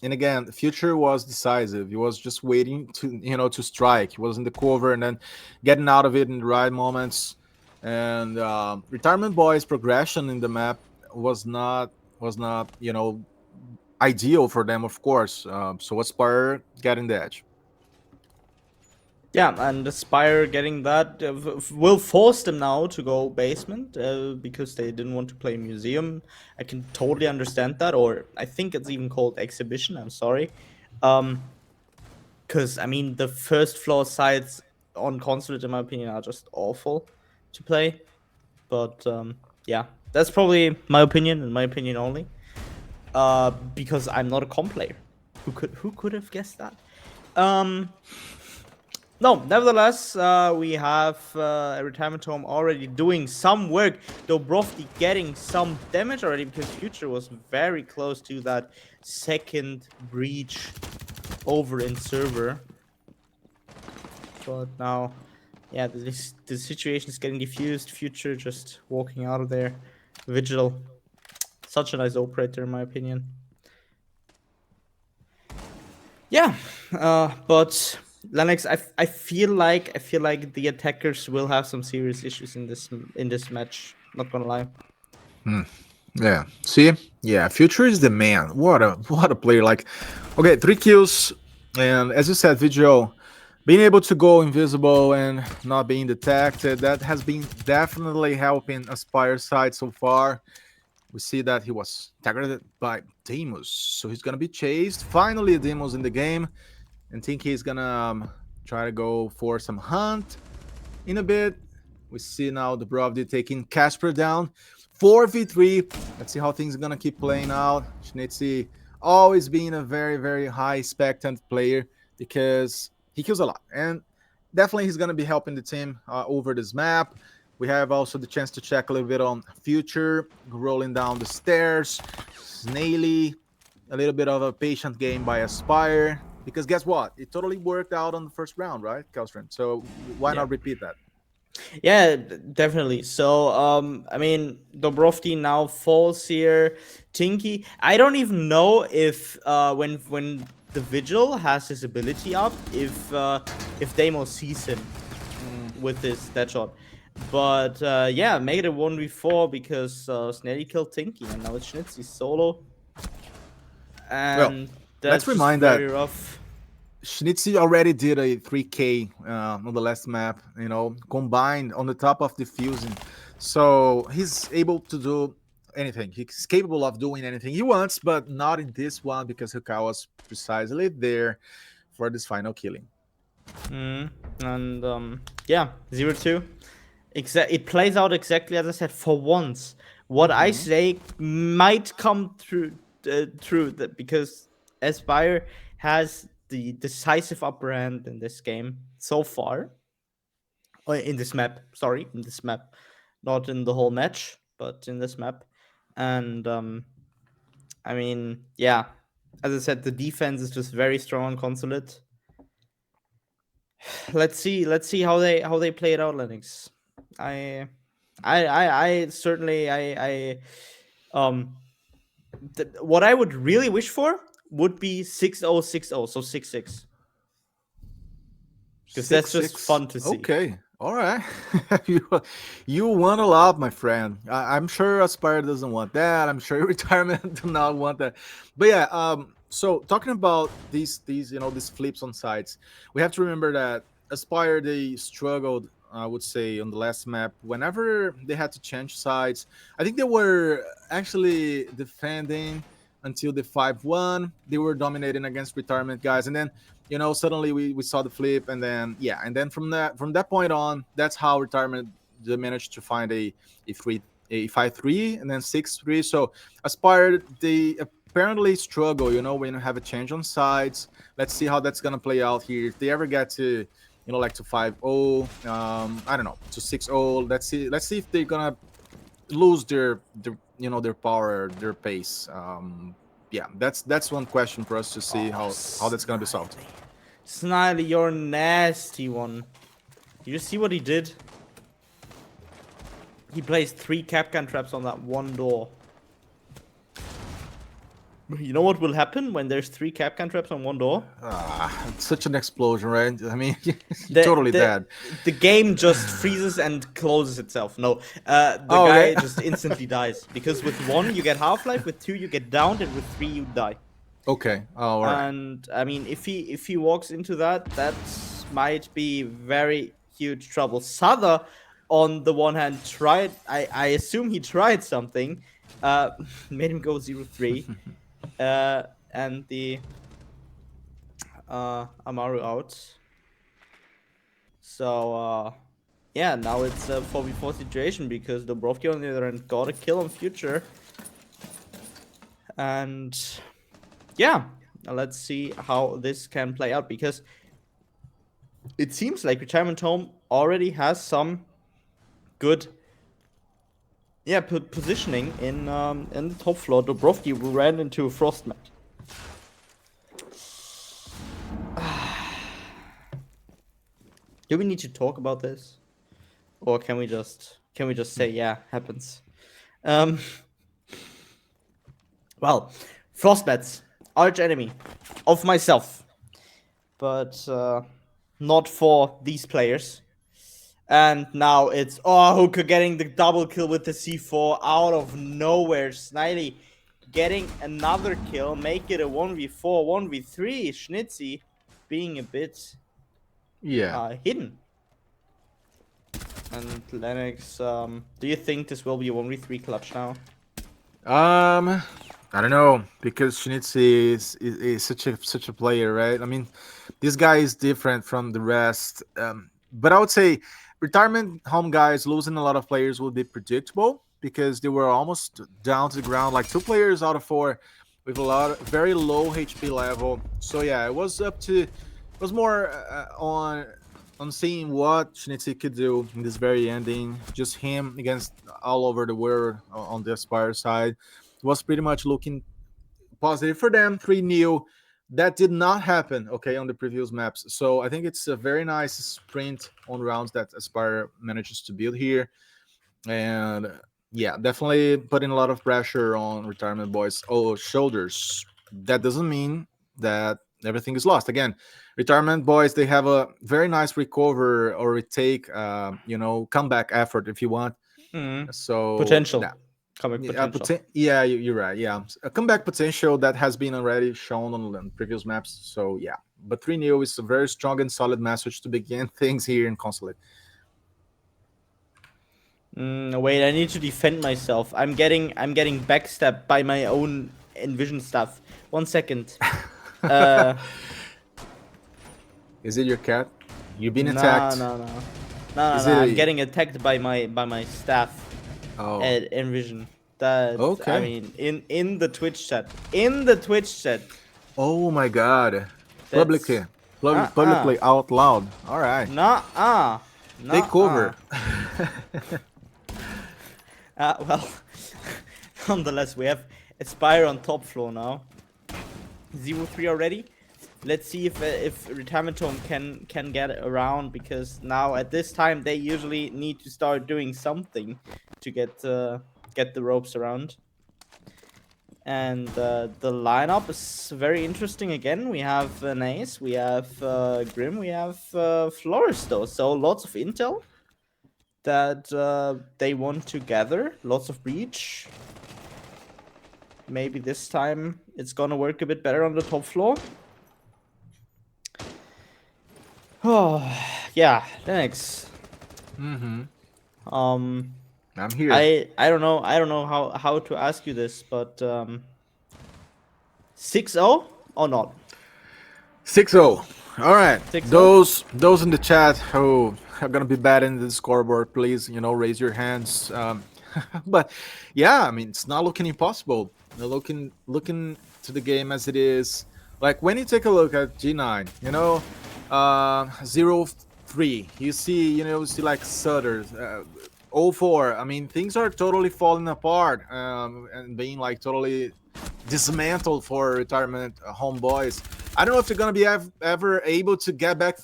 again, the Future was decisive. He was just waiting to to strike. He was in the cover and then getting out of it in the right moments. And Retirement Boy's progression in the map was not ideal for them, of course. So Aspire getting the edge. yeah, and Aspire getting that will force them now to go basement because they didn't want to play museum. I can totally understand that, or I think it's even called exhibition. I'm sorry. Because I mean, the first floor sites on Consulate, in my opinion, are just awful to play. But yeah, that's probably my opinion and my opinion only. Because I'm not a comp player. Who could have guessed that? Um, no, nevertheless, we have a retirement home already doing some work. Dobrovdi getting some damage already because Future was very close to that second breach over in server. But now, yeah, the situation is getting diffused. Future just walking out of there. Vigil, such a nice operator in my opinion. Yeah, but Lennox, I feel like the attackers will have some serious issues in this match. Not gonna lie. Yeah. See? Yeah, Future is the man. What a player. Like, okay, 3 kills, and as you said, Vigil, being able to go invisible and not being detected, that has been definitely helping Aspire side so far. We see that he was targeted by Deimos, so he's gonna be chased. Finally, Deimos in the game, and think he's gonna try to go for some hunt in a bit. We see now the Brovdi taking Casper down. 4v3. Let's see how things are gonna keep playing out. Schnitzy always being a very, very high expectant player because he kills a lot. And definitely he's gonna be helping the team over this map. We have also the chance to check a little bit on Future, rolling down the stairs. Snaily, a little bit of a patient game by Aspire. Because guess what? It totally worked out on the first round, right, Kelstrom? So why Yeah. not repeat that? Yeah, definitely. So, I mean, Dobrovsky now falls here. Tinky, I don't even know if when the Vigil has his ability up, if Deimos sees him with this that shot. But yeah, make it a 1v4 because Snelly killed Tinky and now it's Schnitzy solo, Well, and let's that's just remind that very rough. Schnitzy already did a 3K on the last map, combined on the top of diffusing. So he's able to do anything. He's capable of doing anything he wants, but not in this one because Hukao was precisely there for this final killing. And yeah, 0-2. It plays out exactly as I said for once. What I Mm-hmm. say might come true that because Aspire has the decisive upper hand in this game so far. Or in this map, sorry, in this map, not in the whole match, but in this map. And I mean, yeah, as I said, the defense is just very strong on Consulate. Let's see how they play it out, Lennox. I I certainly um what I would really wish for would be 6-0-6-0, so 6-6, because that's Six just six. fun to see. Okay. All right. you you want a lot, my friend. I'm sure Aspire doesn't want that. I'm sure retirement do not want that. But yeah, so talking about these flips on sides, we have to remember that Aspire they struggled, I would say, on the last map whenever they had to change sides. I think they were actually defending until the 5-1. They were dominating against retirement guys, and then suddenly we saw the flip, and then from that point on, that's how retirement they managed to find a 5-3 and then 6-3. So Aspire they apparently struggle, when you have a change on sides. Let's see how that's gonna play out here. If they ever get to like to 5-0, I don't know, to 6-0. Let's see if they're gonna lose their power, their pace. Yeah, that's one question for us to see Oh, how that's gonna be solved. Sniley, you're a nasty one. You see what he did? He placed 3 Capcan traps on that one door. You know what will happen when there's 3 Capcan traps on one door? It's such an explosion, right? I mean, you're The totally the dead. the game just freezes and closes itself. No, the Oh, okay. guy just instantly dies because with 1 you get half life, with 2 you get downed, and with 3 you die. Okay. Oh, all right. And I mean, if he walks into that might be very huge trouble. Sother, on the one hand, tried. I assume he tried something, made him go 0-3, and the Amaru out. So yeah, now it's a 4v4 situation because Dobrovsky on the other end got a kill on Future, and yeah, let's see how this can play out because it seems like Retirement Home already has some good, yeah, positioning in the top floor. Dobrovsky ran into Frostmat. Do we need to talk about this, or can we just say yeah, happens? Um, well, Frostmat's arch enemy of myself, but not for these players. And now it's Hooker getting the double kill with the C4 out of nowhere. Snidey getting another kill, make it a 1v4, 1v3. Schnitzy being a bit Yeah. hidden. And Lennox, do you think this will be a 1v3 clutch now? I don't know because Shinitsi is such a player, right? I mean, this guy is different from the rest. But I would say retirement home guys losing a lot of players will be predictable because they were almost down to the ground, like 2 players out of 4 with a lot very low HP level. So yeah, it was more on seeing what Shinitsi could do in this very ending. Just him against all over the world on the Aspire side was pretty much looking positive for them. 3 new. That did not happen, okay, on the previous maps. So I think it's a very nice sprint on rounds that Aspire manages to build here. And yeah, definitely putting a lot of pressure on Retirement Boys' shoulders. That doesn't mean that everything is lost. Again, Retirement Boys, they have a very nice recover or retake, comeback effort if you want. Mm. So Potential. yeah, Comic potential. yeah, you're right. Yeah, a comeback potential that has been already shown on previous maps. So yeah, but 3-0 is a very strong and solid message to begin things here in Consulate. Wait, I need to defend myself. I'm getting backstabbed by my own Envision stuff. 1 second. Uh, Is it your cat? You've been no, attacked. no, no, no, no, Is no. it I'm a? getting attacked by my staff Oh, at Envision. That I okay. mean, in the Twitch chat, in the Twitch chat. Oh my God! Publicly, That's uh. publicly out loud. All right, Nah, take nah. over. Well, nonetheless, we have Aspire on top floor now. 0-3 already. Let's see if Retirement Home can get around, because now at this time they usually need to start doing something to get the ropes around. And the lineup is very interesting again. We have an Ace, we have Grim, we have Floristo. So lots of intel that they want to gather. Lots of breach. Maybe this time it's gonna work a bit better on the top floor. Oh, yeah, Linux. Mm-hmm. Um, I'm here. I don't know how to ask you this, but 6-0 or not? 6-0. All right. 6-0? Those in the chat who are gonna be batting the scoreboard, please, raise your hands. But yeah, I mean, it's not looking impossible. Looking to the game as it is. Like when you take a look at G9, 0-3. You see like Sutter, 0-4. I mean, things are totally falling apart, and being like totally dismantled for Retirement homeboys. I don't know if they're gonna be ever able to get back,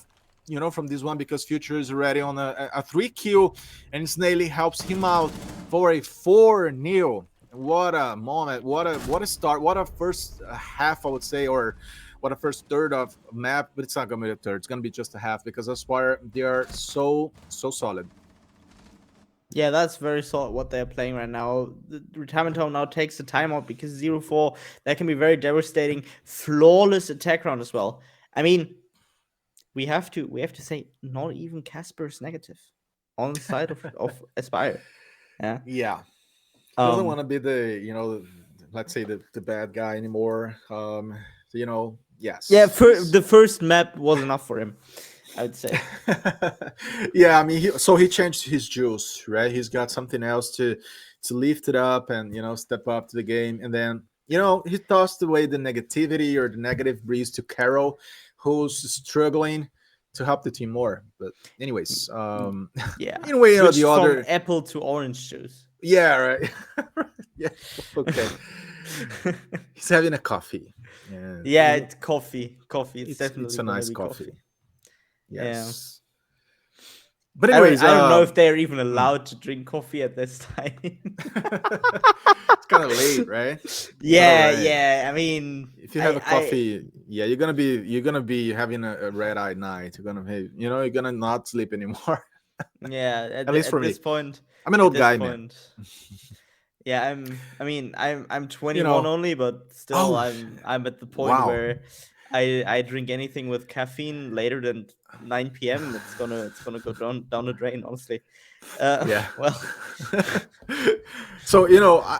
from this one, because Future is already on a 3-kill, and Snaily helps him out for a 4-0. What a moment! What a start! What a first half, I would say, or what a first third of map. But it's not gonna be a third; it's gonna be just a half, because Aspire, they are so solid. Yeah, that's very solid what they're playing right now. The Retirement Home now takes the timeout because 0-4, that can be very devastating. Flawless attack round as well. I mean, we have to say not even Casper is negative on the side of Aspire. Yeah. Yeah, he doesn't want Um to be let's say the bad guy anymore. yeah, Yes. the first map was enough for him, I would say. Yeah, I mean, he changed his juice, right? He's got something else to lift it up and step up to the game, and then he tossed away the negativity or the negative breeze to Carol, who's struggling to help the team more. But anyways, Yeah. in a way or Switched the from other, apple to orange juice. yeah, right. Yeah, okay. He's having a coffee. Yeah, Yeah, it's coffee. Coffee. It's it's definitely a gonna nice be coffee. coffee. Yeah. Yes. But I don't anyways, I don't know if they're even hmm. allowed to drink coffee at this time. It's kind of late, right? But all Yeah, right. yeah. I mean, If you have a I coffee, yeah, you're gonna be having a red eye night. You're gonna not sleep anymore. yeah, At least at for me. this point, I'm an at old this guy, man. point, yeah, I'm You 21 know. only, but still Oh, I'm at the point wow. where I drink anything with caffeine later than 9 p.m. It's gonna go down the drain, honestly. Yeah. Well, So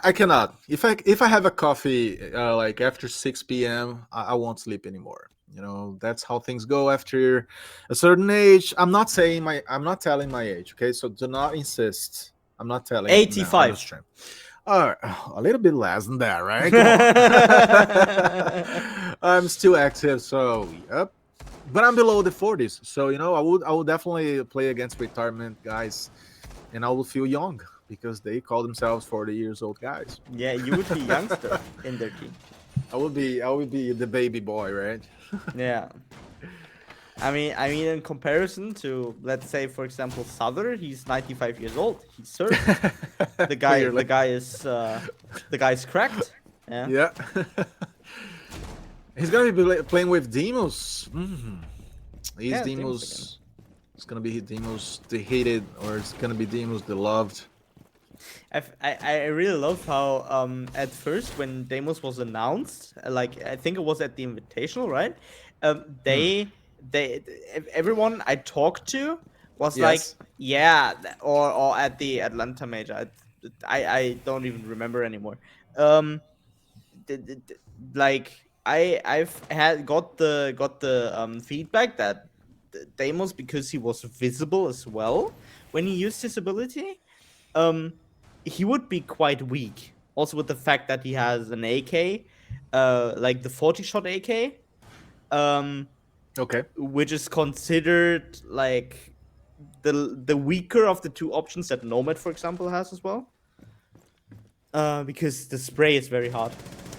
I cannot. If I have a coffee like after 6 p.m., I won't sleep anymore. That's how things go after a certain age. I'm not telling my age. Okay, so do not insist. I'm not telling now on the 85. stream. All right, a little bit less than that, right? Come on. I'm still active, so yep. But I'm below the 40s, so I would definitely play against retirement guys, and I will feel young because they call themselves 40 years old guys. Yeah, you would be youngster in their team. I would be the baby boy, right? Yeah. I mean, in comparison to, let's say, for example, Souther, he's 95 years old. He served. The Clearly. guy is the guy's cracked. Yeah. Yeah. He's gonna be playing with Demos. Is Yeah, Demos again. Demos? It's gonna be Demos the hated, or it's gonna be Demos the loved. I really love how at first when Demos was announced, like I think it was at the Invitational, right? They everyone I talked to was like, Yes. yeah, or at the Atlanta Major. I don't even remember anymore. Um, like I've had got the feedback that Demos, because he was visible as well when he used his ability, um he would be quite weak. Also with the fact that he has an AK, like the 40 shot AK, um, Okay. which is considered like the weaker of the two options that Nomad, for example, has as well. Because the spray is very hard.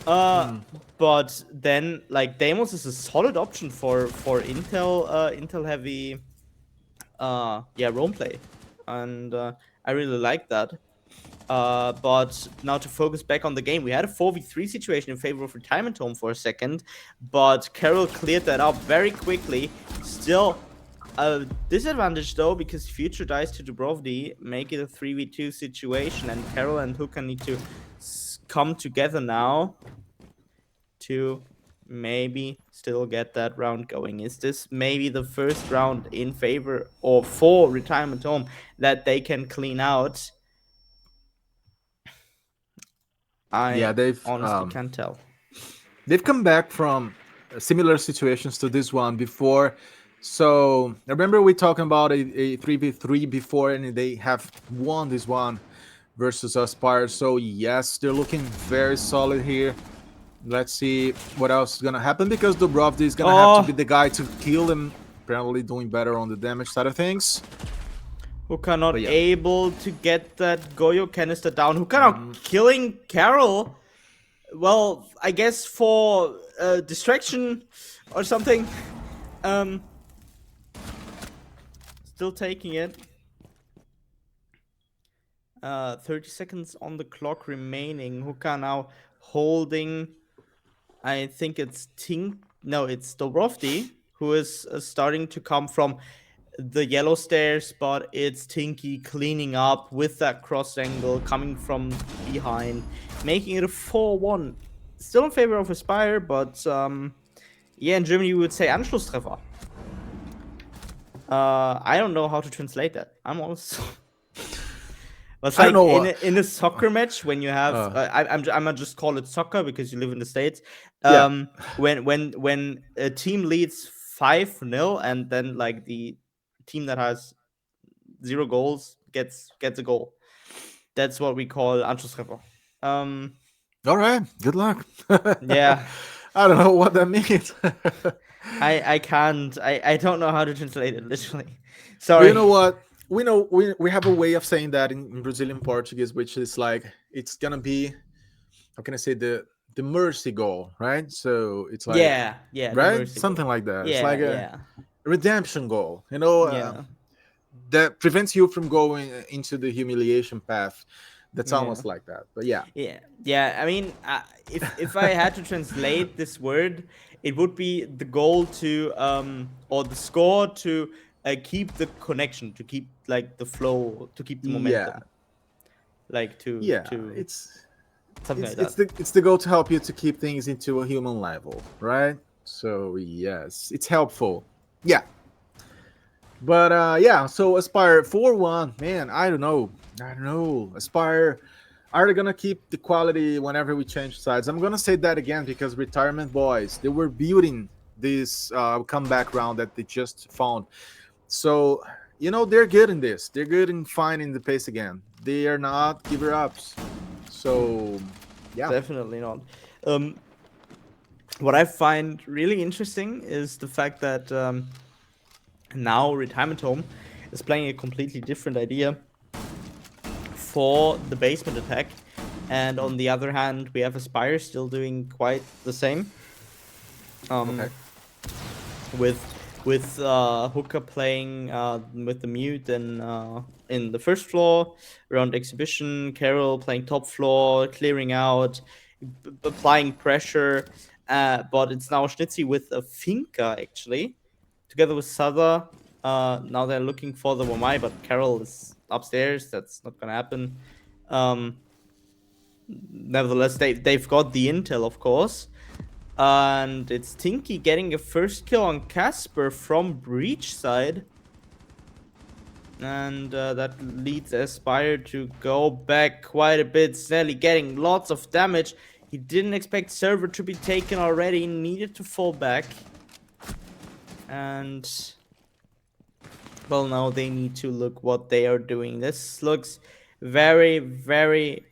Uh, but then like Deimos is a solid option for Intel heavy roam play, and I really like that. But now to focus back on the game, we had a 4v3 situation in favor of Retirement Home for a second, but Carol cleared that up very quickly. Still a disadvantage though, because Future dies to Dubrovdy, make it a 3v2 situation, and Carol and Hooker need to come together now to maybe still get that round going. Is this maybe the first round in favor or for Retirement Home that they can clean out? Yeah, I they've honestly um, can't tell. they've come back from similar situations to this one before. So I remember we talking about a 3v3 before, and they have won this one versus Aspire. So yes, they're looking very solid here. Let's see what else is gonna happen, because Dubrovdy is gonna have to be Oh, the guy to kill them. Apparently doing better on the damage side of things. Hooker But not yeah. able to get that Goyo canister down. Hooker now killing Carol. Well, I guess for distraction or something. Um, Still taking it. 30 seconds on the clock remaining. Hooker now holding. I think it's Tink. No, it's Dobrovdi who is starting to come from the yellow stairs, but it's Tinky cleaning up with that cross angle coming from behind, making it a 4-1. Still in favor of Aspire, but yeah, in Germany we would say Anschlusstreffer. I don't know how to translate that. I'm also. But it's I don't like know in a soccer match when you have uh, I'm gonna just call it soccer because you live in the States. yeah. When a team leads 5-0 and then like the team that has 0 goals gets a goal. That's what we call Anschlusstreffer. Um, All right. Good luck. yeah, I don't know what that means. I can't I don't know how to translate it literally. But you Sorry. know what? We have a way of saying that in Brazilian Portuguese, which is like it's gonna be, how can I say, the mercy goal, right? So it's like, Yeah, the right, mercy something goal. like that. It's like Yeah, a yeah, redemption goal, yeah, that prevents you from going into the humiliation path. That's yeah. almost like that. But yeah, Yeah. I mean, if I had to translate this word, it would be the goal to or the score to keep the connection, to keep like the flow, to keep the yeah, momentum, like yeah. to It's something it's like it's that. the it's the goal to help you to keep things into a human level, right? So yes, it's helpful. Yeah. But yeah, so Aspire 4-1, man, I don't know. I don't know. Aspire, are they gonna keep the quality whenever we change sides? I'm gonna say that again because Retirement Boys, they were building this comeback round that they just found. So, they're good in this. They're good in finding the pace again. They are not giver ups. So yeah. Definitely not. Um, what I find really interesting is the fact that now Retirement Home is playing a completely different idea for the basement attack. And Hmm. on the other hand, we have Aspire still doing quite the same. Okay. Um, with Hooker playing with the mute and in the first floor around exhibition, Carol playing top floor, clearing out, applying pressure. But it's now Schnitzy with a Finca actually, together with Souther. Now they're looking for the Wamai, but Carol is upstairs. That's not gonna happen. Um, Nevertheless, they've got the intel, of course. And it's Tinky getting a first kill on Casper from Breach side. And that leads Aspire to go back quite a bit. Snelly getting lots of damage. He didn't expect server to be taken already. Needed to fall back. And well, now they need to look what they are doing. This looks very, very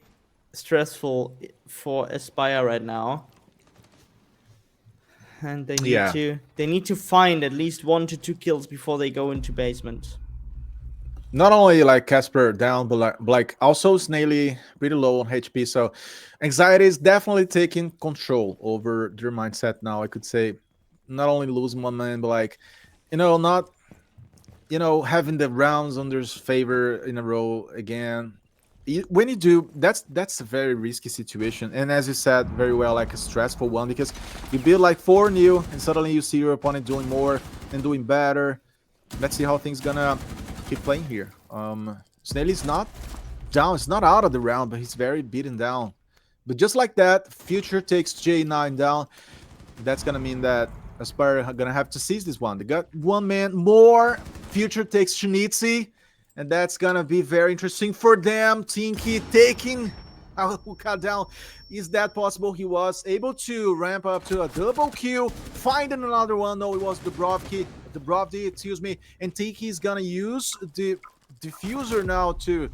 stressful for Aspire right now. And Yeah. they need to find at least 1 to 2 kills before they go into basement. Not only like Casper down, but like also Snaily pretty low on HP. So anxiety is definitely taking control over their mindset now. I could say not only losing one man, but like not having the rounds on their favor in a row again. When you do, that's a very risky situation, and as you said very well, like a stressful one because you build like 4-0 and suddenly you see your opponent doing more and doing better. Let's see how things gonna keep playing here. Snail's not down, it's not out of the round, but he's very beaten down. But just like that, Future takes J9 down. That's gonna mean that Aspire are gonna have to seize this one. They got one man more. Future takes Shinichi, and that's gonna be very interesting for them. Tinky taking Ahuka down. Is that possible? He was able to ramp up to a double kill, finding another one. No, it was the Brovdi, excuse me. And Tinky is gonna use the diffuser now to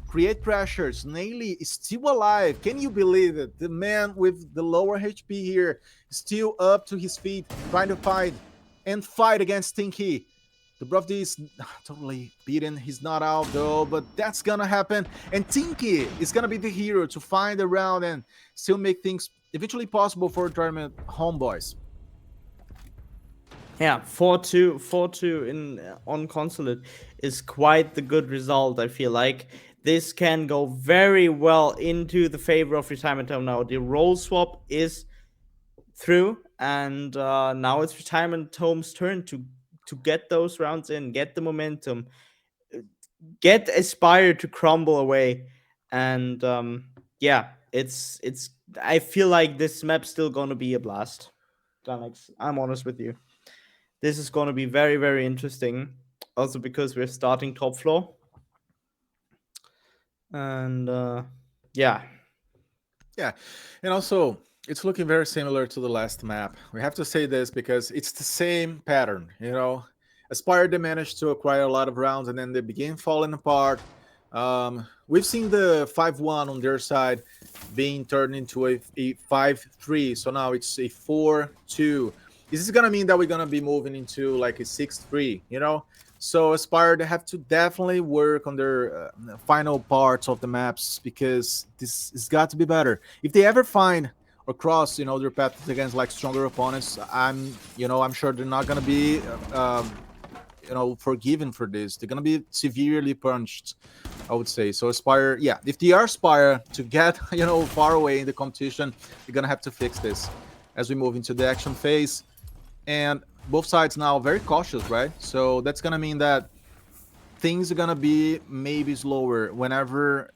create pressure. Snaily is still alive. Can you believe it? The man with the lower HP here still up to his feet, trying to fight against Tinky. The Brovdi is totally beaten. He's not out though, but that's gonna happen. And Tinky is gonna be the hero to find a round and still make things eventually possible for tournament homeboys. Yeah, 4-2, 4-2 in on Consulate is quite the good result. I feel like this can go very well into the favor of Retirement Home now. The role swap is through, and now it's Retirement Home's turn to get those rounds in, get the momentum, get Aspire to crumble away, and yeah, it's. I feel like this map's still gonna be a blast. Danex, I'm honest with you. This is gonna be very very interesting. Also because we're starting top floor, and yeah, Yeah, and also it's looking very similar to the last map. We have to say this because it's the same pattern. Aspire they managed to acquire a lot of rounds and then they begin falling apart. We've seen the 5-1 on their side being turned into a 5-3, so now it's a 4-2. This is gonna mean that we're gonna be moving into like a 6-3. So Aspire they have to definitely work on their final parts of the maps because this has got to be better. If they ever find or cross, their paths against like stronger opponents, I'm sure they're not gonna be, forgiven for this. They're gonna be severely punished, I would say. So Aspire, yeah, if they are Aspire to get far away in the competition, they're gonna have to fix this as we move into the action phase. And both sides now very cautious, right? So that's gonna mean that things are gonna be maybe slower whenever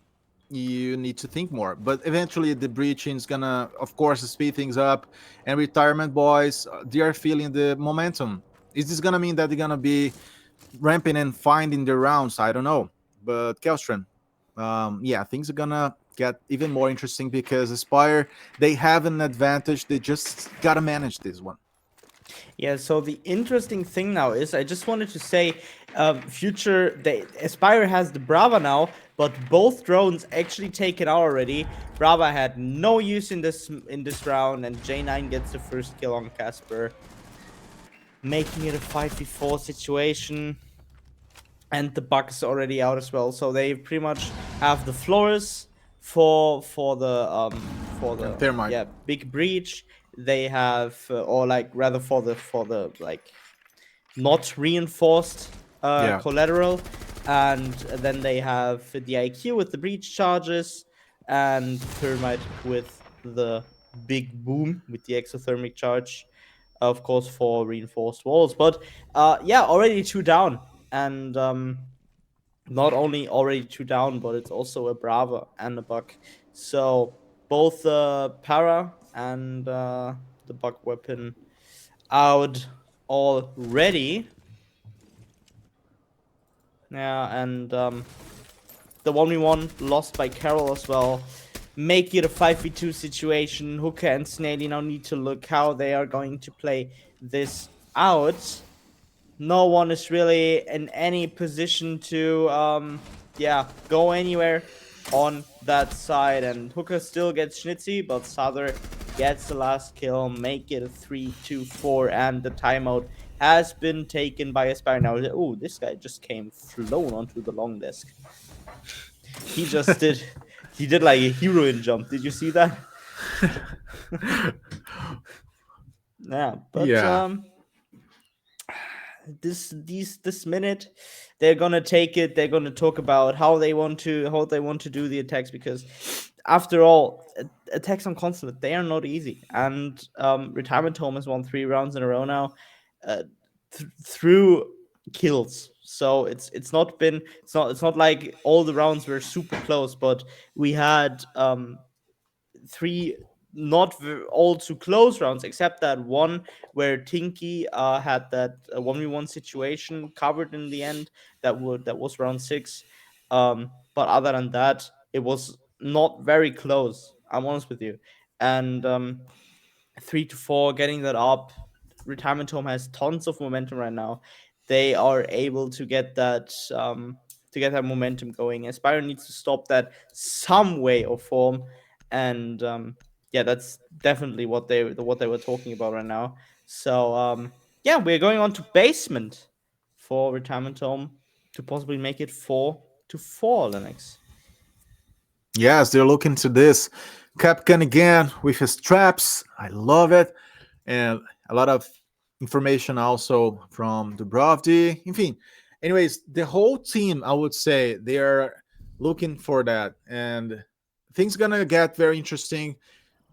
you need to think more. But eventually the breaching is gonna, of course, speed things up. And Retirement boys, they are feeling the momentum. Is this gonna mean that they're gonna be ramping and finding their rounds? I don't know. But Kelstrom, yeah, things are gonna get even more interesting because Aspire, they have an advantage. They just gotta manage this one. yeah. So the interesting thing now is, I just wanted to say, Future, Aspire has the Brava now, but both drones actually taken out already. Brava had no use in this round, and J9 gets the first kill on Casper, making it a 5v4 situation. And the bug is already out as well, so they pretty much have the floors. for And the Thermite. yeah big breach, they have or like rather for the like not reinforced Yeah. collateral, and then they have the IQ with the breach charges, and thermite with the big boom with the exothermic charge, of course, for reinforced walls. But yeah, already two down, and not only already two down, but it's also a Brava and a Buck. So both Para and the Buck weapon out already. Yeah, and the 1v1 lost by Carol as well. Make it a 5v2 situation. Hooker and Snaily now need to look how they are going to play this out. No one is really in any position to yeah, go anywhere on that side, and Hooker still gets Schnitzy, but Souther gets the last kill, make it a 3-2-4, and the timeout has been taken by Aspire. Now, oh, this guy just came flown onto the long desk. He just did he did like a heroin jump. Did you see that? Yeah, but Yeah. this minute they're gonna take it, they're gonna talk about how they want to do the attacks, because after all, attacks on consulate, they are not easy, and retirement home has won 3 rounds in a row now, uh, through kills. So it's not like all the rounds were super close, but we had three all too close rounds, except that one where Tinky had that 1v1 situation covered in the end. That was round six. But other than that, it was not very close. I'm honest with you. And 3-4, getting that up. Retirement home has tons of momentum right now. They are able to get that momentum going. Aspire needs to stop that some way or form, and yeah, that's definitely what they were talking about right now. So yeah, we're going on to basement for retirement home to possibly make it 4-4, Linux. Yes, they're looking to this. Capcan again with his traps. I love it. And a lot of information also from Dubrovdi. Enfim, anyways, the whole team, I would say, they are looking for that. And things gonna get very interesting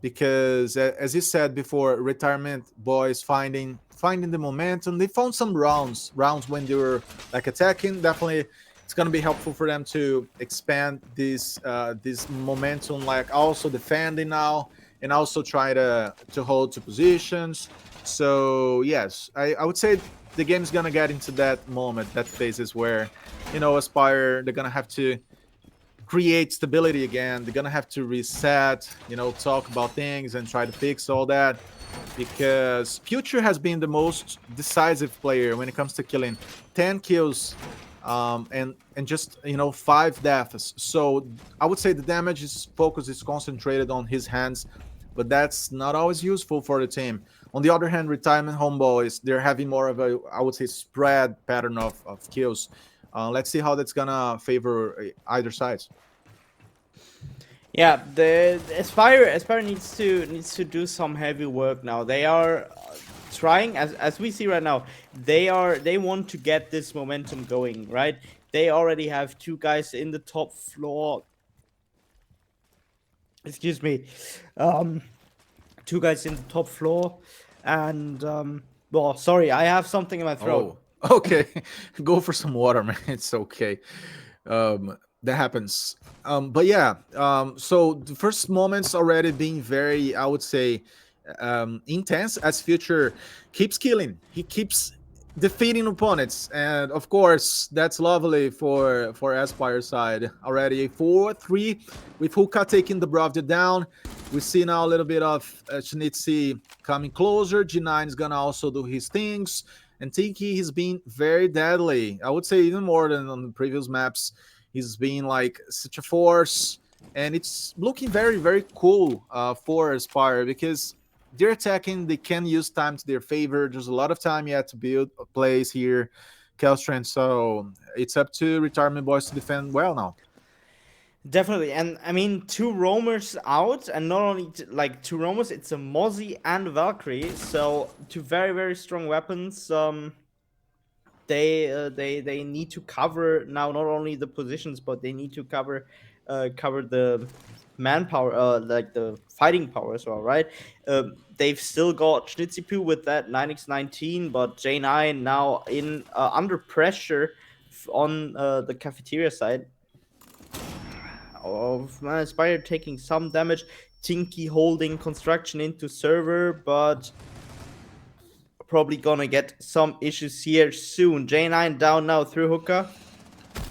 because as you said before, retirement boys finding the momentum. They found some rounds when they were like attacking. Definitely it's going to be helpful for them to expand this momentum, like also defending now, and also try to hold two positions. So yes, I would say the game is going to get into that moment, that phases where, Aspire, they're going to have to create stability again. They're gonna have to reset, talk about things and try to fix all that, because Future has been the most decisive player when it comes to killing 10 kills, and just 5 deaths. So I would say the damage is focus is concentrated on his hands, but that's not always useful for the team. On the other hand, retirement homeboys, they're having more of a, I would say, spread pattern of kills. Let's see how that's gonna favor either sides. Yeah, the Aspire needs to do some heavy work now. They are trying, as we see right now. They want to get this momentum going, right? They already have two guys in the top floor. Excuse me, um, two guys in the top floor, and well, sorry, I have something in my throat. Oh, okay. Go for some water, man. It's okay. That happens. But yeah, so the first moments already being very, I would say, intense as Future keeps killing. He keeps defeating opponents, and of course that's lovely for Aspire side. Already a 4-3 with Huka taking the Bravda down. We see now a little bit of Schnitzy coming closer. G9 is gonna also do his things, and Tiki has been very deadly. I would say even more than on the previous maps. He's been like such a force, and it's looking very, very cool for Aspire, because they're attacking. They can use time to their favor. There's a lot of time yet to build a place here, Kelstran. So it's up to retirement boys to defend well now. Definitely, and I mean two roamers out, and not only like two roamers, it's a Mozzie and a Valkyrie, so two very very strong weapons. They need to cover now not only the positions, but they need to cover the manpower, like the fighting power as well, right? They've still got Schnitzipu with that 9x19, but J9 now in under pressure on the cafeteria side of Spire taking some damage. Tinky holding construction into server, but probably gonna get some issues here soon. J9 down now through hookah.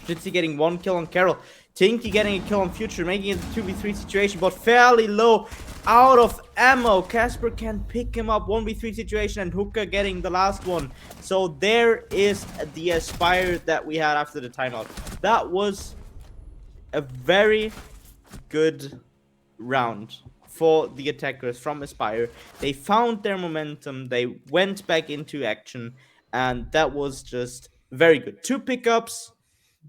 Jitsi getting one kill on Carol. Tinky getting a kill on Future, making it a 2v3 situation, but fairly low. Out of ammo. Casper can pick him up. 1v3 situation, and Hookah getting the last one. So there is the Aspire that we had after the timeout. That was a very good round for the attackers from Aspire. They found their momentum, they went back into action, and that was just very good. Two pickups,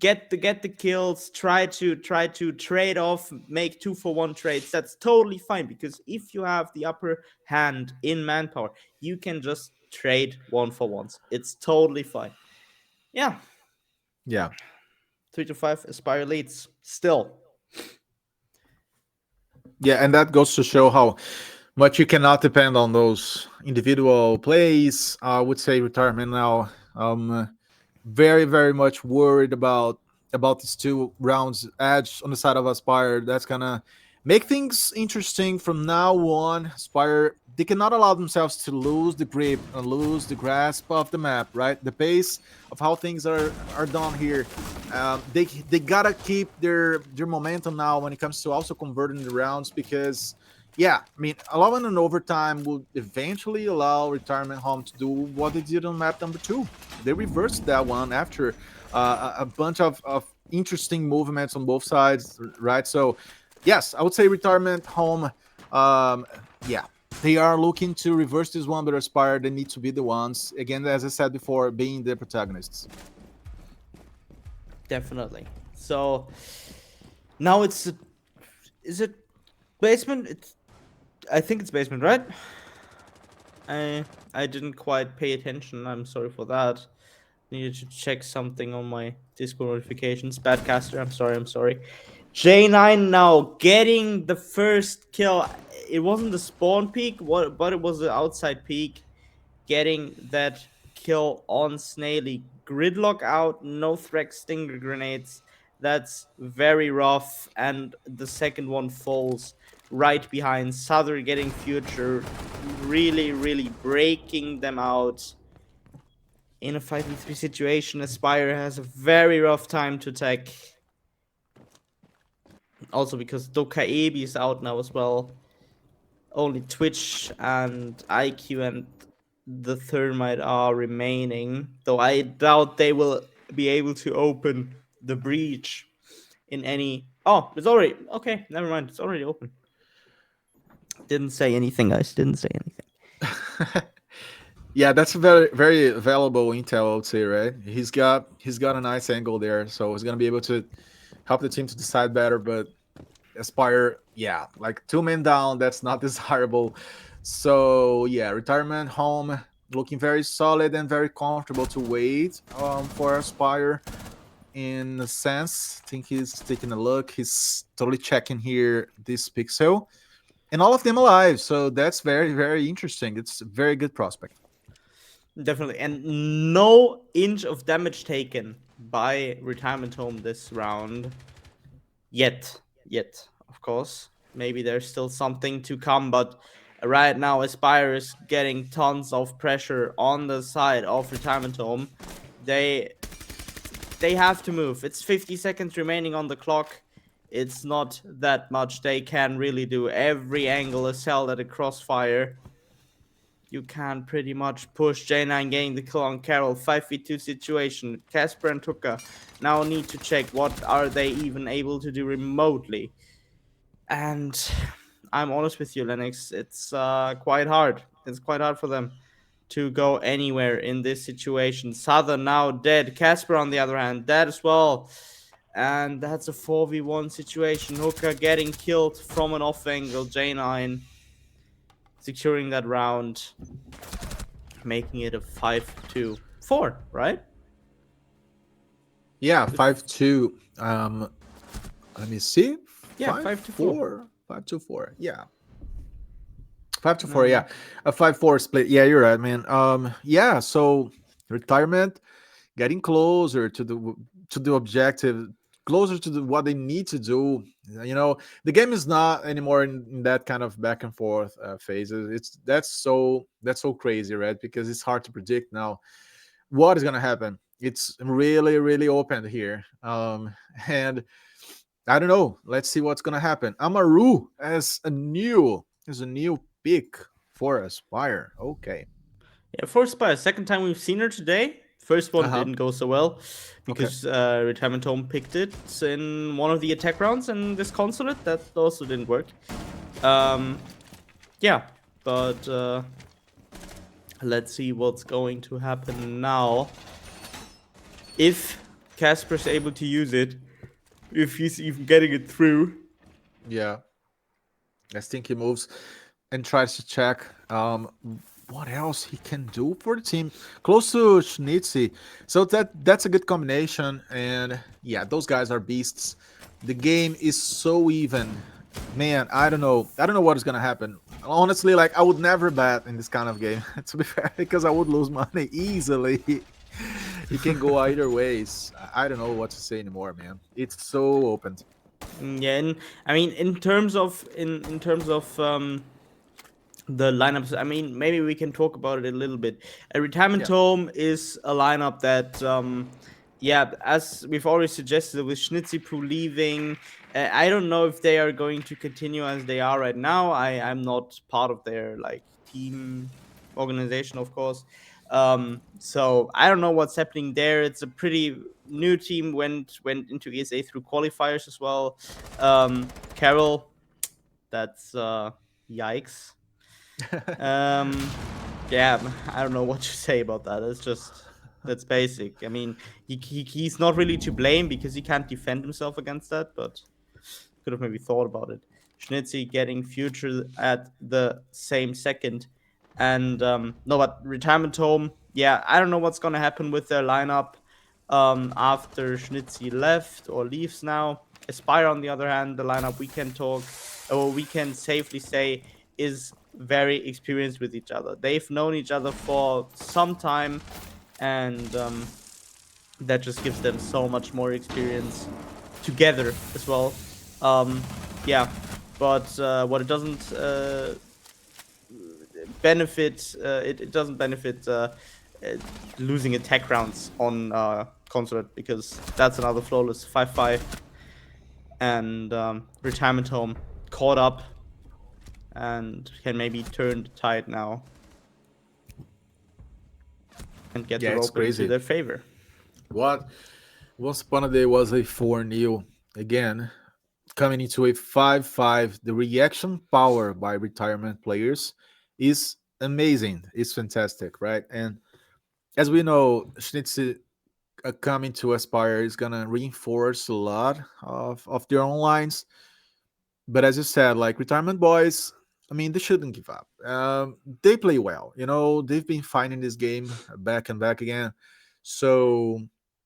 get the kills, try to trade off, make 2-for-1 trades. That's totally fine, because if you have the upper hand in manpower, you can just trade 1-for-1s. It's totally fine. Yeah, Yeah. 3-5 Aspire leads still. Yeah, and that goes to show how much you cannot depend on those individual plays. I would say retirement now. Very, very much worried about these 2 rounds edge on the side of Aspire. That's gonna make things interesting from now on. Aspire, they cannot allow themselves to lose the grip and lose the grasp of the map, right? The pace of how things are done here. They gotta keep their momentum now when it comes to also converting the rounds, because yeah, I mean, allowing an overtime will eventually allow Retirement Home to do what they did on map number 2. They reversed that one after a bunch of interesting movements on both sides, right? So, yes, I would say Retirement Home, yeah, they are looking to reverse this one, but Aspire, they need to be the ones, again, as I said before, being the protagonists. Definitely. So now is it basement? I think it's basement, right? I didn't quite pay attention. I'm sorry for that. Needed to check something on my Discord notifications. Badcaster, I'm sorry, I'm sorry. J9 now getting the first kill. It wasn't the spawn peak, but it was the outside peak. Getting that kill on Snaily. Gridlock out, no Threx Stinger grenades. That's very rough. And the second one falls right behind. Souther getting Future, really, really breaking them out. In a 5v3 situation, Aspire has a very rough time to attack. Also because Dokaebi is out now as well. Only Twitch and IQ and the Thermite are remaining, though I doubt they will be able to open the breach in any. Oh, it's already okay. Never mind, it's already open. Didn't say anything, guys. Didn't say anything. Yeah, that's a very very valuable intel, I would say, right? He's got a nice angle there, so he's gonna be able to help the team to decide better. But Aspire, yeah, like 2 men down, that's not desirable. So yeah, Retirement Home looking very solid and very comfortable to wait for Aspire. In a sense, I think he's taking a look. He's totally checking here this pixel, and all of them alive. So that's very very interesting. It's a very good prospect. Definitely, and no inch of damage taken by Retirement Home this round. Yet, of course. Maybe there's still something to come, but right now Aspire is getting tons of pressure on the side of Retirement Home. They they have to move. It's 50 seconds remaining on the clock. It's not that much they can really do. Every angle is held at a crossfire. You can pretty much push J9 getting the kill on Carol. 5v2 situation. Casper and Tuka now need to check what are they even able to do remotely. And I'm honest with you, Lennox, it's quite hard. It's quite hard for them to go anywhere in this situation. Southern now dead. Casper, on the other hand, dead as well. And that's a 4v1 situation. Hooker getting killed from an off angle. J9 securing that round, making it a 5-2-4, right? Yeah, 5-2. Let me see. Yeah, Five 5-4. four, 5-4. Yeah. 5-4, Um, yeah. A 5-4 split. Yeah, you're right, man. Yeah, so retirement getting closer to the objective, closer to what they need to do. The game is not anymore in that kind of back and forth phases. That's so crazy, right? Because it's hard to predict now what is going to happen. It's really really open here, and I don't know. Let's see what's going to happen. Amaru as a new pick for Aspire. Okay. yeah, forced by a second time we've seen her today. First one Uh-huh. didn't go so well Okay. because Retirement Home picked it in one of the attack rounds and this consulate. That also didn't work. Um, yeah, but let's see what's going to happen now. If Casper's able to use it, if he's even getting it through. Yeah. I think he moves and tries to check what else he can do for the team. Close to Schnitzy. So that's a good combination. And yeah, those guys are beasts. The game is so even. Man, I don't know. I don't know what is gonna happen. Honestly, like I would never bet in this kind of game, to be fair, because I would lose money easily. It can go either ways. I don't know what to say anymore, man. It's so open. Yeah, and I mean, in terms of the lineups, I mean, maybe we can talk about it a little bit. A Retirement Yeah. Home is a lineup that, yeah, as we've already suggested, with Schnitzipru leaving, I don't know if they are going to continue as they are right now. I'm not part of their like team organization, of course. So I don't know what's happening there. It's a pretty new team. Went into ESA through qualifiers as well. Carol, that's yikes. Um, yeah, I don't know what to say about that. It's just that's basic. I mean, he's not really to blame because he can't defend himself against that, but could have maybe thought about it. Schnitzy getting future at the same second, and no, but Retirement Home. Yeah, I don't know what's gonna happen with their lineup after Schnitzy left or leaves now. Aspire, on the other hand, the lineup we can talk, or we can safely say, is very experienced with each other. They've known each other for some time, and that just gives them so much more experience together as well. Um, yeah, but what it doesn't benefit, it doesn't benefit losing attack rounds on consulate because that's another flawless 5-5, and Retirement Home caught up and can maybe turn the tide now and get Yeah, the it's rope into crazy. their favor. What once upon a day was a 4-0. Again, coming into a 5-5. The reaction power by retirement players is amazing. It's fantastic, right? And as we know, Schnitzel coming to Aspire is gonna reinforce a lot of their own lines. But as you said, like retirement boys, I mean, they shouldn't give up. They play well. They've been finding this game back and back again. So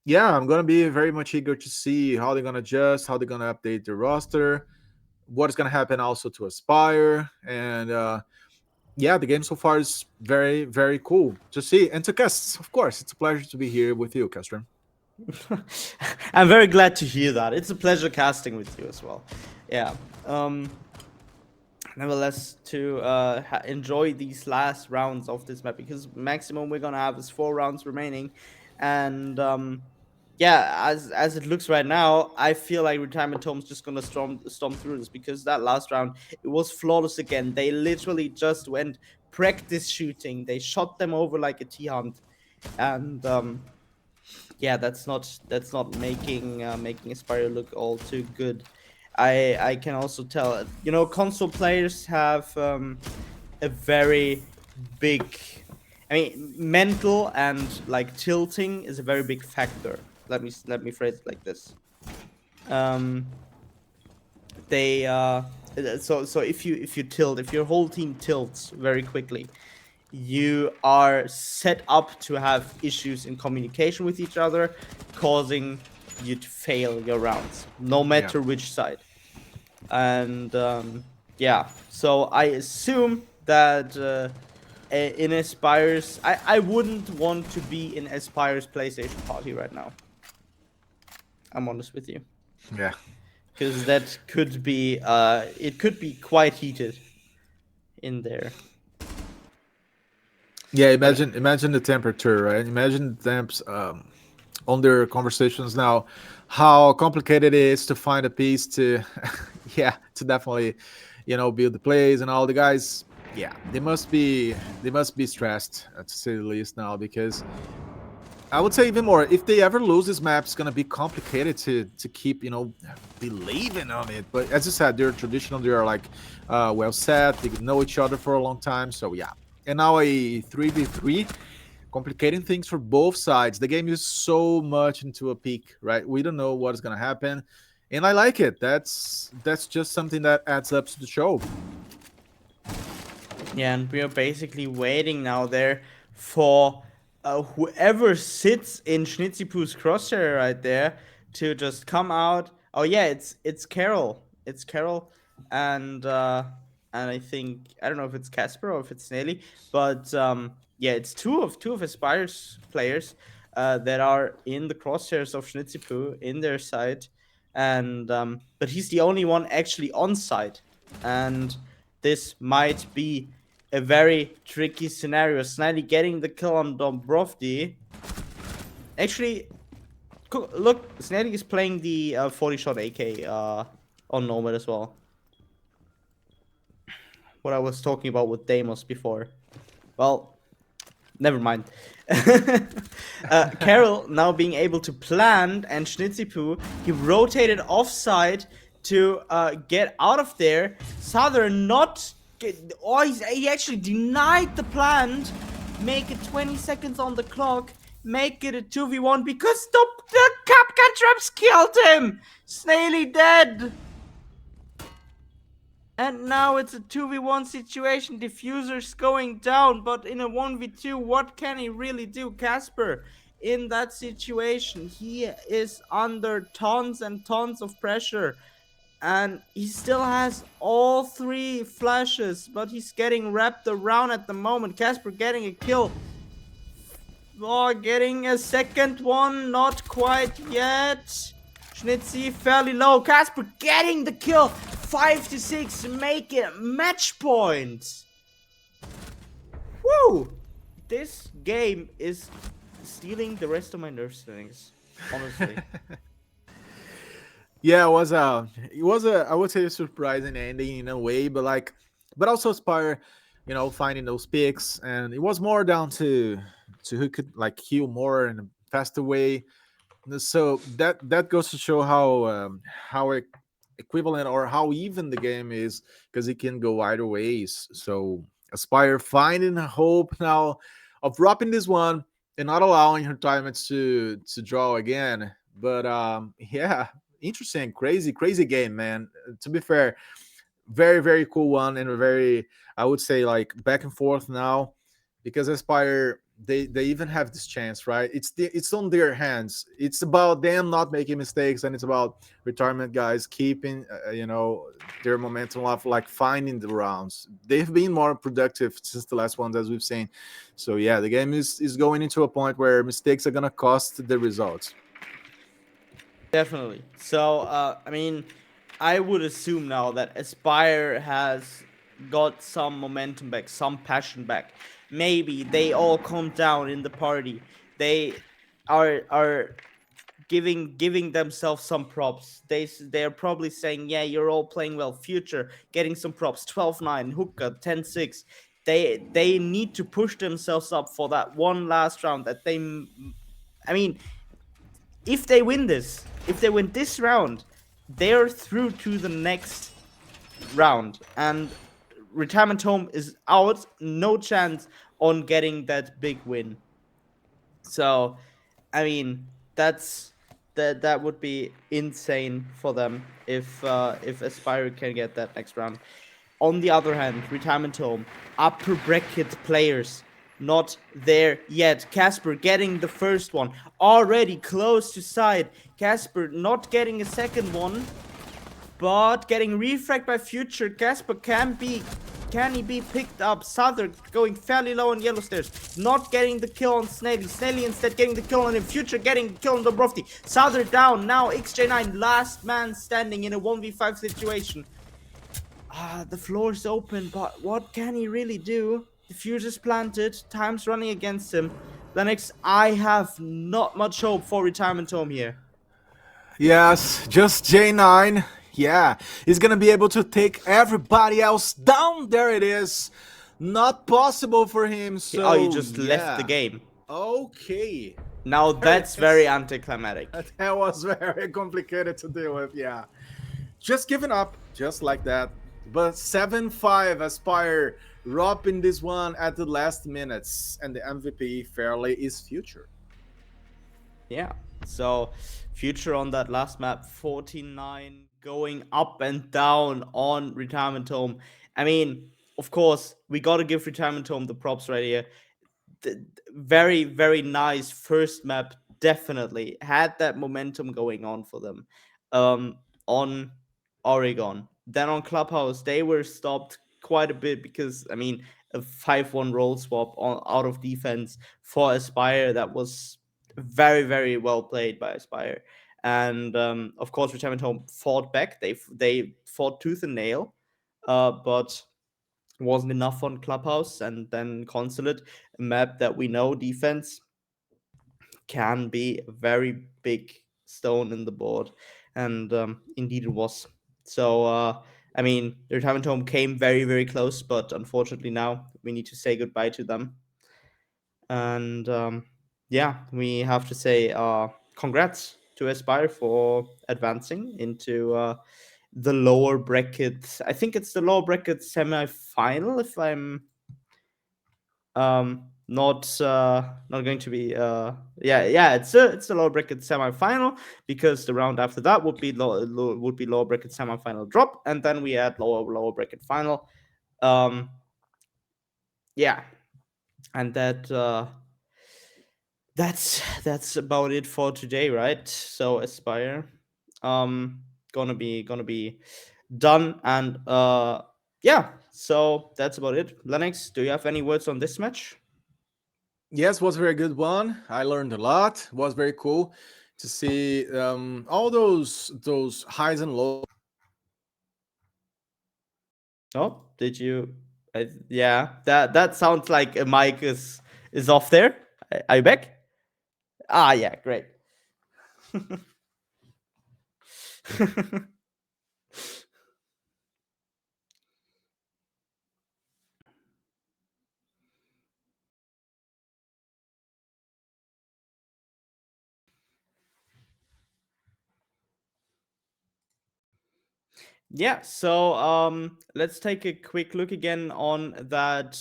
yeah, I'm gonna be very much eager to see how they're gonna adjust, how they're gonna update the roster, what is gonna happen also to Aspire, and yeah, the game so far is very very cool to see and to cast. Of course, it's a pleasure to be here with you, Castro. I'm very glad to hear that. It's a pleasure casting with you as well. Yeah. Um, Nevertheless, to enjoy these last rounds of this map because maximum we're gonna have is 4 rounds remaining, and yeah, as it looks right now, I feel like Retirement Home's just gonna storm through this because that last round it was flawless again. They literally just went practice shooting. They shot them over like a T-hunt, and yeah, that's not making Aspire look all too good. I can also tell, console players have a very big, I mean, mental and like tilting is a very big factor. Let me phrase it like this. Um, they so if you tilt, if your whole team tilts very quickly, you are set up to have issues in communication with each other, causing you to fail your rounds, no Yeah. matter which side. And yeah, so I assume that in Aspire's, I wouldn't want to be in Aspire's PlayStation party right now. I'm honest with you, Yeah. because that could be it could be quite heated in there. Yeah, But imagine the temperature, right? Imagine the temps on their conversations now, how complicated it is to find a piece to, yeah, to definitely, build the plays and all the guys. Yeah, they must be stressed to say the least now because I would say even more if they ever lose this map, it's gonna be complicated to keep believing on it. But as you said, they're traditional, they're like well set, they know each other for a long time, so yeah. And now a 3v3 complicating things for both sides. The game is so much into a peak, right? We don't know what is gonna happen, and I like it. That's just something that adds up to the show. yeah, and we are basically waiting now there for whoever sits in Schnitzipu's crosshair right there to just come out. Oh yeah, it's Carol. It's Carol, and and I think I don't know if it's Casper or if it's Nelly, but yeah, it's two of Aspire's players that are in the crosshairs of Schnitzipu in their side, and but he's the only one actually on site, and this might be a very tricky scenario. Snidey getting the kill on Dombrovdi. Actually, look, Snidey is playing the 40 shot AK on Nomad as well. What I was talking about with Deimos before. Well, never mind. Carol now being able to plant, and Schnitzipu, he rotated offside to get out of there. Southern not oh, he actually denied the plant. Make it 20 seconds on the clock. Make it a 2v1 because the Capcan traps killed him. Snaily dead. And now it's a 2v1 situation. Diffuser's going down, but in a 1v2, what can he really do? Casper, in that situation, he is under tons and tons of pressure. And he still has all three flashes, but he's getting wrapped around at the moment. Casper getting a kill. Oh, getting a second one, not quite yet. Schnitzy fairly low. Casper getting the kill. 5-6, make it match point. Woo! This game is stealing the rest of my nerve strings, honestly. Yeah, it was a I would say a surprising ending in a way, but also Spire, finding those picks, and it was more down to who could like heal more in a faster way. So that goes to show how equivalent or how even the game is because it can go either ways. So Aspire finding a hope now of dropping this one and not allowing her teammates to draw again. But yeah, interesting, crazy game, man. To be fair, very very cool one and a very, I would say, like back and forth now because Aspire, they even have this chance, right? It's on their hands. It's about them not making mistakes, and it's about retirement guys keeping their momentum of like finding the rounds. They've been more productive since the last ones as we've seen. So yeah, the game is going into a point where mistakes are gonna cost the results. Definitely. So, I mean, I would assume now that Aspire has got some momentum back, some passion back. Maybe they all calm down in the party. They are giving themselves some props. They're probably saying, "Yeah, you're all playing well. Future, getting some props. 12-9, hookah, 10-6." They need to push themselves up for that one last round that they. I mean, if they win this round, they're through to the next round, and Retirement Home is out. No chance on getting that big win. So, I mean, that would be insane for them if Aspire can get that next round. On the other hand, Retirement Home, upper bracket players, not there yet. Casper getting the first one, already close to side. Casper not getting a second one, but getting refragged by Future. Casper can he be picked up? Souther going fairly low on yellow stairs. Not getting the kill on Snaily. Snaily instead getting the kill on him. Future getting the kill on Dobrovsky. Souther down. Now XJ9 last man standing in a 1v5 situation. The floor is open, but what can he really do? The fuse is planted. Time's running against him. Lennox, I have not much hope for Retirement Home here. Yes, just J9. Yeah, he's gonna be able to take everybody else down. There it is. Not possible for him. So He just left the game. Okay. Now that's very anticlimactic. That was very complicated to deal with. Yeah, just giving up, just like that. But 7-5 Aspire dropping this one at the last minutes, and the MVP fairly is Future. Yeah. So Future on that last map, 49, going up and down on Retirement Home. I mean, of course, we got to give Retirement Home the props right here. Very, very nice first map. Definitely had that momentum going on for them. On Oregon. Then on Clubhouse, they were stopped quite a bit because, I mean, a 5-1 roll swap out of defense for Aspire that was very, very well played by Aspire. And of course, Retirement Home fought back. They fought tooth and nail, but wasn't enough on Clubhouse. And then Consulate, a map that we know defense can be a very big stone in the board. And indeed it was. So, I mean, the Retirement Home came very, very close, but unfortunately now we need to say goodbye to them. And yeah, we have to say congrats to Aspire for advancing into the lower bracket. I think it's the lower bracket semi-final, if I'm not going to be yeah, it's a lower bracket semi-final, because the round after that would be lower bracket semi-final drop, and then we add lower bracket final. Yeah, and that's about it for today, right? So Aspire gonna be done, and yeah, so that's about it. Lennox, do you have any words on this match? Yes, was a very good one. I learned a lot. It was very cool to see all those highs and lows. Oh, did you? Yeah, that sounds like a mic is off there. Are you back? Ah, yeah, great. Yeah, so let's take a quick look again on that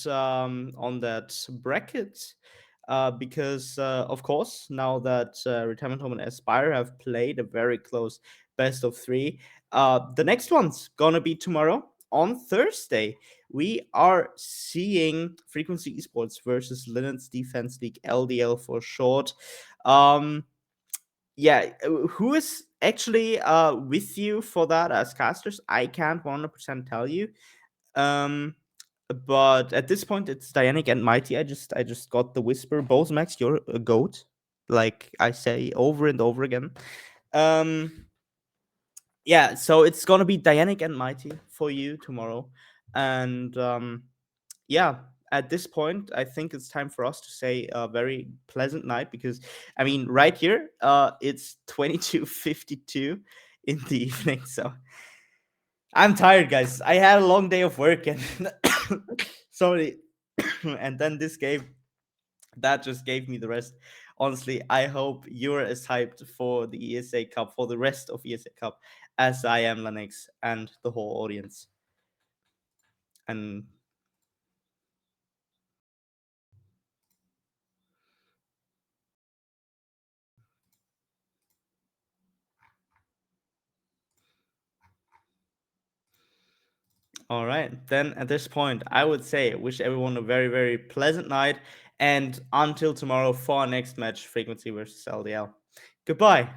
bracket. Because of course, now that Retirement Home and Aspire have played a very close best of three, the next one's gonna be tomorrow on Thursday. We are seeing Frequency Esports versus Linux Defense League, LDL for short. Yeah, who is actually with you for that as casters? I can't 100% tell you. Um, but at this point, it's Dianic and Mighty. I just got the whisper. Both Max, you're a goat. Like I say over and over again. Um, yeah, so it's gonna be Dianic and Mighty for you tomorrow, and yeah, at this point, I think it's time for us to say a very pleasant night, because, I mean, right here, it's 22:52 in the evening. So I'm tired, guys. I had a long day of work, and sorry, and then this game that just gave me the rest. Honestly, I hope you're as hyped for the ESA Cup, for the rest of ESA Cup, as I am, Lennox, and the whole audience. And All right. Then at this point, I would say wish everyone a very, very pleasant night. And until tomorrow for our next match, Frequency versus LDL. Goodbye.